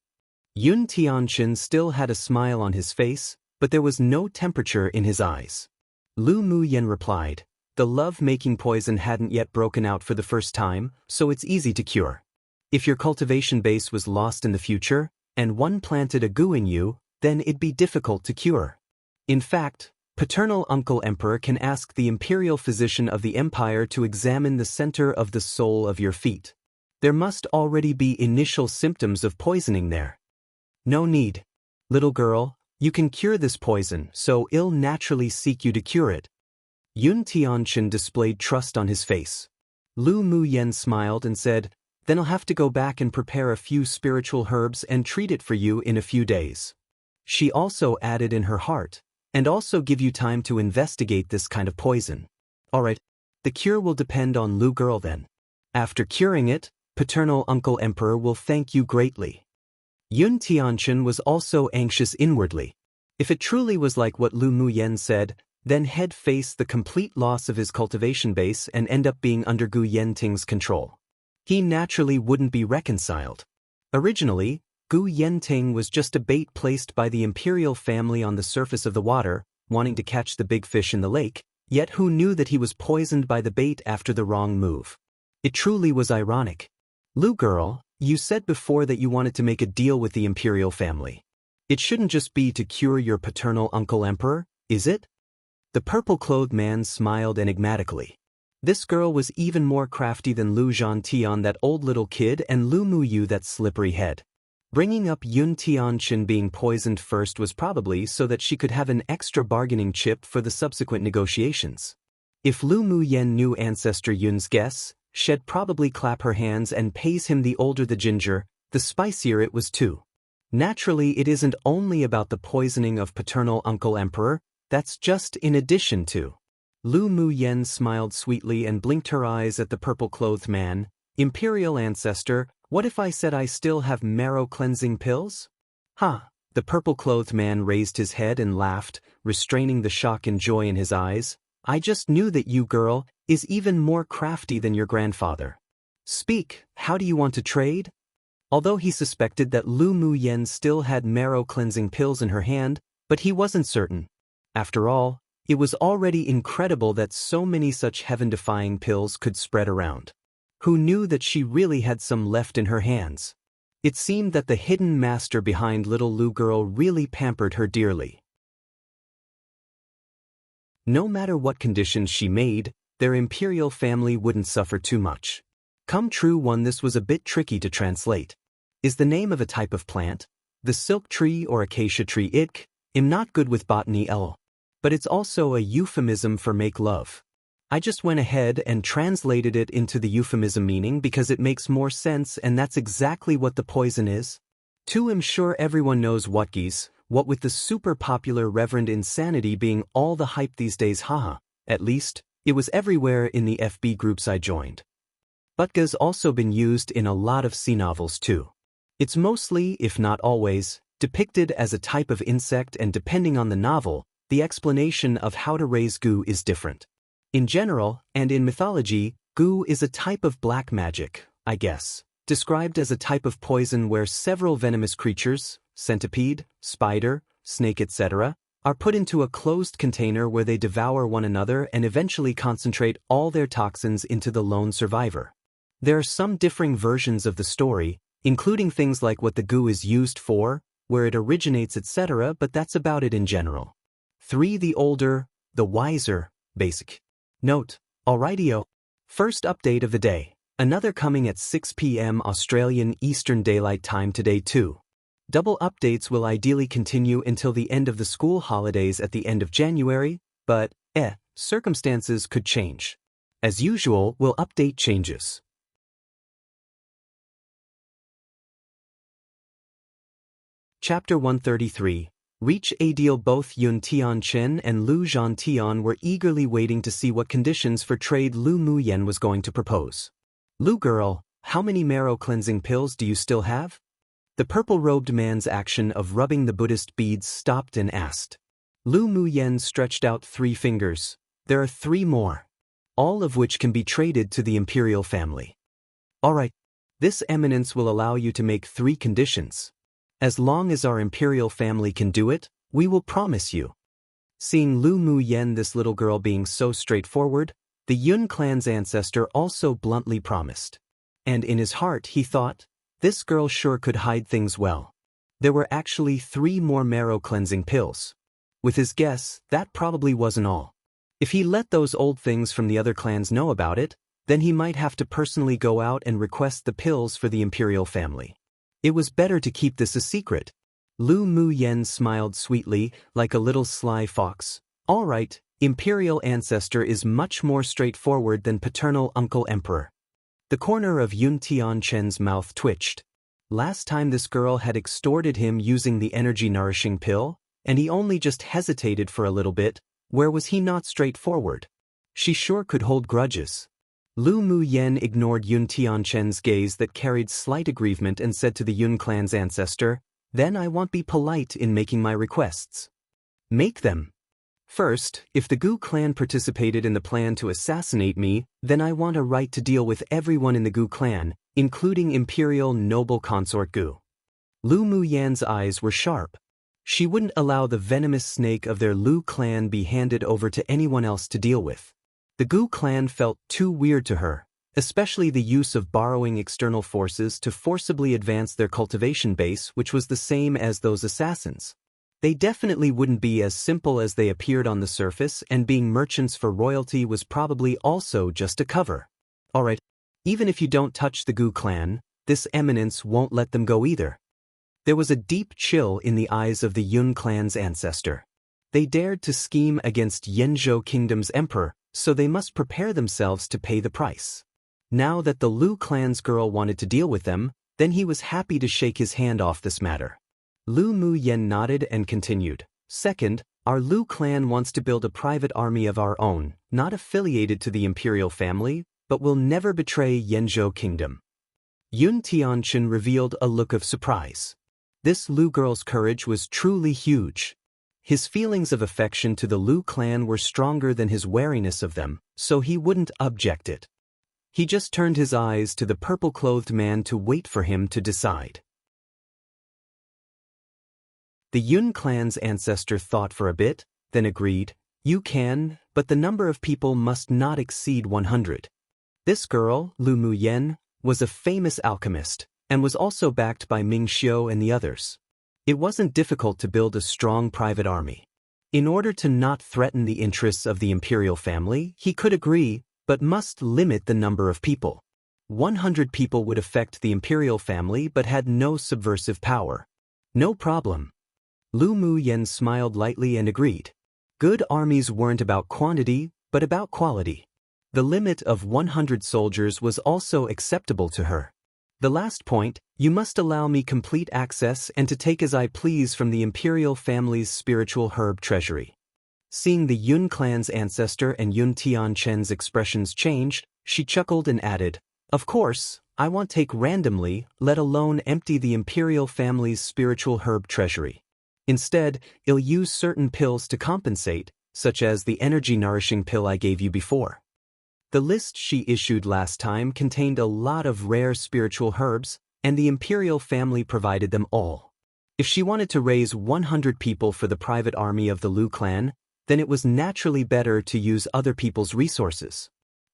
Yun Tianchen still had a smile on his face, but there was no temperature in his eyes. Lu Muyen replied, the love-making poison hadn't yet broken out for the first time, so it's easy to cure. If your cultivation base was lost in the future, and one planted a Gu in you, then it'd be difficult to cure. In fact, paternal uncle emperor can ask the imperial physician of the empire to examine the center of the sole of your feet. There must already be initial symptoms of poisoning there. No need. Little girl, you can cure this poison, so I'll naturally seek you to cure it. Yun Tianchen displayed trust on his face. Lu Muyen smiled and said, then I'll have to go back and prepare a few spiritual herbs and treat it for you in a few days. She also added in her heart, and also give you time to investigate this kind of poison. Alright, the cure will depend on Lu girl then. After curing it, paternal uncle emperor will thank you greatly. Yun Tianchen was also anxious inwardly. If it truly was like what Lu Muyen said, then he'd face the complete loss of his cultivation base and end up being under Gu Yenting's control. He naturally wouldn't be reconciled. Originally, Gu Yenting was just a bait placed by the imperial family on the surface of the water, wanting to catch the big fish in the lake, yet who knew that he was poisoned by the bait after the wrong move? It truly was ironic. Lu girl, you said before that you wanted to make a deal with the imperial family. It shouldn't just be to cure your paternal uncle emperor, is it? The purple-clothed man smiled enigmatically. This girl was even more crafty than Lu Zhantian, that old little kid, and Lu Muyu, that slippery head. Bringing up Yun Tianchen being poisoned first was probably so that she could have an extra bargaining chip for the subsequent negotiations. If Lu Muyen knew ancestor Yun's guess, she'd probably clap her hands and praise him. The older the ginger, the spicier it was too. Naturally, it isn't only about the poisoning of paternal uncle emperor, that's just in addition to. Lu Muyen smiled sweetly and blinked her eyes at the purple-clothed man. Imperial ancestor, what if I said I still have marrow-cleansing pills? Huh. The purple-clothed man raised his head and laughed, restraining the shock and joy in his eyes. I just knew that you, girl, is even more crafty than your grandfather. Speak, how do you want to trade? Although he suspected that Lu Muyen still had marrow-cleansing pills in her hand, but he wasn't certain. After all, it was already incredible that so many such heaven-defying pills could spread around. Who knew that she really had some left in her hands? It seemed that the hidden master behind little Lu girl really pampered her dearly. No matter what conditions she made, their imperial family wouldn't suffer too much. Come true one, this was a bit tricky to translate. Is the name of a type of plant, the silk tree or acacia tree. I'm not good with botany but it's also a euphemism for make love. I just went ahead and translated it into the euphemism meaning because it makes more sense, and that's exactly what the poison is. I'm sure everyone knows Wutgies, what with the super popular Reverend Insanity being all the hype these days, haha. At least, it was everywhere in the FB groups I joined. Butga's also been used in a lot of sea novels too. It's mostly, if not always, depicted as a type of insect, and depending on the novel, the explanation of how to raise goo is different. In general, and in mythology, goo is a type of black magic, I guess, described as a type of poison where several venomous creatures, centipede, spider, snake etc., are put into a closed container where they devour one another and eventually concentrate all their toxins into the lone survivor. There are some differing versions of the story, including things like what the goo is used for, where it originates etc., but that's about it in general. 3. The older, the wiser, basic. Note, alrightio. First update of the day. Another coming at 6 p.m. Australian Eastern Daylight Time today too. Double updates will ideally continue until the end of the school holidays at the end of January, but, circumstances could change. As usual, we'll update changes. Chapter 133. Reach a deal. Both Yun Tianchen and Lu Zhantian were eagerly waiting to see what conditions for trade Lu Muyen was going to propose. Lu girl, how many marrow cleansing pills do you still have? The purple-robed man's action of rubbing the Buddhist beads stopped and asked. Lu Muyen stretched out 3 fingers. There are 3 more. All of which can be traded to the imperial family. Alright. This eminence will allow you to make 3 conditions. As long as our imperial family can do it, we will promise you. Seeing Lu Muyen, this little girl, being so straightforward, the Yun clan's ancestor also bluntly promised. And in his heart he thought, this girl sure could hide things well. There were actually 3 more marrow cleansing pills. With his guess, that probably wasn't all. If he let those old things from the other clans know about it, then he might have to personally go out and request the pills for the imperial family. It was better to keep this a secret. Lu Muyen smiled sweetly, like a little sly fox. All right, imperial ancestor is much more straightforward than paternal uncle emperor. The corner of Yun Tianchen's mouth twitched. Last time this girl had extorted him using the energy-nourishing pill, and he only just hesitated for a little bit. Where was he not straightforward? She sure could hold grudges. Lu Muyen ignored Yun Tianchen's gaze that carried slight aggrievement and said to the Yun clan's ancestor, then I won't be polite in making my requests. Make them. First, if the Gu clan participated in the plan to assassinate me, then I want a right to deal with everyone in the Gu clan, including imperial noble consort Gu. Lu Muyen's eyes were sharp. She wouldn't allow the venomous snake of their Lu clan be handed over to anyone else to deal with. The Gu clan felt too weird to her, especially the use of borrowing external forces to forcibly advance their cultivation base, which was the same as those assassins. They definitely wouldn't be as simple as they appeared on the surface, and being merchants for royalty was probably also just a cover. Alright, even if you don't touch the Gu clan, this eminence won't let them go either. There was a deep chill in the eyes of the Yun clan's ancestor. They dared to scheme against Yenzhou Kingdom's emperor, so they must prepare themselves to pay the price. Now that the Lu clan's girl wanted to deal with them, then he was happy to shake his hand off this matter. Lu Muyen nodded and continued. Second, our Lu clan wants to build a private army of our own, not affiliated to the imperial family, but will never betray Yenzhou Kingdom. Yun Tianchen revealed a look of surprise. This Lu girl's courage was truly huge. His feelings of affection to the Lu clan were stronger than his wariness of them, so he wouldn't object it. He just turned his eyes to the purple-clothed man to wait for him to decide. The Yun clan's ancestor thought for a bit, then agreed, you can, but the number of people must not exceed 100. This girl, Lu Muyen, was a famous alchemist, and was also backed by Ming Xiu and the others. It wasn't difficult to build a strong private army. In order to not threaten the interests of the imperial family, he could agree, but must limit the number of people. 100 people would affect the imperial family but had no subversive power. No problem. Lu Muyen smiled lightly and agreed. Good armies weren't about quantity, but about quality. The limit of 100 soldiers was also acceptable to her. The last point, you must allow me complete access and to take as I please from the imperial family's spiritual herb treasury. Seeing the Yun clan's ancestor and Yun Tianchen's expressions changed, she chuckled and added, "Of course, I won't take randomly, let alone empty the imperial family's spiritual herb treasury. Instead, I'll use certain pills to compensate, such as the energy-nourishing pill I gave you before." The list she issued last time contained a lot of rare spiritual herbs, and the imperial family provided them all. If she wanted to raise 100 people for the private army of the Lu clan, then it was naturally better to use other people's resources.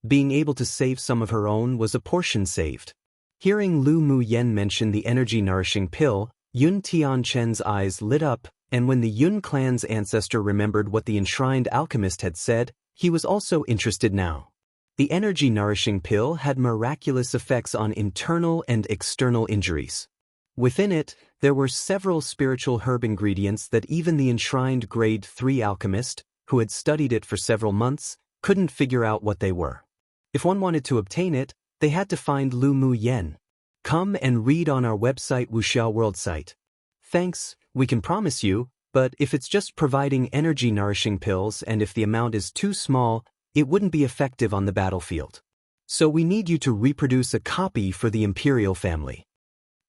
Being able to save some of her own was a portion saved. Hearing Lu Muyen mention the energy-nourishing pill, Yun Tianchen's eyes lit up, and when the Yun clan's ancestor remembered what the enshrined alchemist had said, he was also interested now. The energy-nourishing pill had miraculous effects on internal and external injuries. Within it, there were several spiritual herb ingredients that even the enshrined Grade 3 alchemist, who had studied it for several months, couldn't figure out what they were. If one wanted to obtain it, they had to find Lu Muyen. Come and read on our website Wuxia World site. Thanks, we can promise you, but if it's just providing energy-nourishing pills and if the amount is too small, it wouldn't be effective on the battlefield. So we need you to reproduce a copy for the imperial family.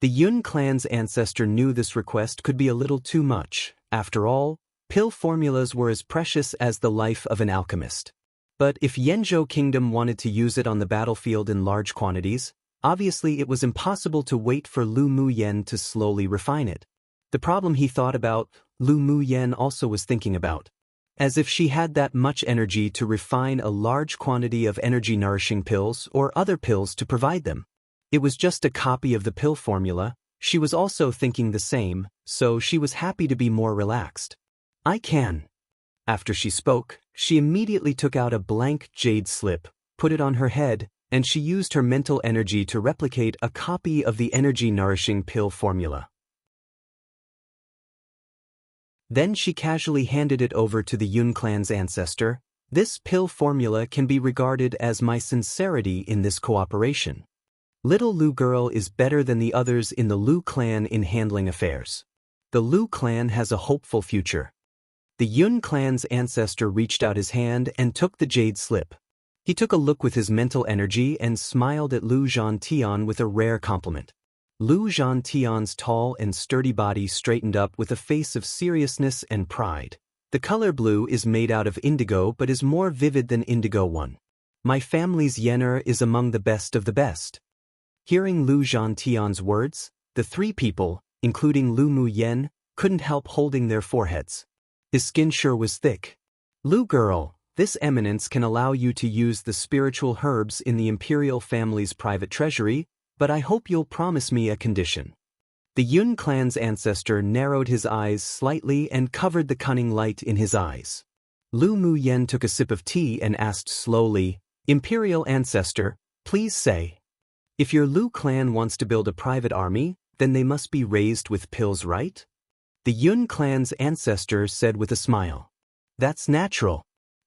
The Yun clan's ancestor knew this request could be a little too much. After all, pill formulas were as precious as the life of an alchemist. But if Yanzhou Kingdom wanted to use it on the battlefield in large quantities, obviously it was impossible to wait for Lu Muyen to slowly refine it. The problem he thought about, Lu Muyen also was thinking about. As if she had that much energy to refine a large quantity of energy-nourishing pills or other pills to provide them. It was just a copy of the pill formula. She was also thinking the same, so she was happy to be more relaxed. I can. After she spoke, she immediately took out a blank jade slip, put it on her head, and she used her mental energy to replicate a copy of the energy-nourishing pill formula. Then she casually handed it over to the Yun clan's ancestor. This pill formula can be regarded as my sincerity in this cooperation. Little Lu girl is better than the others in the Lu clan in handling affairs. The Lu clan has a hopeful future. The Yun clan's ancestor reached out his hand and took the jade slip. He took a look with his mental energy and smiled at Lu Zhantian with a rare compliment. Lu Zhantian's tall and sturdy body straightened up with a face of seriousness and pride. The color blue is made out of indigo but is more vivid than indigo one. My family's yener is among the best of the best. Hearing Lu Zhantian's words, the three people, including Lu Muyen, couldn't help holding their foreheads. His skin sure was thick. Lu girl, this eminence can allow you to use the spiritual herbs in the imperial family's private treasury, but I hope you'll promise me a condition. The Yun clan's ancestor narrowed his eyes slightly and covered the cunning light in his eyes. Lu Muyen took a sip of tea and asked slowly, Imperial ancestor, please say. If your Lu clan wants to build a private army, then they must be raised with pills, right? The Yun clan's ancestor said with a smile. That's natural.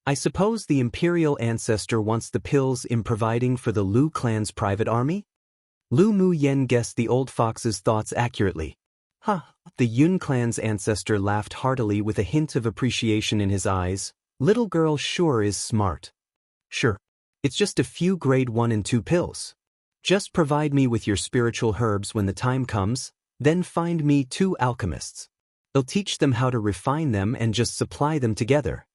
I suppose the imperial ancestor wants the pills in providing for the Lu clan's private army? Lu Muyen guessed the old fox's thoughts accurately. The Yun clan's ancestor laughed heartily with a hint of appreciation in his eyes. Little girl sure is smart. Sure. It's just a few grade 1 and 2 pills. Just provide me with your spiritual herbs when the time comes, then find me 2 alchemists. I'll teach them how to refine them and just supply them together.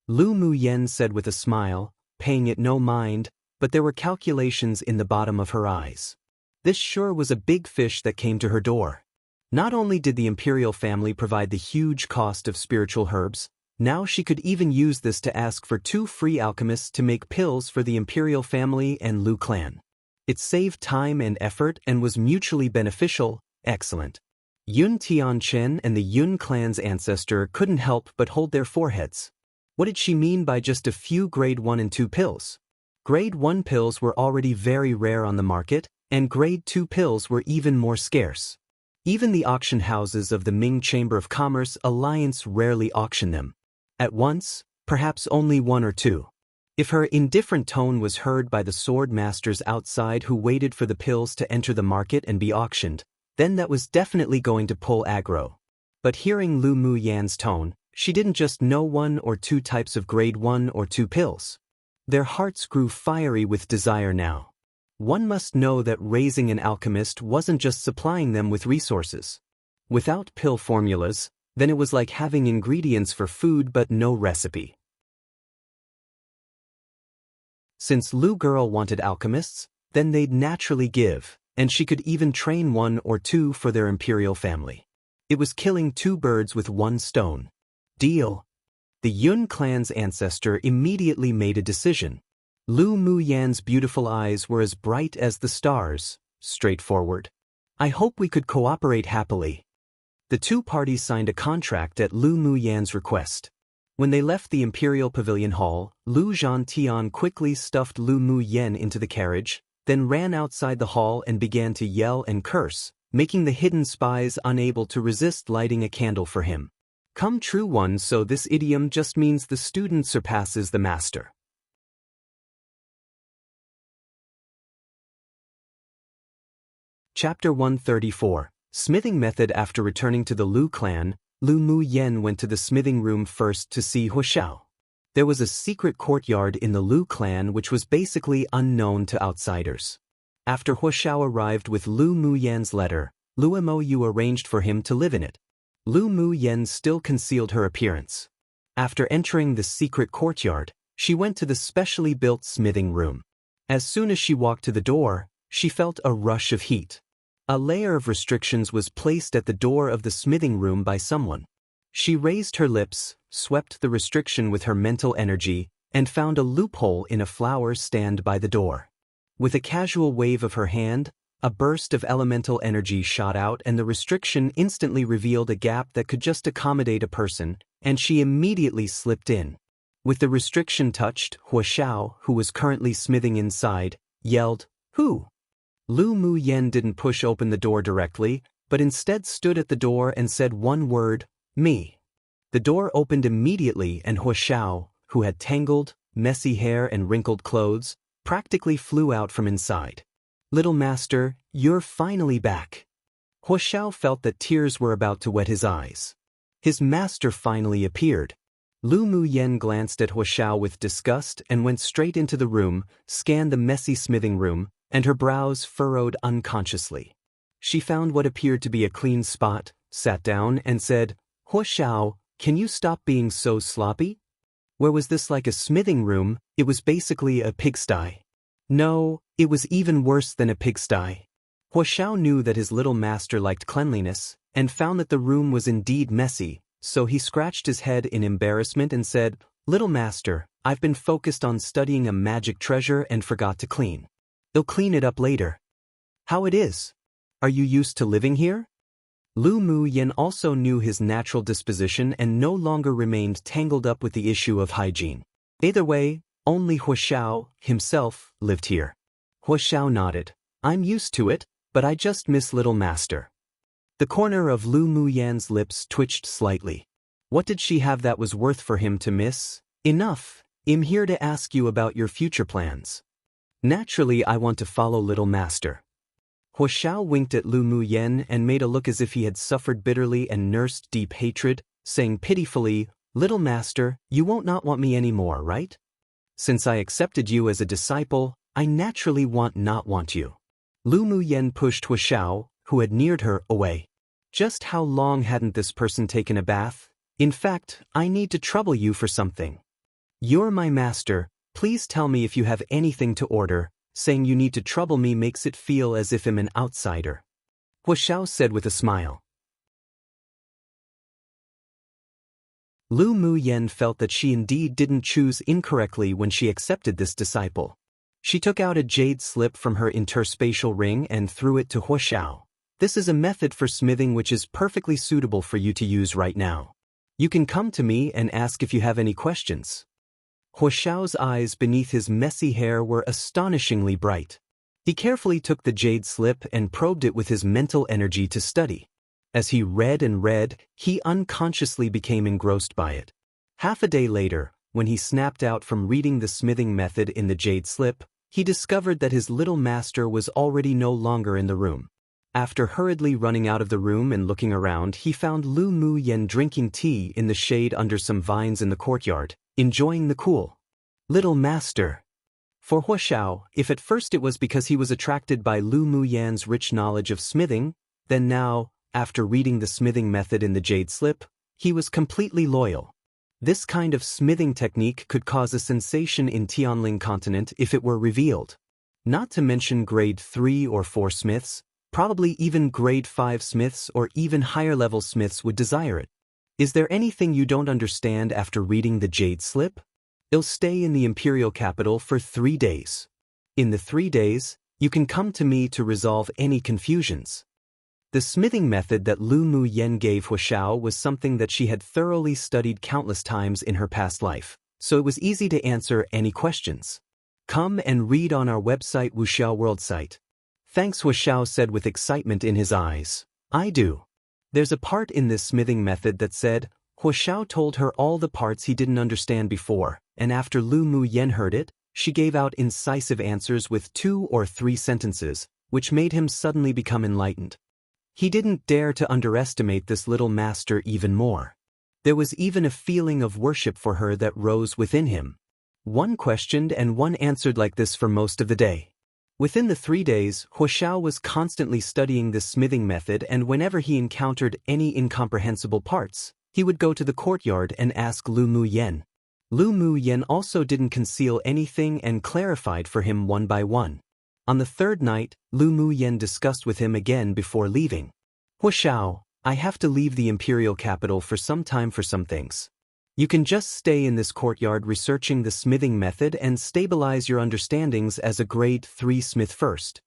Lu Muyen said with a smile, paying it no mind, but there were calculations in the bottom of her eyes. This sure was a big fish that came to her door. Not only did the imperial family provide the huge cost of spiritual herbs, now she could even use this to ask for 2 free alchemists to make pills for the imperial family and Lu clan. It saved time and effort and was mutually beneficial. Excellent. Yun Tianchen and the Yun clan's ancestor couldn't help but hold their foreheads. What did she mean by just a few grade 1 and 2 pills? Grade 1 pills were already very rare on the market, and grade 2 pills were even more scarce. Even the auction houses of the Ming Chamber of Commerce Alliance rarely auction them. At once, perhaps only 1 or 2. If her indifferent tone was heard by the sword masters outside who waited for the pills to enter the market and be auctioned, then that was definitely going to pull aggro. But hearing Lu Mu Yan's tone, she didn't just know 1 or 2 types of grade 1 or 2 pills. Their hearts grew fiery with desire now. One must know that raising an alchemist wasn't just supplying them with resources. Without pill formulas, then it was like having ingredients for food but no recipe. Since Lu Girl wanted alchemists, then they'd naturally give, and she could even train 1 or 2 for their imperial family. It was killing 2 birds with 1 stone. Deal. The Yun clan's ancestor immediately made a decision. Lu Mu Yan's beautiful eyes were as bright as the stars, straightforward. I hope we could cooperate happily. The 2 parties signed a contract at Lu Mu Yan's request. When they left the Imperial Pavilion Hall, Lu Zhantian quickly stuffed Lu Mu Yan into the carriage, then ran outside the hall and began to yell and curse, making the hidden spies unable to resist lighting a candle for him. Come true one, so this idiom just means the student surpasses the master. Chapter 134, Smithing Method. After returning to the Lu clan, Lu Mu Yan went to the smithing room first to see Huxiao. There was a secret courtyard in the Lu clan which was basically unknown to outsiders. After Huxiao arrived with Lu Mu Yan's letter, Lu Mo Yu arranged for him to live in it. Lu Mu Yan still concealed her appearance. After entering the secret courtyard, she went to the specially built smithing room. As soon as she walked to the door, she felt a rush of heat. A layer of restrictions was placed at the door of the smithing room by someone. She raised her lips, swept the restriction with her mental energy, and found a loophole in a flower stand by the door. With a casual wave of her hand, a burst of elemental energy shot out and the restriction instantly revealed a gap that could just accommodate a person, and she immediately slipped in. With the restriction touched, Huxiao, who was currently smithing inside, yelled, "Who?" Lu Mu Yan didn't push open the door directly, but instead stood at the door and said one word, "Me." The door opened immediately and Huxiao, who had tangled, messy hair and wrinkled clothes, practically flew out from inside. "Little master, you're finally back." Huxiao felt that tears were about to wet his eyes. His master finally appeared. Lu Mu Yan glanced at Huxiao with disgust and went straight into the room, scanned the messy smithing room, and her brows furrowed unconsciously. She found what appeared to be a clean spot, sat down, and said, "Huxiao, can you stop being so sloppy?" Where was this like a smithing room? It was basically a pigsty. No, it was even worse than a pigsty. Huxiao knew that his little master liked cleanliness, and found that the room was indeed messy, so he scratched his head in embarrassment and said, "Little master, I've been focused on studying a magic treasure and forgot to clean. I'll clean it up later." "How it is? Are you used to living here?" Lu Mu Yan also knew his natural disposition and no longer remained tangled up with the issue of hygiene. Either way, only Huxiao, himself, lived here. Huxiao nodded. "I'm used to it, but I just miss little master." The corner of Lu Mu Yan's lips twitched slightly. What did she have that was worth for him to miss? "Enough. I'm here to ask you about your future plans." "Naturally I want to follow little master." Huxiao winked at Lu Mu Yan and made a look as if he had suffered bitterly and nursed deep hatred, saying pitifully, "Little master, you won't not want me anymore, right? Since I accepted you as a disciple, I naturally not want you." Lu Mu Yan pushed Huxiao, who had neared her, away. Just how long hadn't this person taken a bath? "In fact, I need to trouble you for something. You're my master. Please tell me if you have anything to order." Saying you need to trouble me makes it feel as if I'm an outsider, Huxiao said with a smile. Lu Mu Yan felt that she indeed didn't choose incorrectly when she accepted this disciple. She took out a jade slip from her interspatial ring and threw it to Huxiao. This is a method for smithing which is perfectly suitable for you to use right now. You can come to me and ask if you have any questions. Huaxiao's eyes beneath his messy hair were astonishingly bright. He carefully took the jade slip and probed it with his mental energy to study. As he read and read, he unconsciously became engrossed by it. Half a day later, when he snapped out from reading the smithing method in the jade slip, he discovered that his little master was already no longer in the room. After hurriedly running out of the room and looking around, he found Lu Muyen drinking tea in the shade under some vines in the courtyard, enjoying the cool. Little master. For Huaxiao, if at first it was because he was attracted by Lu Muyan's rich knowledge of smithing, then now, after reading the smithing method in the jade slip, he was completely loyal. This kind of smithing technique could cause a sensation in Tianling continent if it were revealed. Not to mention grade 3 or 4 smiths, probably even grade 5 smiths or even higher-level smiths would desire it. Is there anything you don't understand after reading the jade slip? It'll stay in the imperial capital for 3 days. In the 3 days, you can come to me to resolve any confusions. The smithing method that Lu Muyen gave Huaxiao was something that she had thoroughly studied countless times in her past life, so it was easy to answer any questions. Come and read on our website Wuxia World site. Thanks, Huaxiao said with excitement in his eyes. I do. There's a part in this smithing method that said, Huaxiao told her all the parts he didn't understand before, and after Lu Muyen heard it, she gave out incisive answers with 2 or 3 sentences, which made him suddenly become enlightened. He didn't dare to underestimate this little master even more. There was even a feeling of worship for her that rose within him. One questioned and one answered like this for most of the day. Within the 3 days, Huaxiao was constantly studying this smithing method, and whenever he encountered any incomprehensible parts, he would go to the courtyard and ask Lu Muyen. Lu Muyen also didn't conceal anything and clarified for him one by one. On the 3rd night, Lu Muyen discussed with him again before leaving. Huaxiao, I have to leave the imperial capital for some time for some things. You can just stay in this courtyard researching the smithing method and stabilize your understandings as a grade 3 smith first.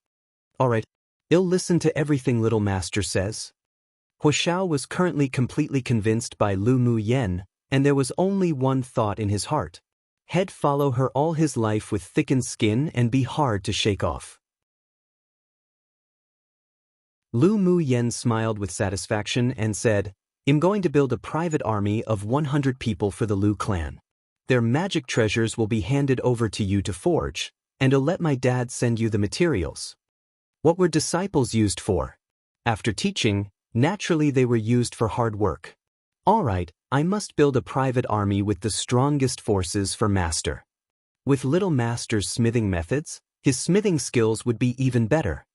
Alright, I'll listen to everything little master says. Huaxiao was currently completely convinced by Lu Muyen, and there was only one thought in his heart. He'd follow her all his life with thickened skin and be hard to shake off. Lu Muyen smiled with satisfaction and said, I'm going to build a private army of 100 people for the Lu clan. Their magic treasures will be handed over to you to forge, and I'll let my dad send you the materials. What were disciples used for? After teaching, naturally they were used for hard work. Alright, I must build a private army with the strongest forces for master. With little master's smithing methods, his smithing skills would be even better.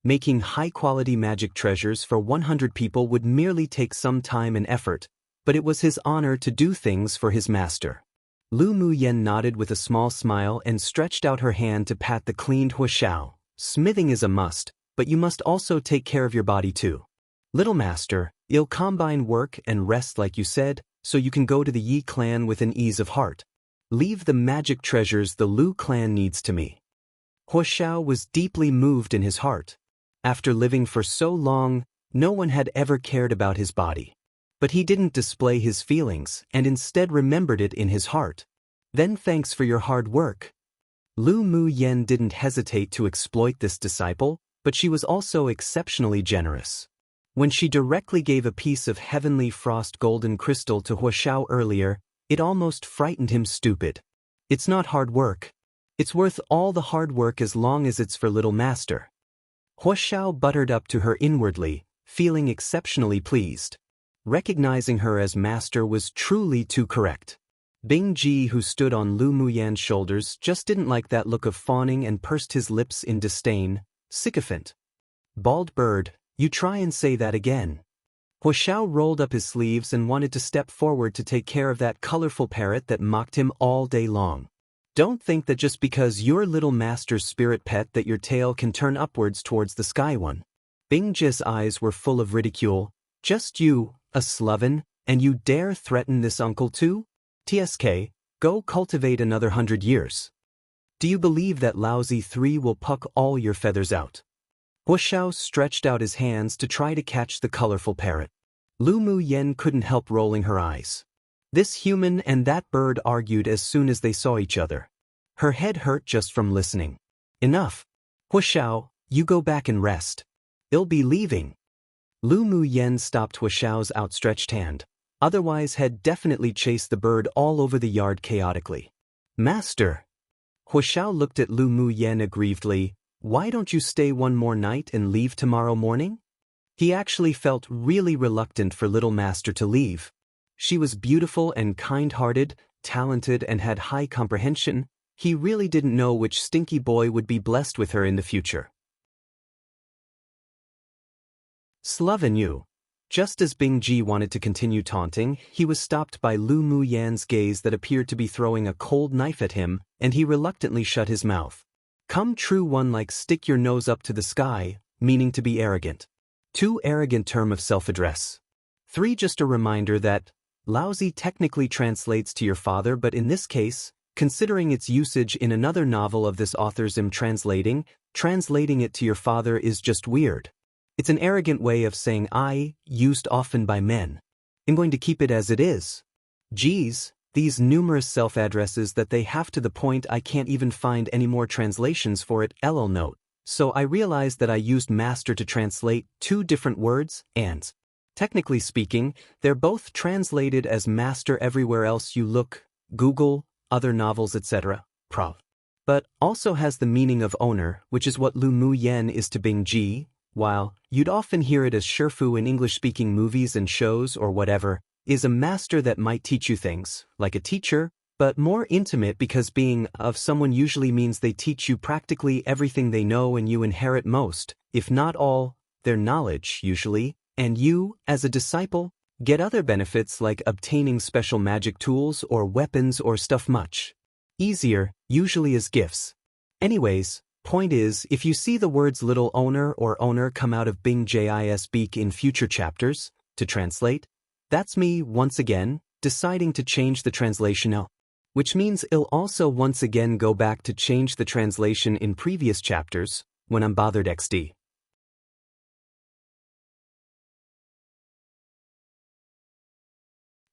Making high-quality magic treasures for 100 people would merely take some time and effort, but it was his honor to do things for his master. Lu Muyen nodded with a small smile and stretched out her hand to pat the cleaned Huaxiao. Smithing is a must, but you must also take care of your body too. Little master, you'll combine work and rest like you said, so you can go to the Yi clan with an ease of heart. Leave the magic treasures the Lu clan needs to me. Huaxiao was deeply moved in his heart. After living for so long, no one had ever cared about his body. But he didn't display his feelings and instead remembered it in his heart. Then thanks for your hard work. Lu Muyen didn't hesitate to exploit this disciple, but she was also exceptionally generous. When she directly gave a piece of heavenly frost golden crystal to Huaxiao earlier, it almost frightened him stupid. It's not hard work. It's worth all the hard work as long as it's for little master. Huaxiao buttered up to her inwardly, feeling exceptionally pleased. Recognizing her as master was truly too correct. Bing Ji, who stood on Lu Muyen's shoulders, just didn't like that look of fawning and pursed his lips in disdain. Sycophant. Bald bird, you try and say that again. Huaxiao rolled up his sleeves and wanted to step forward to take care of that colorful parrot that mocked him all day long. Don't think that just because you're little master's spirit pet that your tail can turn upwards towards the sky one. Bing Ji's eyes were full of ridicule. Just you, a sloven, and you dare threaten this uncle too? TSK, go cultivate another 100 years. Do you believe that lousy 3 will pluck all your feathers out? Wuxiao stretched out his hands to try to catch the colorful parrot. Lu Mu Yen couldn't help rolling her eyes. This human and that bird argued as soon as they saw each other. Her head hurt just from listening. Enough. Wuxiao, you go back and rest. I'll be leaving. Lu Mu Yen stopped Wuxiao's outstretched hand. Otherwise had definitely chased the bird all over the yard chaotically. Master. Wuxiao looked at Lu Mu Yen aggrievedly. Why don't you stay one more night and leave tomorrow morning? He actually felt really reluctant for little master to leave. She was beautiful and kind-hearted, talented and had high comprehension. He really didn't know which stinky boy would be blessed with her in the future. Sloven you. Just as Bing Ji wanted to continue taunting, he was stopped by Lu Mu Yan's gaze that appeared to be throwing a cold knife at him, and he reluctantly shut his mouth. Come true one like stick your nose up to the sky, meaning to be arrogant. 2 arrogant term of self-address. 3 just a reminder that lousy technically translates to your father, but in this case, considering its usage in another novel of this author's translating it to your father is just weird. It's an arrogant way of saying I, used often by men. I'm going to keep it as it is. Geez, these numerous self-addresses that they have to the point I can't even find any more translations for it. LL note. So I realized that I used master to translate 2 different words, and technically speaking, they're both translated as master everywhere else you look, Google, other novels, etc. Prov. But also has the meaning of owner, which is what Lu Mu Yen is to Bing Ji, while you'd often hear it as Shifu in English-speaking movies and shows or whatever, is a master that might teach you things, like a teacher, but more intimate because being of someone usually means they teach you practically everything they know and you inherit most, if not all, their knowledge usually, and you, as a disciple, get other benefits like obtaining special magic tools or weapons or stuff much easier, usually as gifts. Anyways, point is, if you see the words little owner or owner come out of Bing Jis beak in future chapters, to translate, that's me, once again, deciding to change the translation L. Which means I'll also once again go back to change the translation in previous chapters, when I'm bothered XD.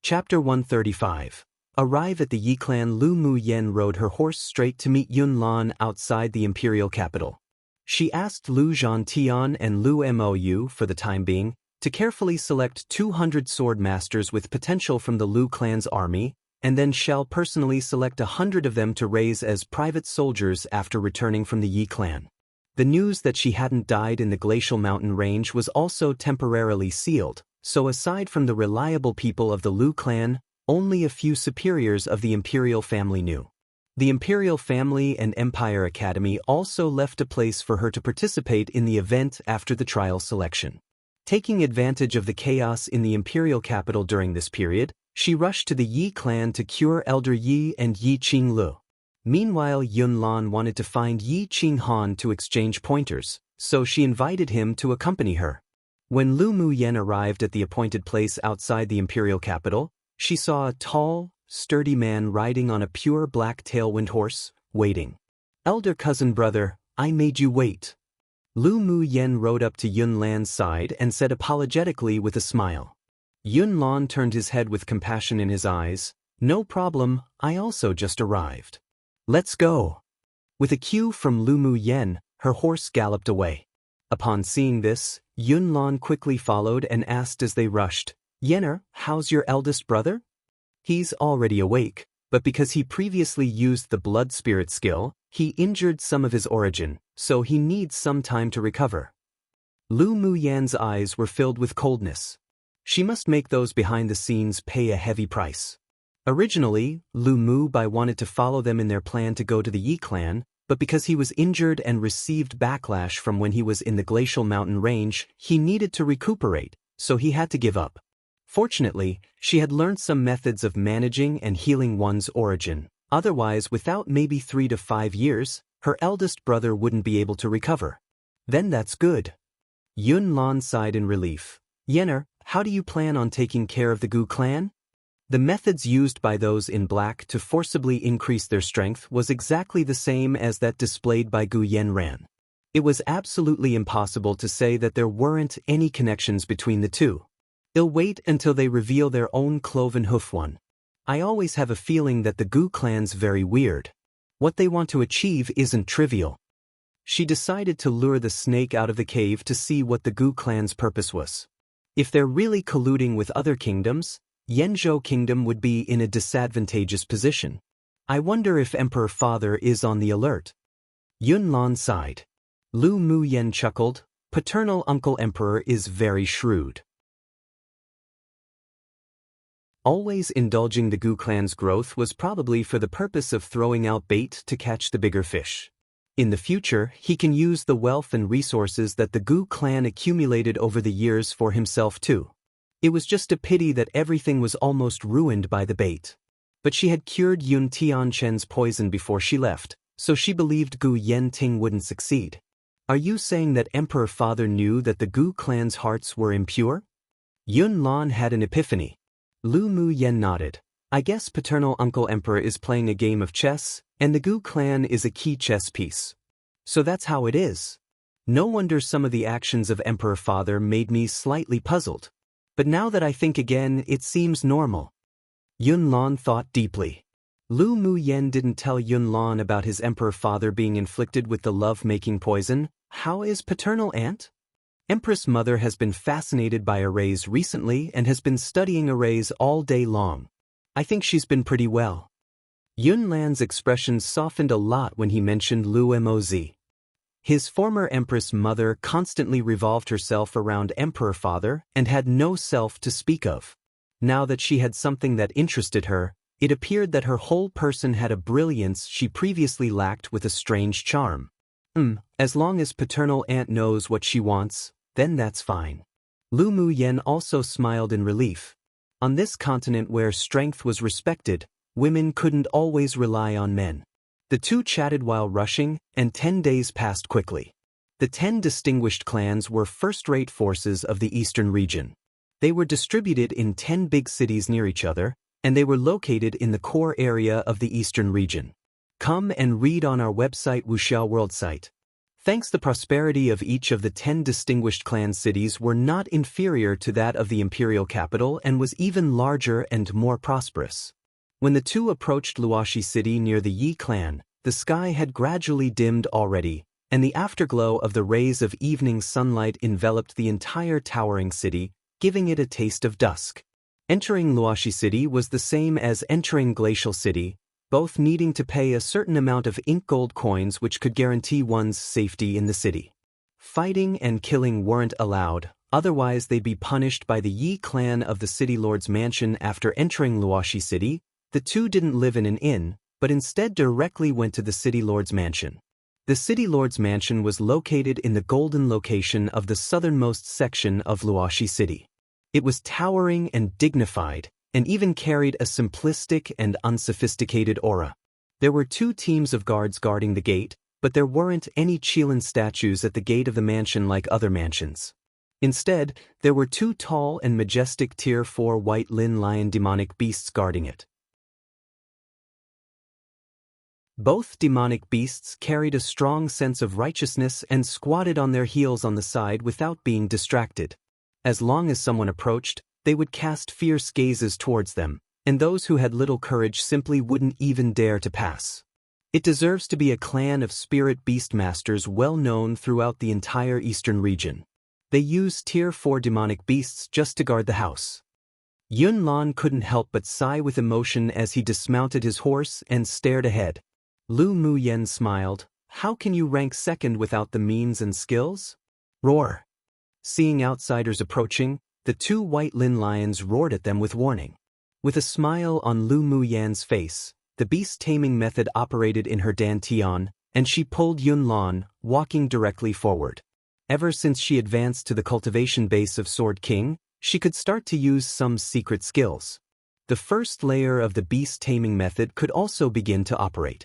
Chapter 135. Arrive at the Yi clan. Lu Mu Yen rode her horse straight to meet Yun Lan outside the imperial capital. She asked Lu Zhantian and Lu Mou, for the time being, to carefully select 200 sword masters with potential from the Lu clan's army, and then shall personally select 100 of them to raise as private soldiers after returning from the Yi clan. The news that she hadn't died in the glacial mountain range was also temporarily sealed, so aside from the reliable people of the Lu clan, only a few superiors of the imperial family knew. The imperial family and Empire Academy also left a place for her to participate in the event after the trial selection. Taking advantage of the chaos in the imperial capital during this period, she rushed to the Yi clan to cure Elder Yi and Yi Qinglu. Meanwhile, Yun Lan wanted to find Yi Qinghan to exchange pointers, so she invited him to accompany her. When Lu Mu Yen arrived at the appointed place outside the imperial capital, she saw a tall, sturdy man riding on a pure black tailwind horse, waiting. Elder cousin brother, I made you wait. Lu Mu Yen rode up to Yun Lan's side and said apologetically with a smile. Yun Lan turned his head with compassion in his eyes. No problem, I also just arrived. Let's go. With a cue from Lu Mu Yen, her horse galloped away. Upon seeing this, Yun Lan quickly followed and asked as they rushed, Yenner, how's your eldest brother? He's already awake, but because he previously used the blood spirit skill, he injured some of his origin, so he needs some time to recover. Lu Mu Yan's eyes were filled with coldness. She must make those behind the scenes pay a heavy price. Originally, Lu Mu Bai wanted to follow them in their plan to go to the Yi clan, but because he was injured and received backlash from when he was in the glacial mountain range, he needed to recuperate, so he had to give up. Fortunately, she had learned some methods of managing and healing one's origin. Otherwise, without maybe 3 to 5 years, her eldest brother wouldn't be able to recover. Then that's good. Yun Lan sighed in relief. Yenner, how do you plan on taking care of the Gu clan? The methods used by those in black to forcibly increase their strength was exactly the same as that displayed by Gu Yenran. It was absolutely impossible to say that there weren't any connections between the two. I'll wait until they reveal their own cloven hoof one. I always have a feeling that the Gu clan's very weird. What they want to achieve isn't trivial. She decided to lure the snake out of the cave to see what the Gu clan's purpose was. If they're really colluding with other kingdoms, Yanzhou Kingdom would be in a disadvantageous position. I wonder if Emperor Father is on the alert. Yunlan sighed. Lu Muyen chuckled. Paternal Uncle Emperor is very shrewd. Always indulging the Gu clan's growth was probably for the purpose of throwing out bait to catch the bigger fish. In the future, he can use the wealth and resources that the Gu clan accumulated over the years for himself too. It was just a pity that everything was almost ruined by the bait. But she had cured Yun Tianchen's poison before she left, so she believed Gu Yenting wouldn't succeed. Are you saying that Emperor Father knew that the Gu clan's hearts were impure? Yun Lan had an epiphany. Lu Mu Yen nodded. I guess paternal Uncle Emperor is playing a game of chess, and the Gu clan is a key chess piece. So that's how it is. No wonder some of the actions of Emperor Father made me slightly puzzled. But now that I think again, it seems normal. Yun Lan thought deeply. Lu Mu Yen didn't tell Yun Lan about his Emperor Father being inflicted with the love-making poison. How is paternal aunt? Empress Mother has been fascinated by arrays recently and has been studying arrays all day long. I think she's been pretty well. Yun Lan's expression softened a lot when he mentioned Lu Moz. His former Empress Mother constantly revolved herself around Emperor Father and had no self to speak of. Now that she had something that interested her, it appeared that her whole person had a brilliance she previously lacked with a strange charm. As long as paternal aunt knows what she wants, then that's fine. Lu Mu Yen also smiled in relief. On this continent where strength was respected, women couldn't always rely on men. The two chatted while rushing, and 10 days passed quickly. The 10 distinguished clans were first-rate forces of the eastern region. They were distributed in 10 big cities near each other, and they were located in the core area of the eastern region. Come and read on our website Wuxia World site. Thanks, the prosperity of each of the 10 distinguished clan cities were not inferior to that of the imperial capital and was even larger and more prosperous. When the two approached Luoshi City near the Yi clan, the sky had gradually dimmed already, and the afterglow of the rays of evening sunlight enveloped the entire towering city, giving it a taste of dusk. Entering Luoshi City was the same as entering Glacial City, both needing to pay a certain amount of ink gold coins which could guarantee one's safety in the city. Fighting and killing weren't allowed, otherwise they'd be punished by the Yi clan of the City Lord's mansion. After entering Luoshi City, the two didn't live in an inn, but instead directly went to the City Lord's mansion. The City Lord's mansion was located in the golden location of the southernmost section of Luoshi City. It was towering and dignified, and even carried a simplistic and unsophisticated aura. There were 2 teams of guards guarding the gate, but there weren't any Qilin statues at the gate of the mansion like other mansions. Instead, there were 2 tall and majestic Tier 4 white Lin lion demonic beasts guarding it. Both demonic beasts carried a strong sense of righteousness and squatted on their heels on the side without being distracted. As long as someone approached, they would cast fierce gazes towards them, and those who had little courage simply wouldn't even dare to pass. It deserves to be a clan of spirit beast masters well known throughout the entire eastern region. They use Tier 4 demonic beasts just to guard the house. Yun Lan couldn't help but sigh with emotion as he dismounted his horse and stared ahead. Lu Mu Yen smiled. How can you rank second without the means and skills? Roar. Seeing outsiders approaching, the 2 white Lin lions roared at them with warning. With a smile on Lu Mu Yan's face, the beast taming method operated in her dantian, and she pulled Yun Lan, walking directly forward. Ever since she advanced to the cultivation base of Sword King, she could start to use some secret skills. The first layer of the beast taming method could also begin to operate.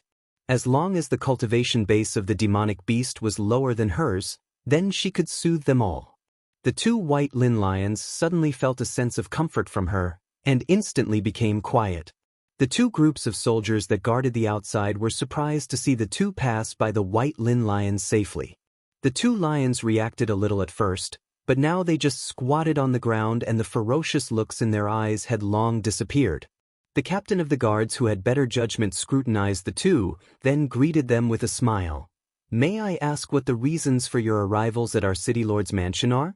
As long as the cultivation base of the demonic beast was lower than hers, then she could soothe them all. The 2 white Lin lions suddenly felt a sense of comfort from her, and instantly became quiet. The 2 groups of soldiers that guarded the outside were surprised to see the 2 pass by the white Lin lions safely. The two lions reacted a little at first, but now they just squatted on the ground and the ferocious looks in their eyes had long disappeared. The captain of the guards who had better judgment scrutinized the two, then greeted them with a smile. "May I ask what the reasons for your arrivals at our city lord's mansion are?"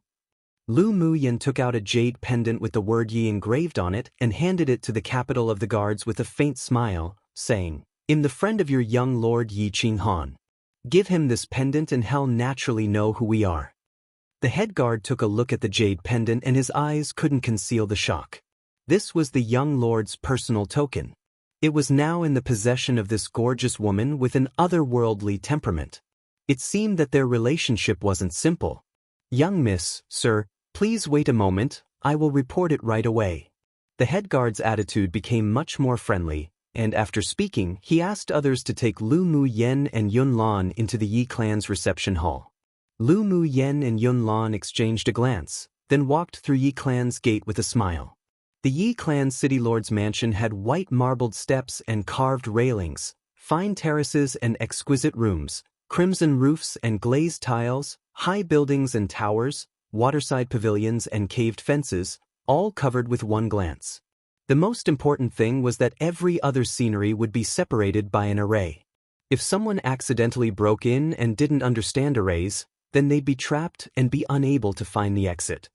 Lu Muyen took out a jade pendant with the word Yi engraved on it and handed it to the capital of the guards with a faint smile, saying, "I'm the friend of your young lord Yi Qinghan. Give him this pendant and he'll naturally know who we are." The head guard took a look at the jade pendant and his eyes couldn't conceal the shock. This was the young lord's personal token. It was now in the possession of this gorgeous woman with an otherworldly temperament. It seemed that their relationship wasn't simple. "Young miss, sir, please wait a moment, I will report it right away." The head guard's attitude became much more friendly, and after speaking, he asked others to take Lu Muyen and Yun Lan into the Yi clan's reception hall. Lu Muyen and Yun Lan exchanged a glance, then walked through Yi clan's gate with a smile. The Yi clan city lord's mansion had white marbled steps and carved railings, fine terraces and exquisite rooms, crimson roofs and glazed tiles, high buildings and towers, waterside pavilions and caved fences, all covered with one glance. The most important thing was that every other scenery would be separated by an array. If someone accidentally broke in and didn't understand arrays, then they'd be trapped and be unable to find the exit.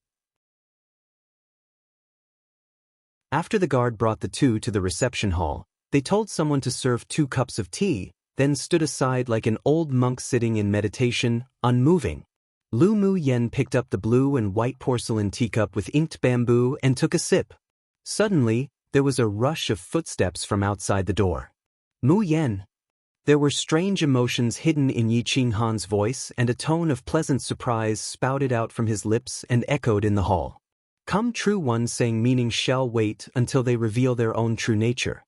After the guard brought the two to the reception hall, they told someone to serve 2 cups of tea, then stood aside like an old monk sitting in meditation, unmoving. Lu Muyen picked up the blue and white porcelain teacup with inked bamboo and took a sip. Suddenly, there was a rush of footsteps from outside the door. "Muyen." There were strange emotions hidden in Yi Qinghan's voice and a tone of pleasant surprise spouted out from his lips and echoed in the hall. "Come, true ones saying meaning shall wait until they reveal their own true nature."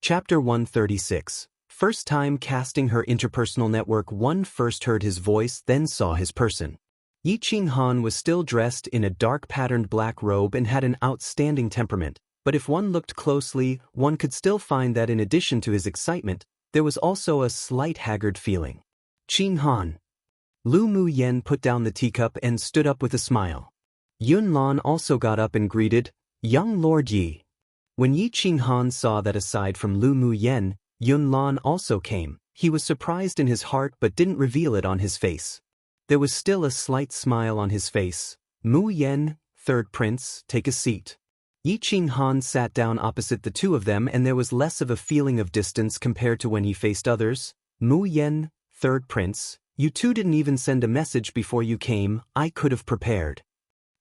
Chapter 136. First time casting her interpersonal network, one first heard his voice, then saw his person. Yi Qinghan was still dressed in a dark patterned black robe and had an outstanding temperament, but if one looked closely, one could still find that in addition to his excitement, there was also a slight haggard feeling. "Qinghan." Lu Muyen put down the teacup and stood up with a smile. Yun Lan also got up and greeted, "Young Lord Yi." When Yi Qinghan saw that aside from Lu Muyen, Yun Lan also came, he was surprised in his heart but didn't reveal it on his face. There was still a slight smile on his face. "Muyen, third prince, take a seat." Yi Qinghan sat down opposite the two of them and there was less of a feeling of distance compared to when he faced others. "Muyen, third prince, you two didn't even send a message before you came, I could have prepared."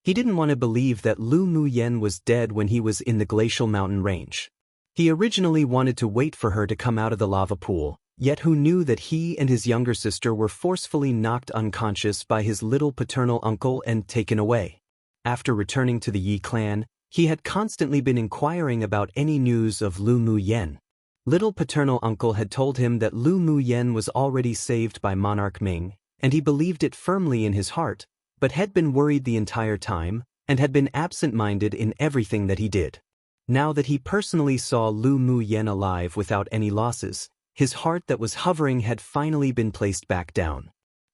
He didn't want to believe that Lu Muyen was dead when he was in the glacial mountain range. He originally wanted to wait for her to come out of the lava pool, yet who knew that he and his younger sister were forcefully knocked unconscious by his little paternal uncle and taken away. After returning to the Yi clan, he had constantly been inquiring about any news of Lu Muyen. Little paternal uncle had told him that Lu Muyen was already saved by Monarch Ming, and he believed it firmly in his heart, but had been worried the entire time, and had been absent-minded in everything that he did. Now that he personally saw Lu Muyen alive without any losses, his heart that was hovering had finally been placed back down.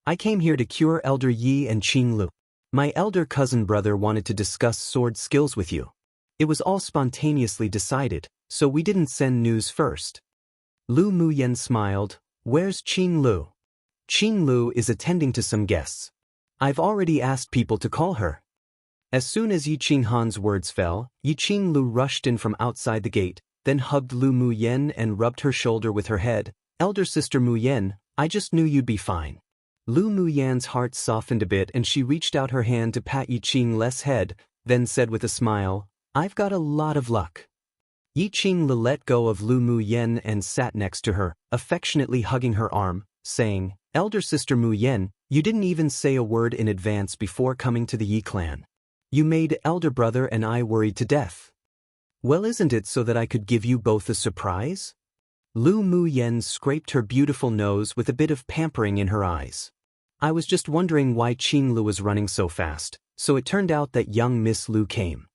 "I came here to cure Elder Yi and Qing Lu. My elder cousin brother wanted to discuss sword skills with you. It was all spontaneously decided, so we didn't send news first." Lu Muyen smiled. "Where's Qing Lu?" "Qing Lu is attending to some guests. I've already asked people to call her." As soon as Yi Qinghan's words fell, Yi Qing Lu rushed in from outside the gate, then hugged Lu Muyen and rubbed her shoulder with her head. "Elder sister Muyen, I just knew you'd be fine." Lu Muyen's heart softened a bit and she reached out her hand to pat Yi Qing Lu's head, then said with a smile, "I've got a lot of luck." Yi Qing Lu let go of Lu Muyen and sat next to her, affectionately hugging her arm, saying, "Elder sister Muyen, you didn't even say a word in advance before coming to the Yi clan. You made elder brother and I worried to death." "Well, isn't it so that I could give you both a surprise?" Lu Muyen scraped her beautiful nose with a bit of pampering in her eyes. "I was just wondering why Qing Lu was running so fast, so it turned out that young Miss Lu came."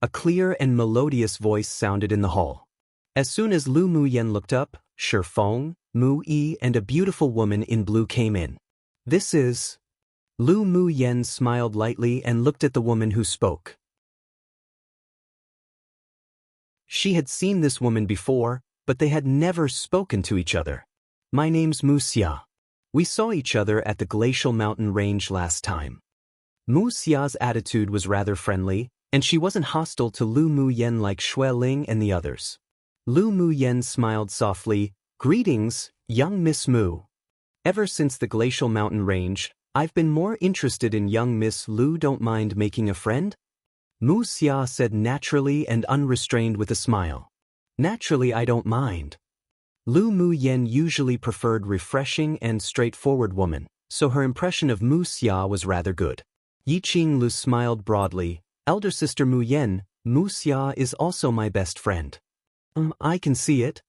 A clear and melodious voice sounded in the hall. As soon as Lu Muyen looked up, Shifeng, Mu Yi and a beautiful woman in blue came in. This is... Lu Muyen smiled lightly and looked at the woman who spoke. She had seen this woman before, but they had never spoken to each other. My name's Wuxia. We saw each other at the glacial mountain range last time. Wuxia's attitude was rather friendly, and she wasn't hostile to Lu Muyen like Xue Ling and the others. Lu Muyen smiled softly. Greetings, young Miss Mu. Ever since the glacial mountain range, I've been more interested in young Miss Lu. Don't mind making a friend? Wuxia said naturally and unrestrained with a smile. Naturally, I don't mind. Lu Muyen usually preferred refreshing and straightforward woman, so her impression of Wuxia was rather good. Yiqing Lu smiled broadly. Elder sister Muyen, Wuxia is also my best friend. I can see it.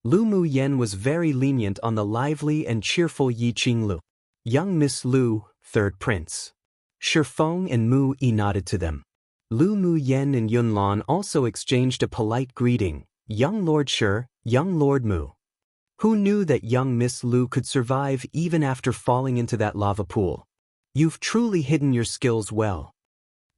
Lu Muyen was very lenient on the lively and cheerful Yiqing Lu. Young Miss Lu, third prince. Shifeng and Mu Yi nodded to them. Lu Muyen and Yunlan also exchanged a polite greeting. Young Lord Shi, young Lord Mu. Who knew that young Miss Lu could survive even after falling into that lava pool? You've truly hidden your skills well.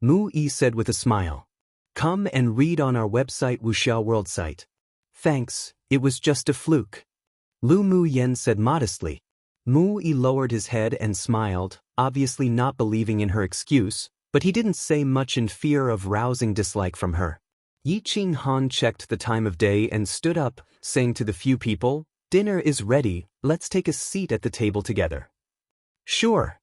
Mu Yi said with a smile. Come and read on our website Wuxia World site. Thanks, it was just a fluke. Lu Muyen said modestly. Mu Yi lowered his head and smiled, obviously not believing in her excuse, but he didn't say much in fear of rousing dislike from her. Yiqing Han checked the time of day and stood up, saying to the few people, dinner is ready, let's take a seat at the table together. Sure.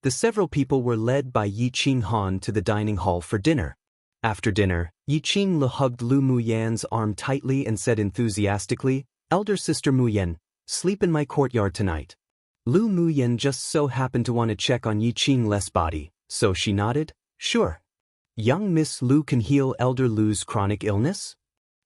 The several people were led by Yiqing Han to the dining hall for dinner. After dinner, Yiqing Lu hugged Lu Muyen's arm tightly and said enthusiastically, Elder sister Muyen, sleep in my courtyard tonight. Lu Muyen just so happened to want to check on Yiqing Lu's body, so she nodded, sure. Young Miss Lu can heal Elder Lu's chronic illness?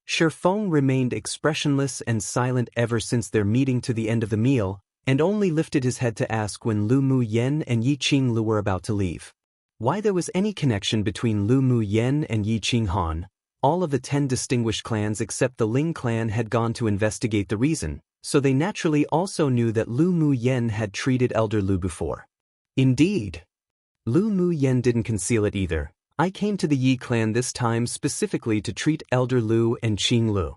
Shifeng remained expressionless and silent ever since their meeting to the end of the meal, and only lifted his head to ask when Lu Muyen and Yiqing Lu were about to leave. Why there was any connection between Lu Muyen and Yiqing Han? All of the 10 distinguished clans except the Ling clan had gone to investigate the reason, so they naturally also knew that Lu Muyen had treated Elder Lu before. Indeed. Lu Muyen didn't conceal it either. I came to the Yi clan this time specifically to treat Elder Lu and Qing Lu.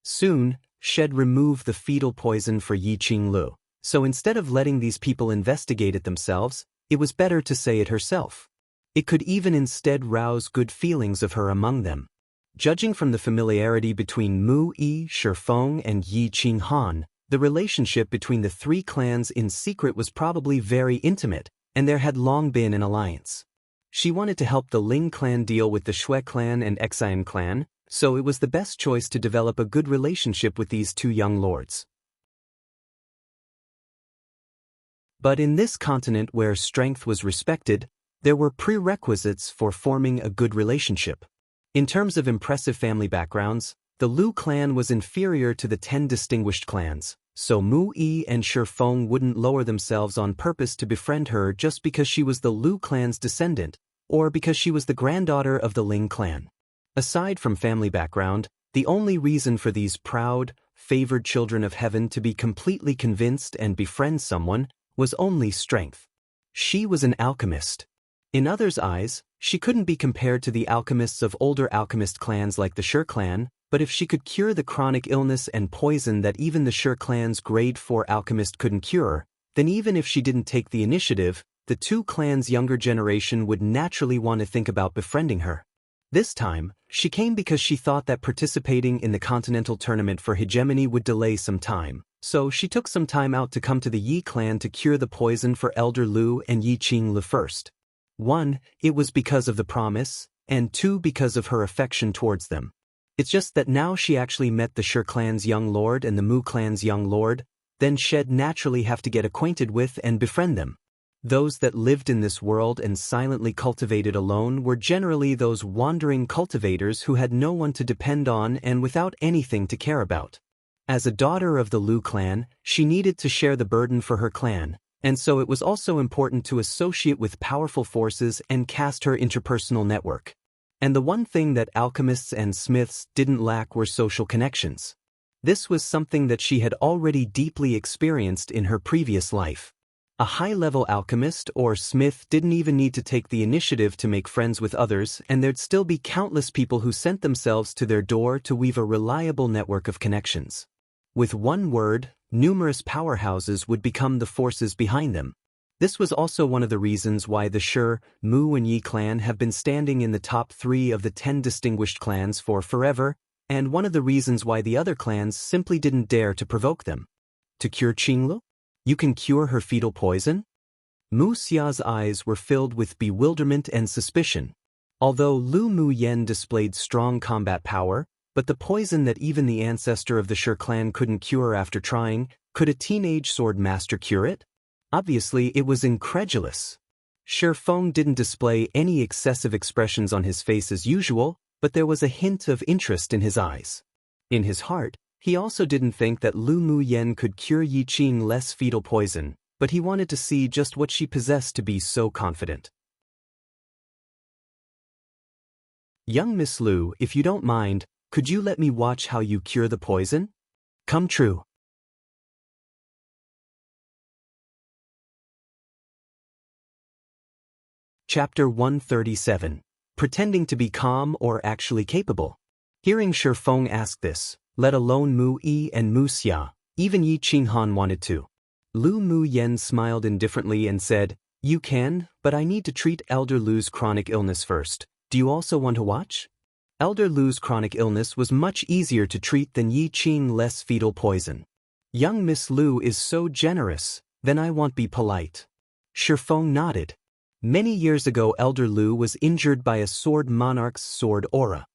Soon, Shed removed the fetal poison for Yiqing Lu, so instead of letting these people investigate it themselves, it was better to say it herself. It could even instead rouse good feelings of her among them. Judging from the familiarity between Mu Yi, Shifeng, and Yiqing Han, the relationship between the 3 clans in secret was probably very intimate, and there had long been an alliance. She wanted to help the Ling clan deal with the Xue clan and Xian clan, so it was the best choice to develop a good relationship with these 2 young lords. But in this continent where strength was respected, there were prerequisites for forming a good relationship. In terms of impressive family backgrounds, the Lu clan was inferior to the 10 distinguished clans, so Mu Yi and Shifeng wouldn't lower themselves on purpose to befriend her just because she was the Lu clan's descendant, or because she was the granddaughter of the Ling clan. Aside from family background, the only reason for these proud, favored children of heaven to be completely convinced and befriend someone was only strength. She was an alchemist. In others' eyes, she couldn't be compared to the alchemists of older alchemist clans like the Shi clan, but if she could cure the chronic illness and poison that even the Shi clan's grade 4 alchemist couldn't cure, then even if she didn't take the initiative, the 2 clans' younger generation would naturally want to think about befriending her. This time, she came because she thought that participating in the continental tournament for hegemony would delay some time, so she took some time out to come to the Yi clan to cure the poison for Elder Lu and Yiqing Lu first. 1, it was because of the promise, and 2, because of her affection towards them. It's just that now she actually met the Shi clan's young lord and the Mu clan's young lord, then she'd naturally have to get acquainted with and befriend them. Those that lived in this world and silently cultivated alone were generally those wandering cultivators who had no one to depend on and without anything to care about. As a daughter of the Lu clan, she needed to share the burden for her clan, and so it was also important to associate with powerful forces and cast her interpersonal network. And the one thing that alchemists and smiths didn't lack were social connections. This was something that she had already deeply experienced in her previous life. A high-level alchemist or smith didn't even need to take the initiative to make friends with others, and there'd still be countless people who sent themselves to their door to weave a reliable network of connections. With one word, numerous powerhouses would become the forces behind them. This was also one of the reasons why the Shi, Mu and Yi clan have been standing in the top 3 of the 10 distinguished clans for forever, and one of the reasons why the other clans simply didn't dare to provoke them. To cure Qinglu? You can cure her fetal poison? Mu Xia's eyes were filled with bewilderment and suspicion. Although Lu Mu Yen displayed strong combat power, but the poison that even the ancestor of the Shi clan couldn't cure after trying, could a teenage sword master cure it? Obviously, it was incredulous. Shi Feng didn't display any excessive expressions on his face as usual, but there was a hint of interest in his eyes. In his heart, he also didn't think that Lu Mu Yen could cure Yi Qing's fetal poison, but he wanted to see just what she possessed to be so confident. Young Miss Lu, if you don't mind, could you let me watch how you cure the poison? Come true. Chapter 137. Pretending to be calm or actually capable. Hearing Shi Feng ask this, let alone Mu Yi and Mu Xia, even Yi Qinghan wanted to. Lu Mu Yen smiled indifferently and said, You can, but I need to treat Elder Lu's chronic illness first. Do you also want to watch? Elder Lu's chronic illness was much easier to treat than Yi Qing's fetal poison. Young Miss Lu is so generous, then I won't be polite. Shi Feng nodded. Many years ago Elder Lu was injured by a sword monarch's sword aura.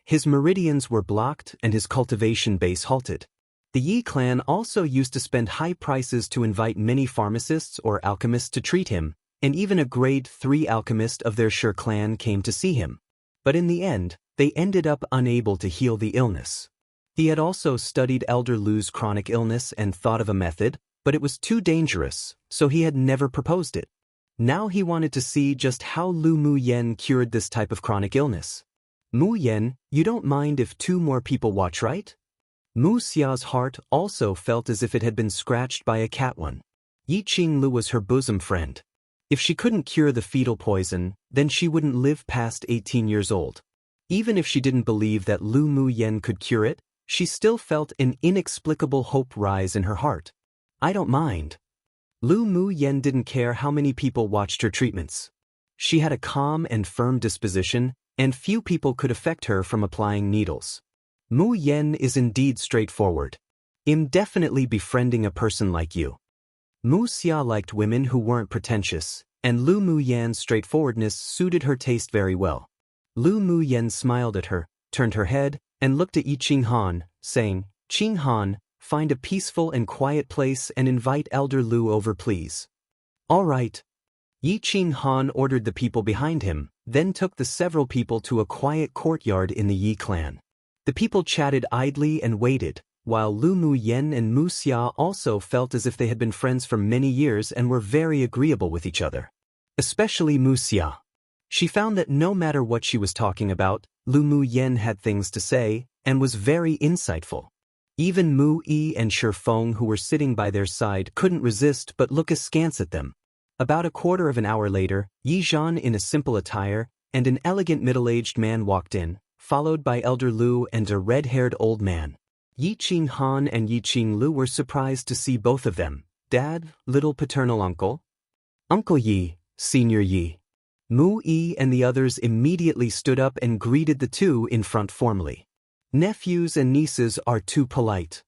His meridians were blocked and his cultivation base halted. The Yi clan also used to spend high prices to invite many pharmacists or alchemists to treat him, and even a grade 3 alchemist of their Shi clan came to see him. But in the end, they ended up unable to heal the illness. He had also studied Elder Lu's chronic illness and thought of a method, but it was too dangerous, so he had never proposed it. Now he wanted to see just how Lu Mu Yen cured this type of chronic illness. Mu Yen, you don't mind if 2 more people watch, right? Mu Xia's heart also felt as if it had been scratched by a cat one. Yi Qinglu was her bosom friend. If she couldn't cure the fetal poison, then she wouldn't live past 18 years old. Even if she didn't believe that Lu Mu Yen could cure it, she still felt an inexplicable hope rise in her heart. I don't mind. Lu Mu Yen didn't care how many people watched her treatments. She had a calm and firm disposition, and few people could affect her from applying needles. Mu Yen is indeed straightforward. I'm definitely befriending a person like you. Mu Xia liked women who weren't pretentious, and Lu Mu Yen's straightforwardness suited her taste very well. Lu Mu Yen smiled at her, turned her head, and looked at Yi Qinghan, saying, Qinghan, find a peaceful and quiet place and invite Elder Lu over, please. All right. Yi Qinghan ordered the people behind him, then took the several people to a quiet courtyard in the Yi clan. The people chatted idly and waited, while Lu Mu Yen and Mu Xia also felt as if they had been friends for many years and were very agreeable with each other. Especially Mu Xia. She found that no matter what she was talking about, Lu Mu Yen had things to say, and was very insightful. Even Mu Yi and Shi Feng, who were sitting by their side, couldn't resist but look askance at them. About a quarter of an hour later, Yi Zhan in a simple attire, and an elegant middle-aged man walked in, followed by Elder Lu and a red-haired old man. Yi Qinghan and Yi Qinglu were surprised to see both of them. Dad, little paternal uncle? Uncle Yi, Senior Yi. Mu Yi and the others immediately stood up and greeted the two in front formally. Nephews and nieces are too polite.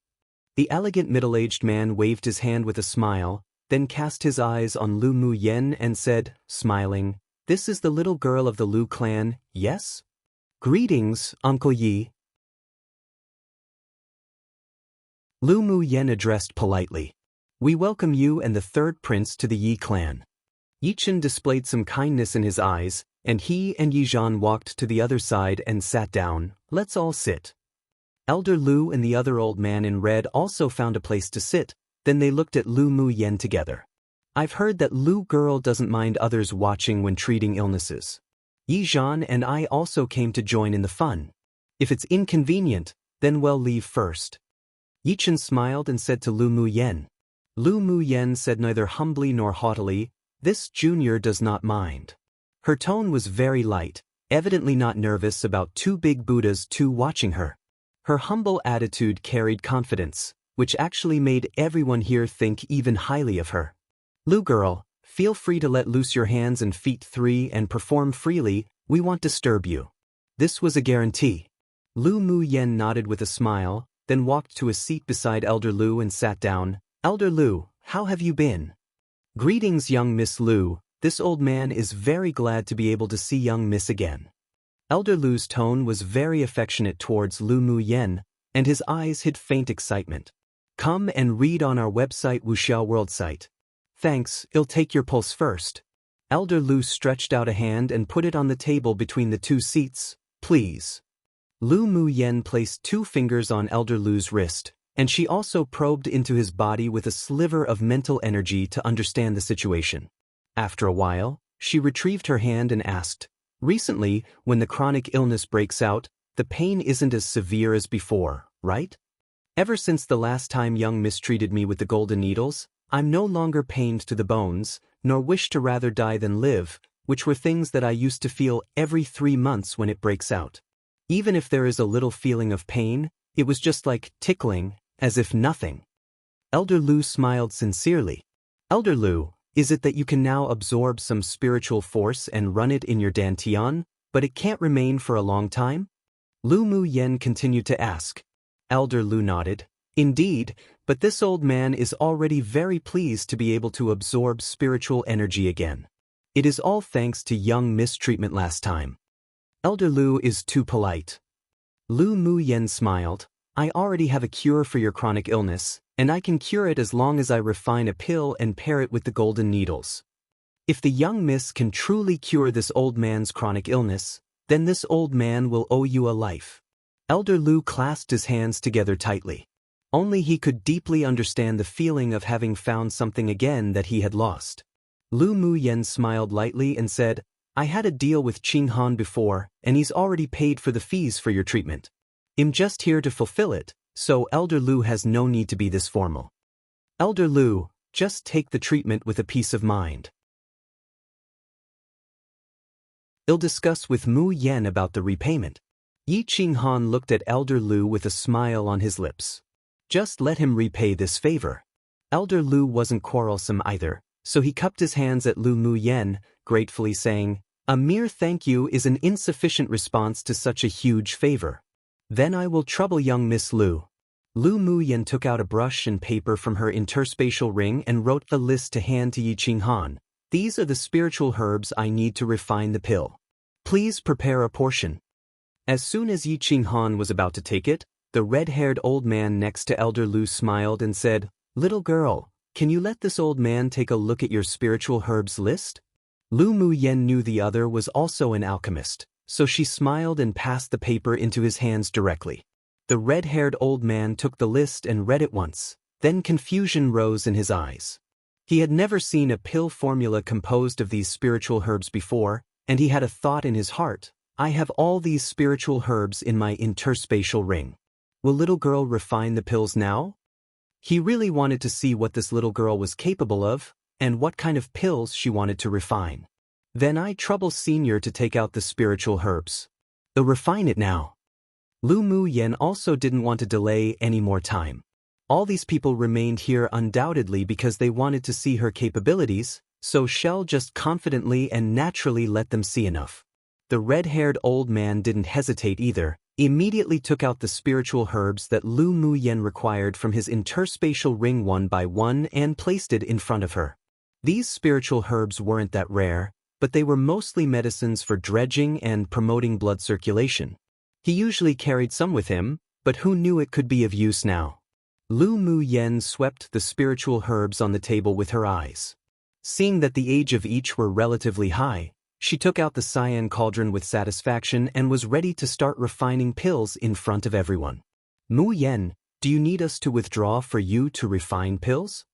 The elegant middle-aged man waved his hand with a smile, then cast his eyes on Lu Mu Yen and said, smiling, This is the little girl of the Lu clan, yes? Greetings, Uncle Yi. Lu Mu Yen addressed politely. We welcome you and the third prince to the Yi clan. Yi Chen displayed some kindness in his eyes, and he and Yi Zhan walked to the other side and sat down. Let's all sit. Elder Lu and the other old man in red also found a place to sit, then they looked at Lu Mu Yen together. I've heard that Lu girl doesn't mind others watching when treating illnesses. Yi Zhan and I also came to join in the fun. If it's inconvenient, then we'll leave first. Yi Chen smiled and said to Lu Muyen. Lu Muyen said neither humbly nor haughtily, "This junior does not mind." Her tone was very light, evidently not nervous about two big Buddhas too watching her. Her humble attitude carried confidence, which actually made everyone here think even highly of her. "Lu girl, feel free to let loose your hands and feet free and perform freely, we won't disturb you." This was a guarantee. Lu Muyen nodded with a smile, then walked to a seat beside Elder Lu and sat down. "Elder Lu, how have you been?" "Greetings, young Miss Lu. This old man is very glad to be able to see young Miss again." Elder Lu's tone was very affectionate towards Lu Muyen, and his eyes hid faint excitement. "Come and read on our website Wuxia World site." "Thanks, I'll take your pulse first." Elder Lu stretched out a hand and put it on the table between the two seats. "Please." Lu Muyen placed 2 fingers on Elder Lu's wrist, and she also probed into his body with a sliver of mental energy to understand the situation. After a while, she retrieved her hand and asked, "Recently, when the chronic illness breaks out, the pain isn't as severe as before, right? Ever since the last time young Miss treated me with the golden needles, I'm no longer pained to the bones, nor wish to rather die than live, which were things that I used to feel every 3 months when it breaks out. Even if there is a little feeling of pain, it was just like tickling, as if nothing." Elder Lu smiled sincerely. "Elder Lu, is it that you can now absorb some spiritual force and run it in your dantian, but it can't remain for a long time?" Lu Muyen continued to ask. Elder Lu nodded. "Indeed, but this old man is already very pleased to be able to absorb spiritual energy again. It is all thanks to young Miss treatment last time. Elder Lu is too polite." Lu Muyen smiled. "I already have a cure for your chronic illness, and I can cure it as long as I refine a pill and pair it with the golden needles. If the young Miss can truly cure this old man's chronic illness, then this old man will owe you a life." Elder Lu clasped his hands together tightly. Only he could deeply understand the feeling of having found something again that he had lost. Lu Muyen smiled lightly and said, "I had a deal with Qing Han before, and he's already paid for the fees for your treatment. I'm just here to fulfill it, so Elder Lu has no need to be this formal. Elder Lu, just take the treatment with a peace of mind. I'll discuss with Mu Yen about the repayment." Yi Qinghan looked at Elder Lu with a smile on his lips. Just let him repay this favor. Elder Lu wasn't quarrelsome either, so he cupped his hands at Lu Muyen, gratefully saying, "A mere thank you is an insufficient response to such a huge favor. Then I will trouble young Miss Lu." Lu Muyen took out a brush and paper from her interspatial ring and wrote a list to hand to Yi Qinghan. "These are the spiritual herbs I need to refine the pill. Please prepare a portion." As soon as Yi Qinghan was about to take it, the red-haired old man next to Elder Lu smiled and said, "Little girl, can you let this old man take a look at your spiritual herbs list?" Lu Muyen knew the other was also an alchemist, so she smiled and passed the paper into his hands directly. The red-haired old man took the list and read it once, then confusion rose in his eyes. He had never seen a pill formula composed of these spiritual herbs before, and he had a thought in his heart, "I have all these spiritual herbs in my interspatial ring. Will little girl refine the pills now?" He really wanted to see what this little girl was capable of, and what kind of pills she wanted to refine. "Then I trouble Senior to take out the spiritual herbs. They'll refine it now." Lu Muyen also didn't want to delay any more time. All these people remained here undoubtedly because they wanted to see her capabilities, so Shell just confidently and naturally let them see enough. The red-haired old man didn't hesitate either, immediately took out the spiritual herbs that Lu Muyen required from his interspatial ring one by one and placed it in front of her. These spiritual herbs weren't that rare, but they were mostly medicines for dredging and promoting blood circulation. He usually carried some with him, but who knew it could be of use now? Lu Muyen swept the spiritual herbs on the table with her eyes. Seeing that the age of each were relatively high, she took out the cyan cauldron with satisfaction and was ready to start refining pills in front of everyone. "Mu Yen, do you need us to withdraw for you to refine pills?"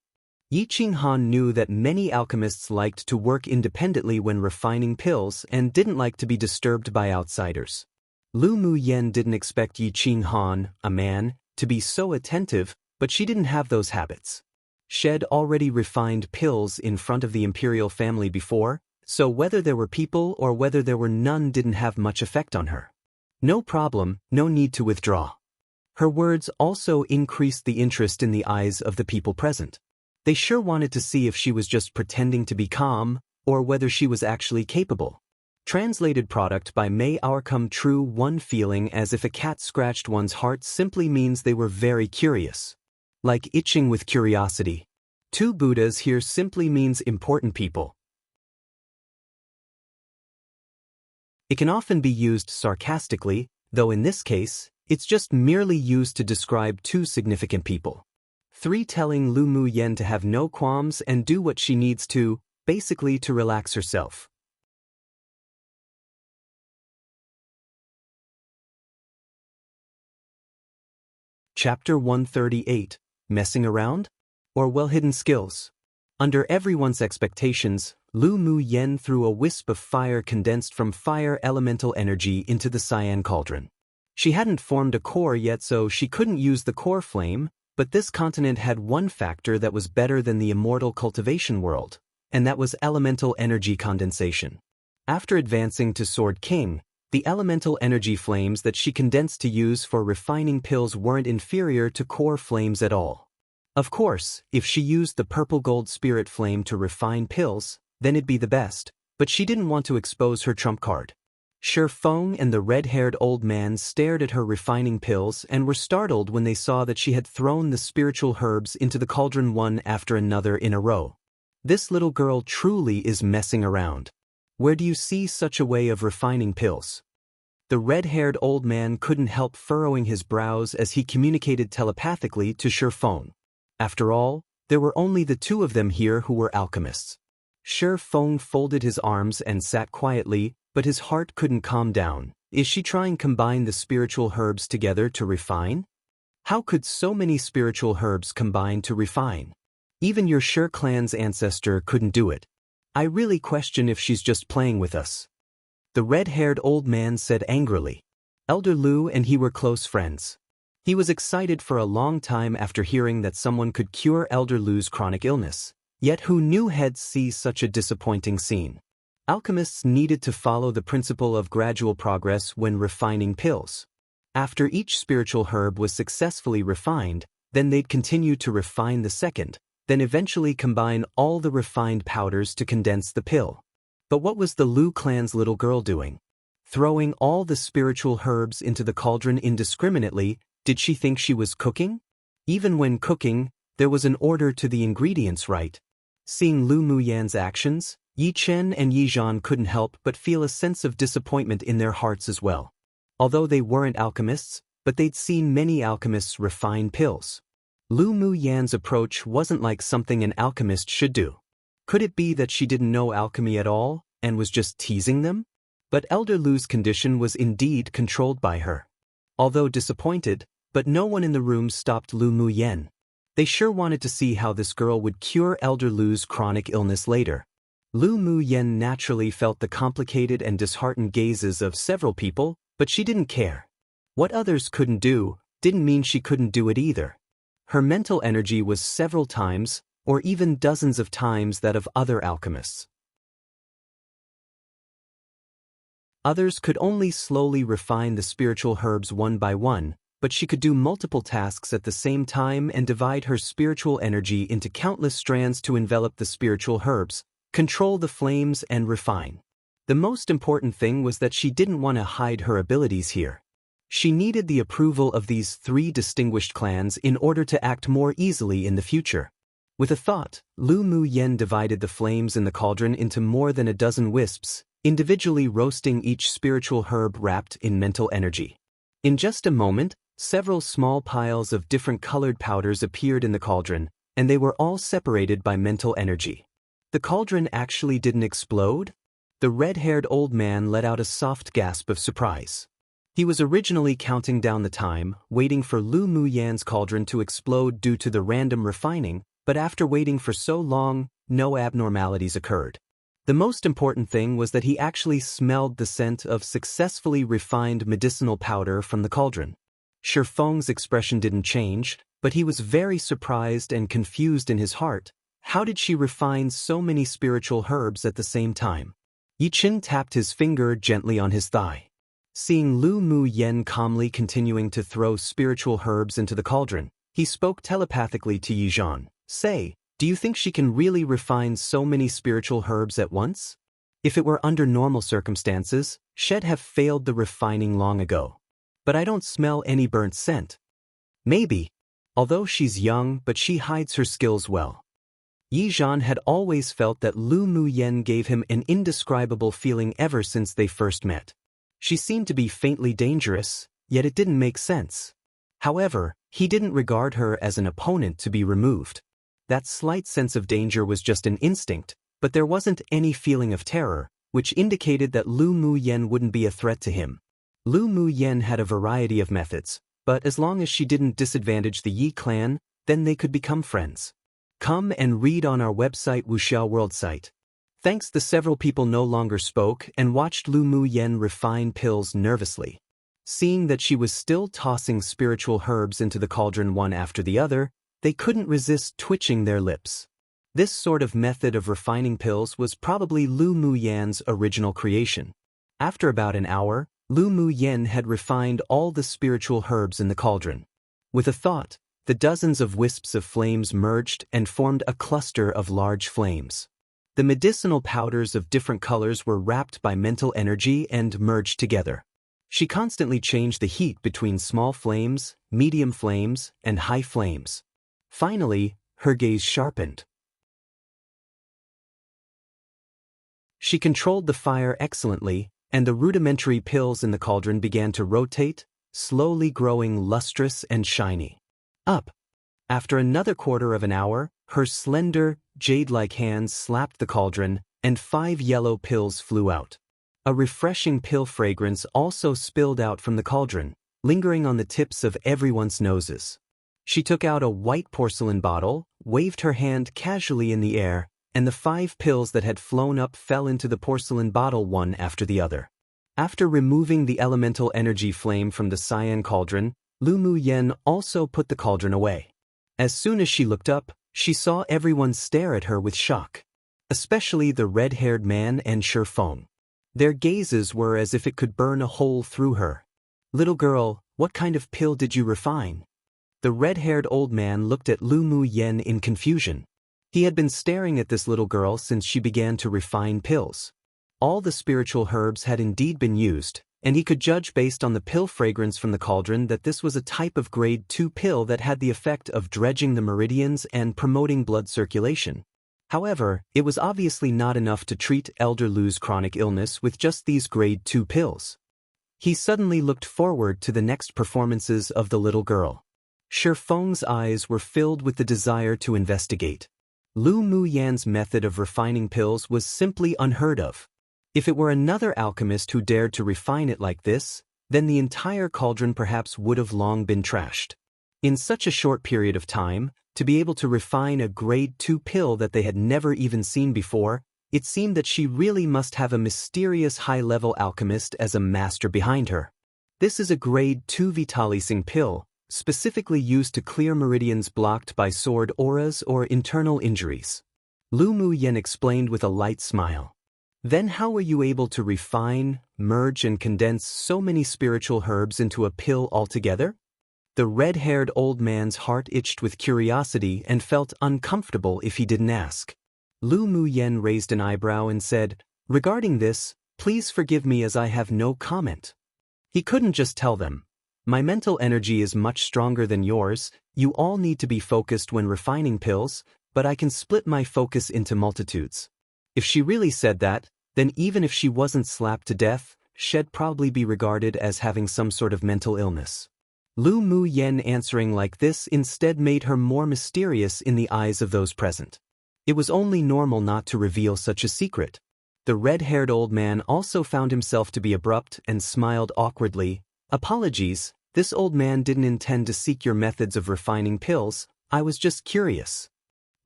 Yi Qinghan knew that many alchemists liked to work independently when refining pills and didn't like to be disturbed by outsiders. Lu Muyen didn't expect Yi Qinghan, a man, to be so attentive, but she didn't have those habits. She'd already refined pills in front of the imperial family before, so whether there were people or whether there were none didn't have much effect on her. No problem, no need to withdraw. Her words also increased the interest in the eyes of the people present. They sure wanted to see if she was just pretending to be calm, or whether she was actually capable. Translated product by May Our Come True. One feeling as if a cat scratched one's heart simply means they were very curious. Like itching with curiosity. Two Buddhas here simply means important people. It can often be used sarcastically, though in this case, it's just merely used to describe two significant people. 3. Telling Lu Muyen to have no qualms and do what she needs to, basically to relax herself. Chapter 138, Messing Around? Or Well-Hidden Skills. Under everyone's expectations, Lu Muyen threw a wisp of fire condensed from fire elemental energy into the cyan cauldron. She hadn't formed a core yet, so she couldn't use the core flame, but this continent had one factor that was better than the immortal cultivation world, and that was elemental energy condensation. After advancing to Sword King, the elemental energy flames that she condensed to use for refining pills weren't inferior to core flames at all. Of course, if she used the purple gold spirit flame to refine pills, then it'd be the best, but she didn't want to expose her trump card. Shi Feng and the red-haired old man stared at her refining pills and were startled when they saw that she had thrown the spiritual herbs into the cauldron one after another in a row. This little girl truly is messing around. Where do you see such a way of refining pills? The red-haired old man couldn't help furrowing his brows as he communicated telepathically to Shi Feng. After all, there were only the two of them here who were alchemists. Shi Feng folded his arms and sat quietly, but his heart couldn't calm down. Is she trying to combine the spiritual herbs together to refine? How could so many spiritual herbs combine to refine? Even your Shi clan's ancestor couldn't do it. I really question if she's just playing with us. The red-haired old man said angrily. Elder Lu and he were close friends. He was excited for a long time after hearing that someone could cure Elder Lu's chronic illness. Yet who knew he'd see such a disappointing scene? Alchemists needed to follow the principle of gradual progress when refining pills. After each spiritual herb was successfully refined, then they'd continue to refine the second, then eventually combine all the refined powders to condense the pill. But what was the Lu clan's little girl doing? Throwing all the spiritual herbs into the cauldron indiscriminately, did she think she was cooking? Even when cooking, there was an order to the ingredients, right? Seeing Lu Muyen's actions, Yi Chen and Yi Zhan couldn't help but feel a sense of disappointment in their hearts as well. Although they weren't alchemists, but they'd seen many alchemists refine pills. Lu Muyen's approach wasn't like something an alchemist should do. Could it be that she didn't know alchemy at all, and was just teasing them? But Elder Lu's condition was indeed controlled by her. Although disappointed, but no one in the room stopped Lu Muyen. They sure wanted to see how this girl would cure Elder Lu's chronic illness later. Lu Muyen naturally felt the complicated and disheartened gazes of several people, but she didn't care. What others couldn't do didn't mean she couldn't do it either. Her mental energy was several times, or even dozens of times that of other alchemists. Others could only slowly refine the spiritual herbs one by one, but she could do multiple tasks at the same time and divide her spiritual energy into countless strands to envelop the spiritual herbs, control the flames and refine. The most important thing was that she didn't want to hide her abilities here. She needed the approval of these 3 distinguished clans in order to act more easily in the future. With a thought, Lu Muyen divided the flames in the cauldron into more than a dozen wisps, individually roasting each spiritual herb wrapped in mental energy. In just a moment, several small piles of different colored powders appeared in the cauldron, and they were all separated by mental energy. The cauldron actually didn't explode? The red-haired old man let out a soft gasp of surprise. He was originally counting down the time, waiting for Lu Muyen's cauldron to explode due to the random refining, But after waiting for so long, no abnormalities occurred. The most important thing was that he actually smelled the scent of successfully refined medicinal powder from the cauldron. Shi Feng's expression didn't change, but he was very surprised and confused in his heart. How did she refine so many spiritual herbs at the same time? Yi Chen tapped his finger gently on his thigh. Seeing Lu Mu Yen calmly continuing to throw spiritual herbs into the cauldron, he spoke telepathically to Yi Zhan. Say, do you think she can really refine so many spiritual herbs at once? If it were under normal circumstances, she'd have failed the refining long ago. But I don't smell any burnt scent. Maybe. Although she's young, but she hides her skills well. Yi Zhan had always felt that Lu Mu Yen gave him an indescribable feeling ever since they first met. She seemed to be faintly dangerous, yet it didn't make sense. However, he didn't regard her as an opponent to be removed. That slight sense of danger was just an instinct, but there wasn't any feeling of terror, which indicated that Lu Mu Yen wouldn't be a threat to him. Lu Mu Yen had a variety of methods, but as long as she didn't disadvantage the Yi clan, then they could become friends. Come and read on our website Wuxia World site. Thanks, the several people no longer spoke and watched Lu Mu Yen refine pills nervously. Seeing that she was still tossing spiritual herbs into the cauldron one after the other, they couldn't resist twitching their lips. This sort of method of refining pills was probably Lu Mu Yan's original creation. After about an hour, Lu Mu Yen had refined all the spiritual herbs in the cauldron. With a thought, the dozens of wisps of flames merged and formed a cluster of large flames. The medicinal powders of different colors were wrapped by mental energy and merged together. She constantly changed the heat between small flames, medium flames, and high flames. Finally, her gaze sharpened. She controlled the fire excellently, and the rudimentary pills in the cauldron began to rotate, slowly growing lustrous and shiny. Up. After another quarter of an hour, her slender, jade-like hands slapped the cauldron, and 5 yellow pills flew out. A refreshing pill fragrance also spilled out from the cauldron, lingering on the tips of everyone's noses. She took out a white porcelain bottle, waved her hand casually in the air, and the 5 pills that had flown up fell into the porcelain bottle one after the other. After removing the elemental energy flame from the cyan cauldron, Lu Mu Yen also put the cauldron away. As soon as she looked up, she saw everyone stare at her with shock. Especially the red-haired man and Shi Feng. Their gazes were as if it could burn a hole through her. "Little girl, what kind of pill did you refine?" The red-haired old man looked at Lu Mu Yen in confusion. He had been staring at this little girl since she began to refine pills. All the spiritual herbs had indeed been used, and he could judge based on the pill fragrance from the cauldron that this was a type of grade 2 pill that had the effect of dredging the meridians and promoting blood circulation. However, it was obviously not enough to treat Elder Lu's chronic illness with just these grade 2 pills. He suddenly looked forward to the next performances of the little girl. Shi Feng's eyes were filled with the desire to investigate. Lu Mu Yan's method of refining pills was simply unheard of. If it were another alchemist who dared to refine it like this, then the entire cauldron perhaps would have long been trashed. In such a short period of time, to be able to refine a grade 2 pill that they had never even seen before, it seemed that she really must have a mysterious high-level alchemist as a master behind her. This is a grade 2 vitalizing pill, specifically used to clear meridians blocked by sword auras or internal injuries. Lu Mu Yen explained with a light smile. Then how were you able to refine, merge and condense so many spiritual herbs into a pill altogether? The red-haired old man's heart itched with curiosity and felt uncomfortable if he didn't ask. Lu Mu Yen raised an eyebrow and said, "Regarding this, please forgive me as I have no comment." He couldn't just tell them, "My mental energy is much stronger than yours, you all need to be focused when refining pills, but I can split my focus into multitudes." If she really said that, then even if she wasn't slapped to death, she'd probably be regarded as having some sort of mental illness. Lu Mu Yen answering like this instead made her more mysterious in the eyes of those present. It was only normal not to reveal such a secret. The red-haired old man also found himself to be abrupt and smiled awkwardly. "Apologies, this old man didn't intend to seek your methods of refining pills, I was just curious."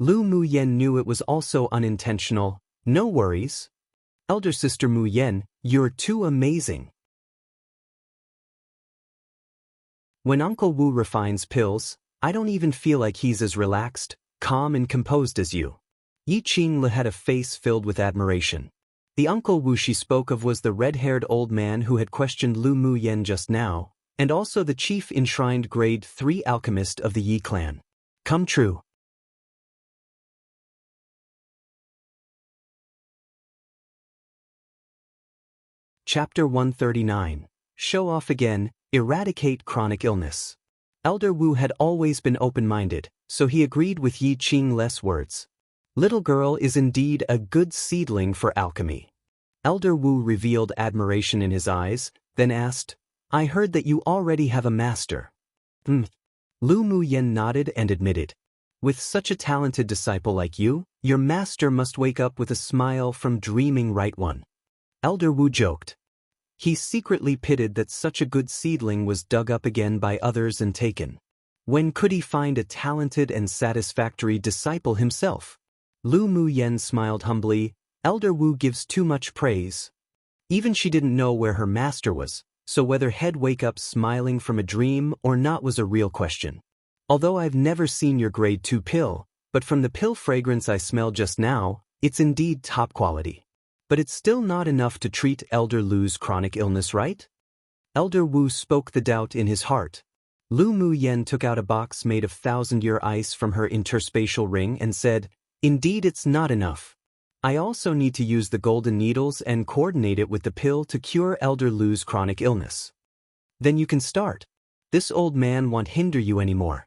Lu Muyen knew it was also unintentional. No worries. Elder sister Muyen, you're too amazing. When Uncle Wu refines pills, I don't even feel like he's as relaxed, calm and composed as you. Yi Qingle had a face filled with admiration. The Uncle Wu she spoke of was the red-haired old man who had questioned Lu Muyen just now, and also the chief enshrined grade 3 alchemist of the Yi clan. Come true. Chapter 139. Show off again, eradicate chronic illness. Elder Wu had always been open-minded, so he agreed with Yi Qingle's words. Little girl is indeed a good seedling for alchemy. Elder Wu revealed admiration in his eyes, then asked, I heard that you already have a master. Lu Muyen nodded and admitted. With such a talented disciple like you, your master must wake up with a smile from dreaming right one. Elder Wu joked. He secretly pitied that such a good seedling was dug up again by others and taken. When could he find a talented and satisfactory disciple himself? Lu Muyen smiled humbly. Elder Wu gives too much praise. Even she didn't know where her master was, so whether he'd wake up smiling from a dream or not was a real question. Although I've never seen your grade 2 pill, but from the pill fragrance I smelled just now, it's indeed top quality. But it's still not enough to treat Elder Lu's chronic illness, right? Elder Wu spoke the doubt in his heart. Lu Muyen took out a box made of 1,000-year ice from her interspatial ring and said, Indeed it's not enough. I also need to use the golden needles and coordinate it with the pill to cure Elder Lu's chronic illness. Then you can start. This old man won't hinder you anymore.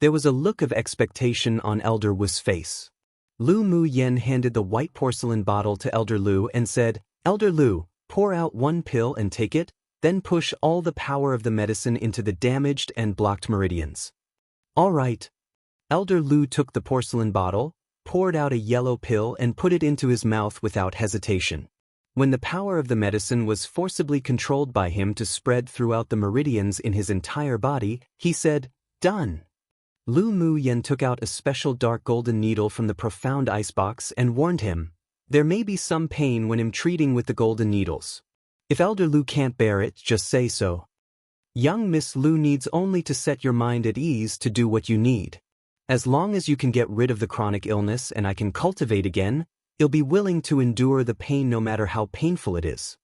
There was a look of expectation on Elder Wu's face. Lu Muyen handed the white porcelain bottle to Elder Lu and said, Elder Lu, pour out one pill and take it, then push all the power of the medicine into the damaged and blocked meridians. All right. Elder Lu took the porcelain bottle, poured out a yellow pill and put it into his mouth without hesitation. When the power of the medicine was forcibly controlled by him to spread throughout the meridians in his entire body, he said, Done. Lu Muyen took out a special dark golden needle from the profound icebox and warned him, there may be some pain when I'm treating with the golden needles. If Elder Lu can't bear it, just say so. Young Miss Lu needs only to set your mind at ease to do what you need. As long as you can get rid of the chronic illness and I can cultivate again, you'll be willing to endure the pain no matter how painful it is.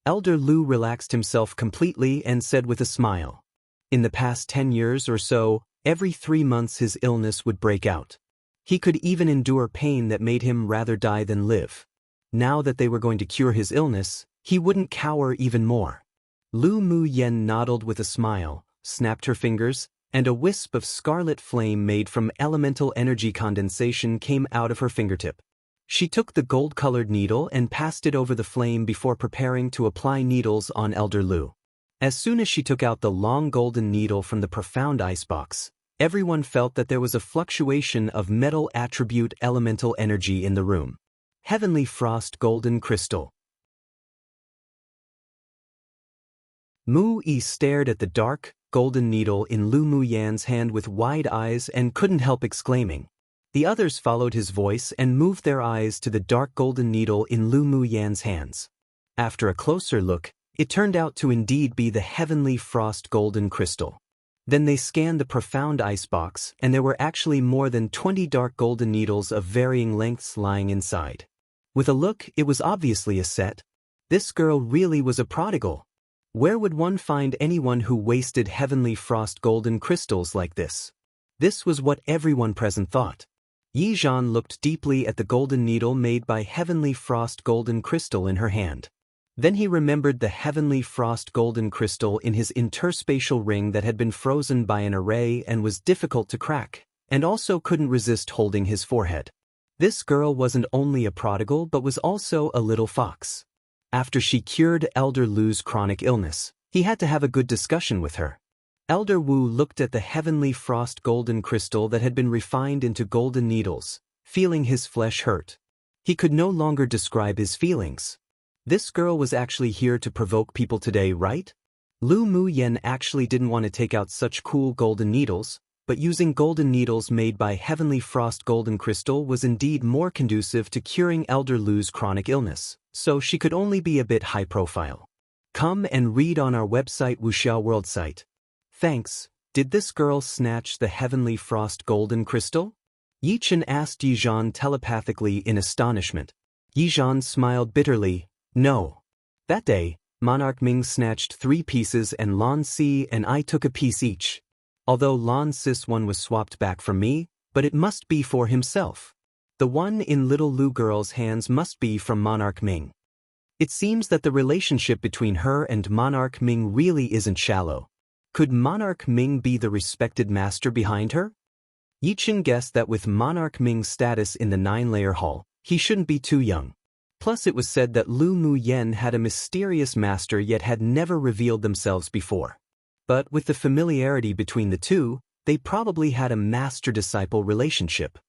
Elder Lu relaxed himself completely and said with a smile. In the past 10 years or so, every 3 months his illness would break out. He could even endure pain that made him rather die than live. Now that they were going to cure his illness, he wouldn't cower even more. Lu Muyen nodded with a smile, snapped her fingers, and a wisp of scarlet flame made from elemental energy condensation came out of her fingertip. She took the gold-colored needle and passed it over the flame before preparing to apply needles on Elder Lu. As soon as she took out the long golden needle from the profound icebox, everyone felt that there was a fluctuation of metal attribute elemental energy in the room. Heavenly Frost Golden Crystal. Mu Yi stared at the dark, golden needle in Lu Muyen's hand with wide eyes and couldn't help exclaiming. The others followed his voice and moved their eyes to the dark golden needle in Lu Muyen's hands. After a closer look, it turned out to indeed be the Heavenly Frost Golden Crystal. Then they scanned the profound icebox, and there were actually more than 20 dark golden needles of varying lengths lying inside. With a look, it was obviously a set. This girl really was a prodigal. Where would one find anyone who wasted Heavenly Frost Golden Crystals like this? This was what everyone present thought. Yi Zhan looked deeply at the golden needle made by Heavenly Frost Golden Crystal in her hand. Then he remembered the Heavenly Frost Golden Crystal in his interspatial ring that had been frozen by an array and was difficult to crack, and also couldn't resist holding his forehead. This girl wasn't only a prodigal but was also a little fox. After she cured Elder Lu's chronic illness, he had to have a good discussion with her. Elder Wu looked at the Heavenly Frost Golden Crystal that had been refined into golden needles, feeling his flesh hurt. He could no longer describe his feelings. This girl was actually here to provoke people today, right? Lu Muyen actually didn't want to take out such cool golden needles, but using golden needles made by Heavenly Frost golden crystal was indeed more conducive to curing Elder Lu's chronic illness, so she could only be a bit high profile. Come and read on our website Wuxia World site. Thanks. Did this girl snatch the Heavenly Frost golden crystal? Yichen asked Yizhan telepathically in astonishment. Yizhan smiled bitterly. No. That day, Monarch Ming snatched 3 pieces and Lan Si and I took a piece each. Although Lan Si's one was swapped back from me, but it must be for himself. The one in little Lu girl's hands must be from Monarch Ming. It seems that the relationship between her and Monarch Ming really isn't shallow. Could Monarch Ming be the respected master behind her? Yichen guessed that with Monarch Ming's status in the 9-layer hall, he shouldn't be too young. Plus it was said that Lu Mu Yen had a mysterious master yet had never revealed themselves before. But with the familiarity between the two, they probably had a master-disciple relationship.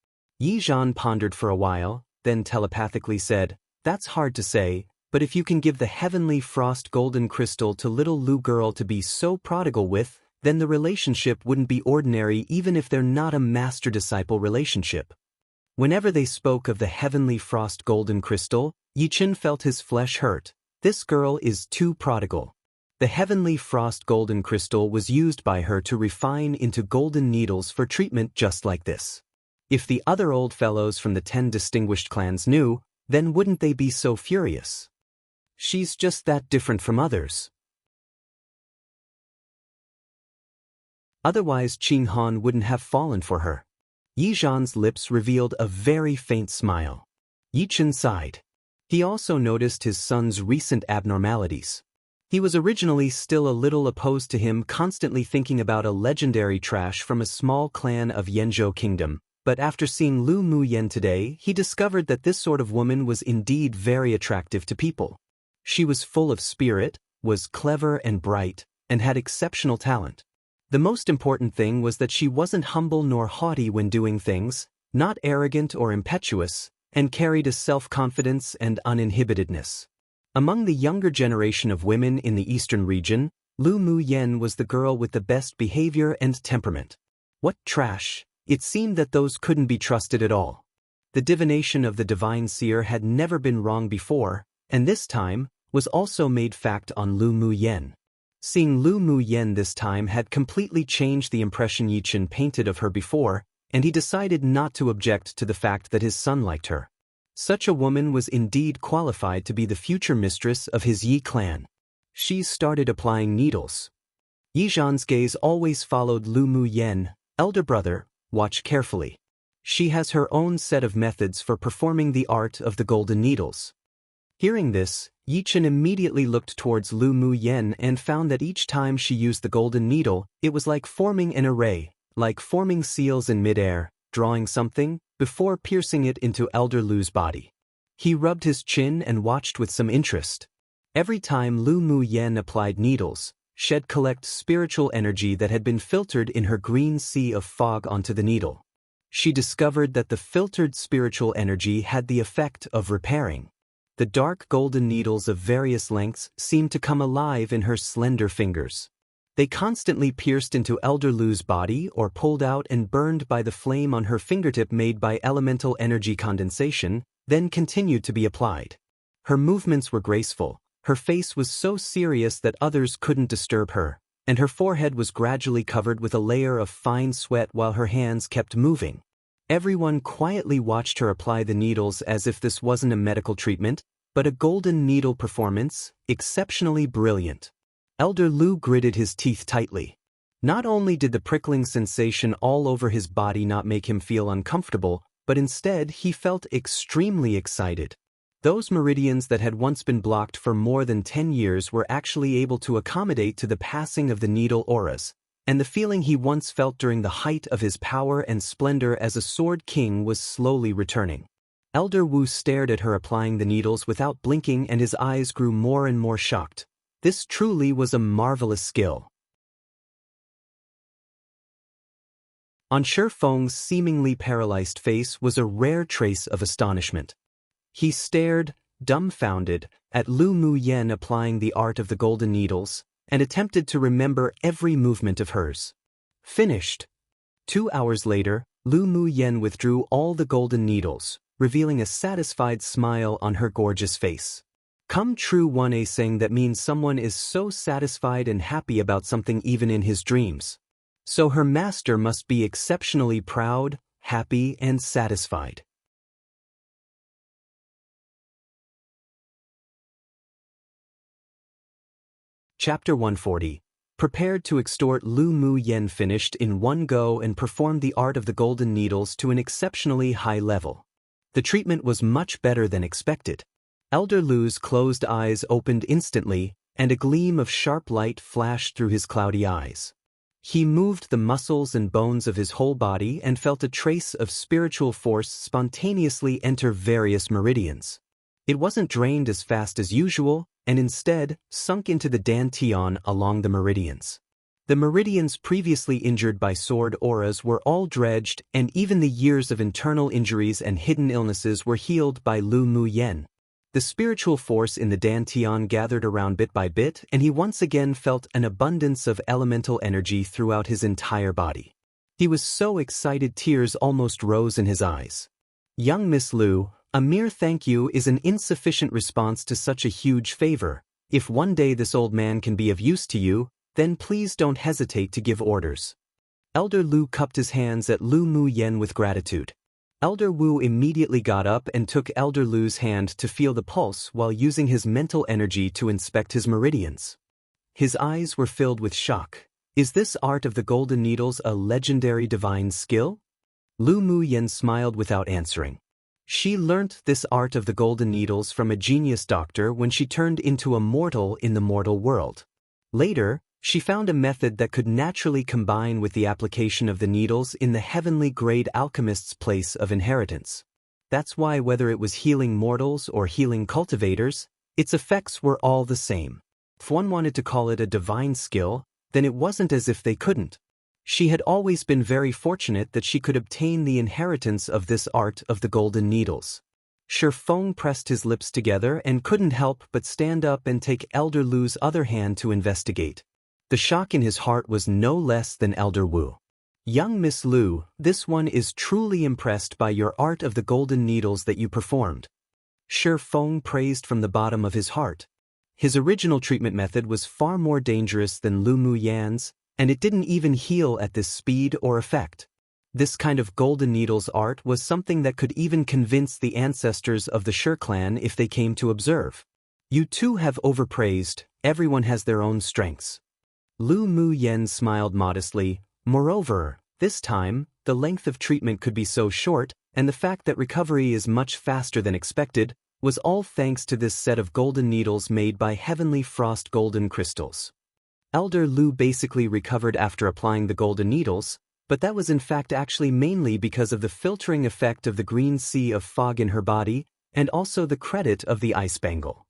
Yizhan pondered for a while, then telepathically said, "That's hard to say, but if you can give the Heavenly Frost golden crystal to little Lu girl to be so prodigal with, then the relationship wouldn't be ordinary even if they're not a master-disciple relationship." Whenever they spoke of the Heavenly Frost golden crystal, Yichen felt his flesh hurt. This girl is too prodigal. The Heavenly Frost golden crystal was used by her to refine into golden needles for treatment just like this. If the other old fellows from the 10 distinguished clans knew, then wouldn't they be so furious? She's just that different from others. Otherwise Qing Han wouldn't have fallen for her. Yizhan's lips revealed a very faint smile. Yichen sighed. He also noticed his son's recent abnormalities. He was originally still a little opposed to him constantly thinking about a legendary trash from a small clan of Yanzhou Kingdom, but after seeing Lu Mu Yen today, he discovered that this sort of woman was indeed very attractive to people. She was full of spirit, was clever and bright, and had exceptional talent. The most important thing was that she wasn't humble nor haughty when doing things, not arrogant or impetuous, and carried a self-confidence and uninhibitedness. Among the younger generation of women in the eastern region, Lu Mu Yen was the girl with the best behavior and temperament. What trash! It seemed that those couldn't be trusted at all. The divination of the divine seer had never been wrong before, and this time was also made fact on Lu Mu Yen. Seeing Lu Mu Yen this time had completely changed the impression Yichen painted of her before, and he decided not to object to the fact that his son liked her. Such a woman was indeed qualified to be the future mistress of his Yi clan. She started applying needles. Yizhan's gaze always followed Lu Mu Yen. "Elder brother, watch carefully. She has her own set of methods for performing the art of the golden needles." Hearing this, Yichen immediately looked towards Lu Mu Yen and found that each time she used the golden needle, it was like forming an array, like forming seals in midair, drawing something, before piercing it into Elder Lu's body. He rubbed his chin and watched with some interest. Every time Lu Mu Yen applied needles, she'd collect spiritual energy that had been filtered in her green sea of fog onto the needle. She discovered that the filtered spiritual energy had the effect of repairing. The dark golden needles of various lengths seemed to come alive in her slender fingers. They constantly pierced into Elder Lu's body or pulled out and burned by the flame on her fingertip made by elemental energy condensation, then continued to be applied. Her movements were graceful, her face was so serious that others couldn't disturb her, and her forehead was gradually covered with a layer of fine sweat while her hands kept moving. Everyone quietly watched her apply the needles as if this wasn't a medical treatment, but a golden needle performance, exceptionally brilliant. Elder Lu gritted his teeth tightly. Not only did the prickling sensation all over his body not make him feel uncomfortable, but instead he felt extremely excited. Those meridians that had once been blocked for more than 10 years were actually able to accommodate to the passing of the needle auras, and the feeling he once felt during the height of his power and splendor as a sword king was slowly returning. Elder Wu stared at her applying the needles without blinking, and his eyes grew more and more shocked. This truly was a marvelous skill. On Shi Feng's seemingly paralyzed face was a rare trace of astonishment. He stared, dumbfounded, at Lu Mu Yen applying the art of the golden needles, and attempted to remember every movement of hers. Finished. 2 hours later, Lu Mu Yen withdrew all the golden needles, revealing a satisfied smile on her gorgeous face. Come true, one a saying that means someone is so satisfied and happy about something even in his dreams. So her master must be exceptionally proud, happy, and satisfied. Chapter 140. Prepared to extort, Lu Mu Yen finished in one go and performed the art of the golden needles to an exceptionally high level. The treatment was much better than expected. Elder Lu's closed eyes opened instantly, and a gleam of sharp light flashed through his cloudy eyes. He moved the muscles and bones of his whole body and felt a trace of spiritual force spontaneously enter various meridians. It wasn't drained as fast as usual, and instead sunk into the dantian along the meridians. The meridians previously injured by sword auras were all dredged, and even the years of internal injuries and hidden illnesses were healed by Lu Mu Yen. The spiritual force in the dantian gathered around bit by bit, and he once again felt an abundance of elemental energy throughout his entire body. He was so excited tears almost rose in his eyes. Young Miss Lu, a mere thank you is an insufficient response to such a huge favor. If one day this old man can be of use to you, then please don't hesitate to give orders. Elder Lu cupped his hands at Lu Mu Yen with gratitude. Elder Wu immediately got up and took Elder Lu's hand to feel the pulse while using his mental energy to inspect his meridians. His eyes were filled with shock. Is this art of the golden needles a legendary divine skill? Lu Mu Yen smiled without answering. She learnt this art of the golden needles from a genius doctor when she turned into a mortal in the mortal world. Later, she found a method that could naturally combine with the application of the needles in the heavenly grade alchemist's place of inheritance. That's why whether it was healing mortals or healing cultivators, its effects were all the same. If one wanted to call it a divine skill, then it wasn't as if they couldn't. She had always been very fortunate that she could obtain the inheritance of this art of the golden needles. Shifeng pressed his lips together and couldn't help but stand up and take Elder Lu's other hand to investigate. The shock in his heart was no less than Elder Wu. Young Miss Lu, this one is truly impressed by your art of the golden needles that you performed. Shifeng praised from the bottom of his heart. His original treatment method was far more dangerous than Lu Mu Yan's, and it didn't even heal at this speed or effect. This kind of golden needles art was something that could even convince the ancestors of the Shi clan if they came to observe. You two have overpraised, everyone has their own strengths. Lu Mu Yen smiled modestly. Moreover, this time, the length of treatment could be so short, and the fact that recovery is much faster than expected, was all thanks to this set of golden needles made by heavenly frost golden crystals. Elder Lu basically recovered after applying the golden needles, but that was in fact actually mainly because of the filtering effect of the green sea of fog in her body, and also the credit of the ice bangle.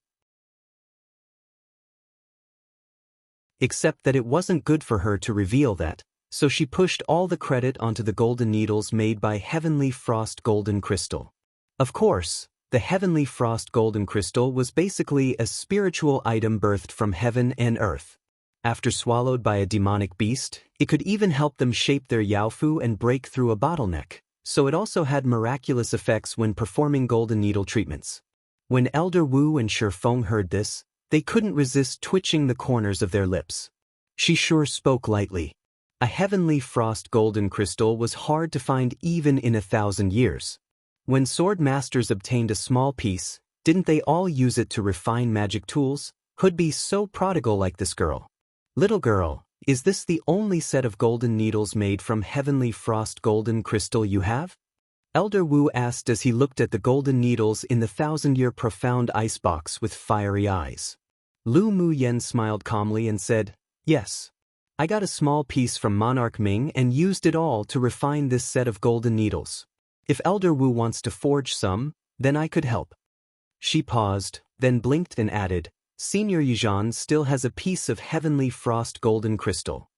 Except that it wasn't good for her to reveal that, so she pushed all the credit onto the golden needles made by Heavenly Frost Golden Crystal. Of course, the Heavenly Frost Golden Crystal was basically a spiritual item birthed from heaven and earth. After swallowed by a demonic beast, it could even help them shape their yaofu and break through a bottleneck, so it also had miraculous effects when performing golden needle treatments. When Elder Wu and Shifeng heard this, they couldn't resist twitching the corners of their lips. She sure spoke lightly. A heavenly frost golden crystal was hard to find even in 1,000 years. When sword masters obtained a small piece, didn't they all use it to refine magic tools? Could be so prodigal like this girl. Little girl, is this the only set of golden needles made from heavenly frost golden crystal you have? Elder Wu asked as he looked at the golden needles in the 1,000-year profound icebox with fiery eyes. Lu Mu Yen smiled calmly and said, Yes. I got a small piece from Monarch Ming and used it all to refine this set of golden needles. If Elder Wu wants to forge some, then I could help. She paused, then blinked and added, Senior Yizhan still has a piece of heavenly frost golden crystal.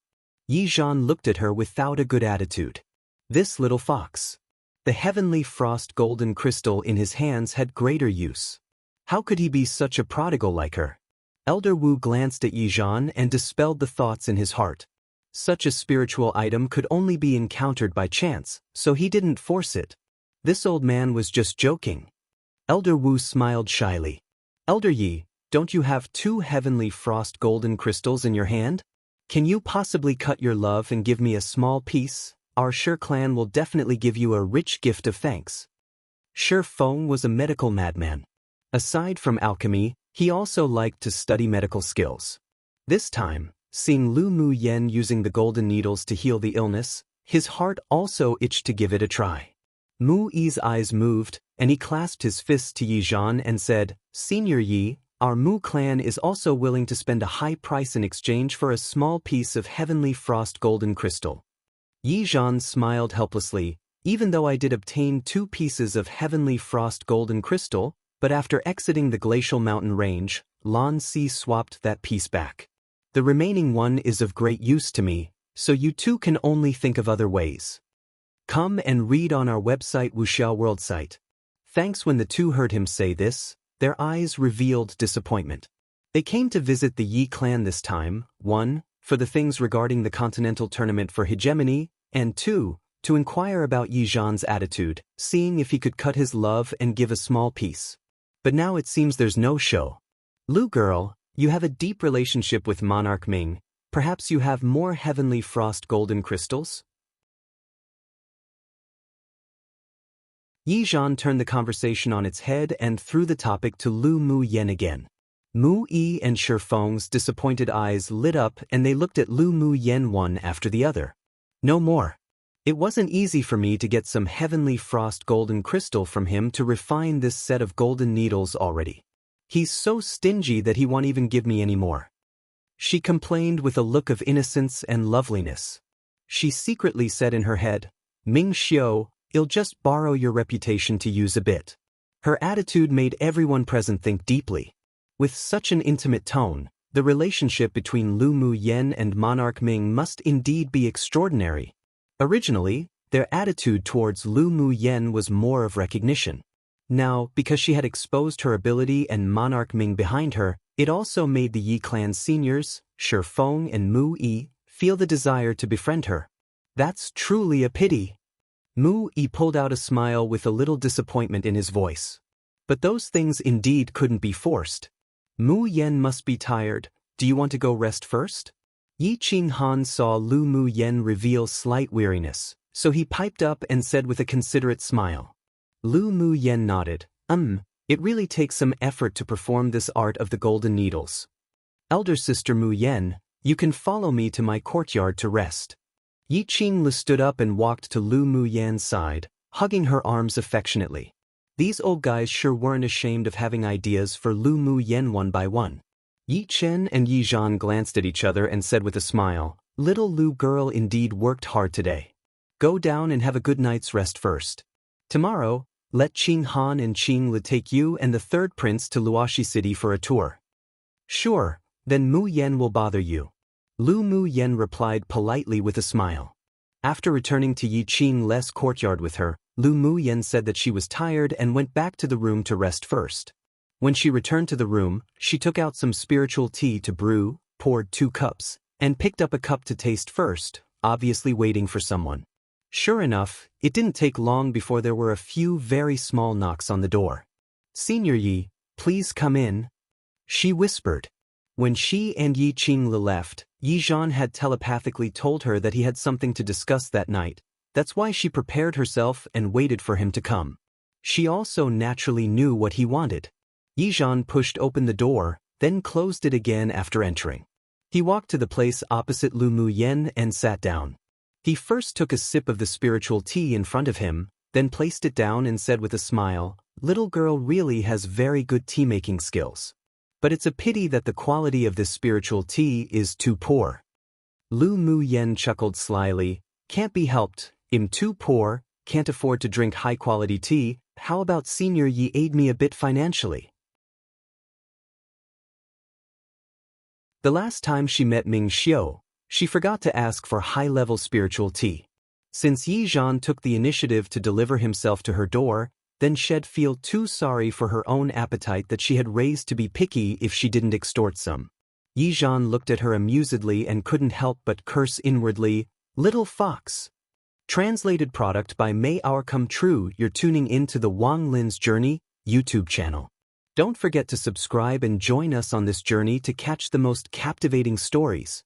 Yizhan looked at her without a good attitude. This little fox. The heavenly frost golden crystal in his hands had greater use. How could he be such a prodigal like her? Elder Wu glanced at Yizhan and dispelled the thoughts in his heart. Such a spiritual item could only be encountered by chance, so he didn't force it. This old man was just joking. Elder Wu smiled shyly. Elder Yi, don't you have 2 heavenly frost golden crystals in your hand? Can you possibly cut your love and give me a small piece? Our Shi clan will definitely give you a rich gift of thanks. Shi Feng was a medical madman. Aside from alchemy, he also liked to study medical skills. This time, seeing Lu Mu Yen using the golden needles to heal the illness, his heart also itched to give it a try. Mu Yi's eyes moved, and he clasped his fists to Yi Zhan and said, Senior Yi, our Mu clan is also willing to spend a high price in exchange for a small piece of heavenly frost golden crystal. Yi Zhan smiled helplessly. Even though I did obtain 2 pieces of heavenly frost golden crystal, but after exiting the glacial mountain range, Lan Si swapped that piece back. The remaining one is of great use to me, so you two can only think of other ways. Come and read on our website Wuxia World site. Thanks. When the two heard him say this, their eyes revealed disappointment. They came to visit the Yi clan this time, 1, for the things regarding the continental tournament for hegemony, and 2, to inquire about Yi Zhan's attitude, seeing if he could cut his love and give a small piece. But now it seems there's no show. Lu girl, you have a deep relationship with Monarch Ming. Perhaps you have more heavenly frost golden crystals? Yi Zhan turned the conversation on its head and threw the topic to Lu Mu Yen again. Mu Yi and Shi Feng's disappointed eyes lit up and they looked at Lu Mu Yen one after the other. No more. It wasn't easy for me to get some heavenly frost golden crystal from him to refine this set of golden needles already. He's so stingy that he won't even give me any more. She complained with a look of innocence and loveliness. She secretly said in her head, Ming Xiu, I'll just borrow your reputation to use a bit. Her attitude made everyone present think deeply. With such an intimate tone, the relationship between Lu Mu Yen and Monarch Ming must indeed be extraordinary. Originally, their attitude towards Lu Mu Yen was more of recognition. Now, because she had exposed her ability and Monarch Ming behind her, it also made the Yi clan seniors, Shi Feng and Mu Yi, feel the desire to befriend her. That's truly a pity. Mu Yi pulled out a smile with a little disappointment in his voice. But those things indeed couldn't be forced. Mu Yen must be tired. Do you want to go rest first? Yi Qinghan saw Lu Mu Yen reveal slight weariness, so he piped up and said with a considerate smile. Lu Mu Yen nodded. It really takes some effort to perform this art of the golden needles. Elder sister Mu Yen, you can follow me to my courtyard to rest. Yi Qinglu stood up and walked to Lu Mu Yen's side, hugging her arms affectionately. These old guys sure weren't ashamed of having ideas for Lu Mu Yen one by one. Yi Chen and Yi Zhan glanced at each other and said with a smile, Little Lu girl indeed worked hard today. Go down and have a good night's rest first. Tomorrow, let Qing Han and Qing Li take you and the third prince to Luoxi City for a tour. Sure, then Mu Yen will bother you. Lu Mu Yen replied politely with a smile. After returning to Yi Qing's courtyard with her, Lu Mu Yen said that she was tired and went back to the room to rest first. When she returned to the room, she took out some spiritual tea to brew, poured 2 cups, and picked up a cup to taste first, obviously waiting for someone. Sure enough, it didn't take long before there were a few very small knocks on the door. Senior Yi, please come in, she whispered. When she and Yi Qingli left, Yi Zhan had telepathically told her that he had something to discuss that night. That's why she prepared herself and waited for him to come. She also naturally knew what he wanted. Yi Zhan pushed open the door, then closed it again after entering. He walked to the place opposite Lu Mu Yen and sat down. He first took a sip of the spiritual tea in front of him, then placed it down and said with a smile, Little girl really has very good tea-making skills. But it's a pity that the quality of this spiritual tea is too poor. Lu Mu Yen chuckled slyly, Can't be helped, I'm too poor, can't afford to drink high-quality tea, how about Senior Yi aid me a bit financially? The last time she met Ming Xiu, she forgot to ask for high-level spiritual tea. Since Yi Zhan took the initiative to deliver himself to her door, then she'd feel too sorry for her own appetite that she had raised to be picky if she didn't extort some. Yizhan looked at her amusedly and couldn't help but curse inwardly, "Little fox." Translated product by May Our Come True. You're tuning into the Wang Lin's Journey YouTube channel. Don't forget to subscribe and join us on this journey to catch the most captivating stories.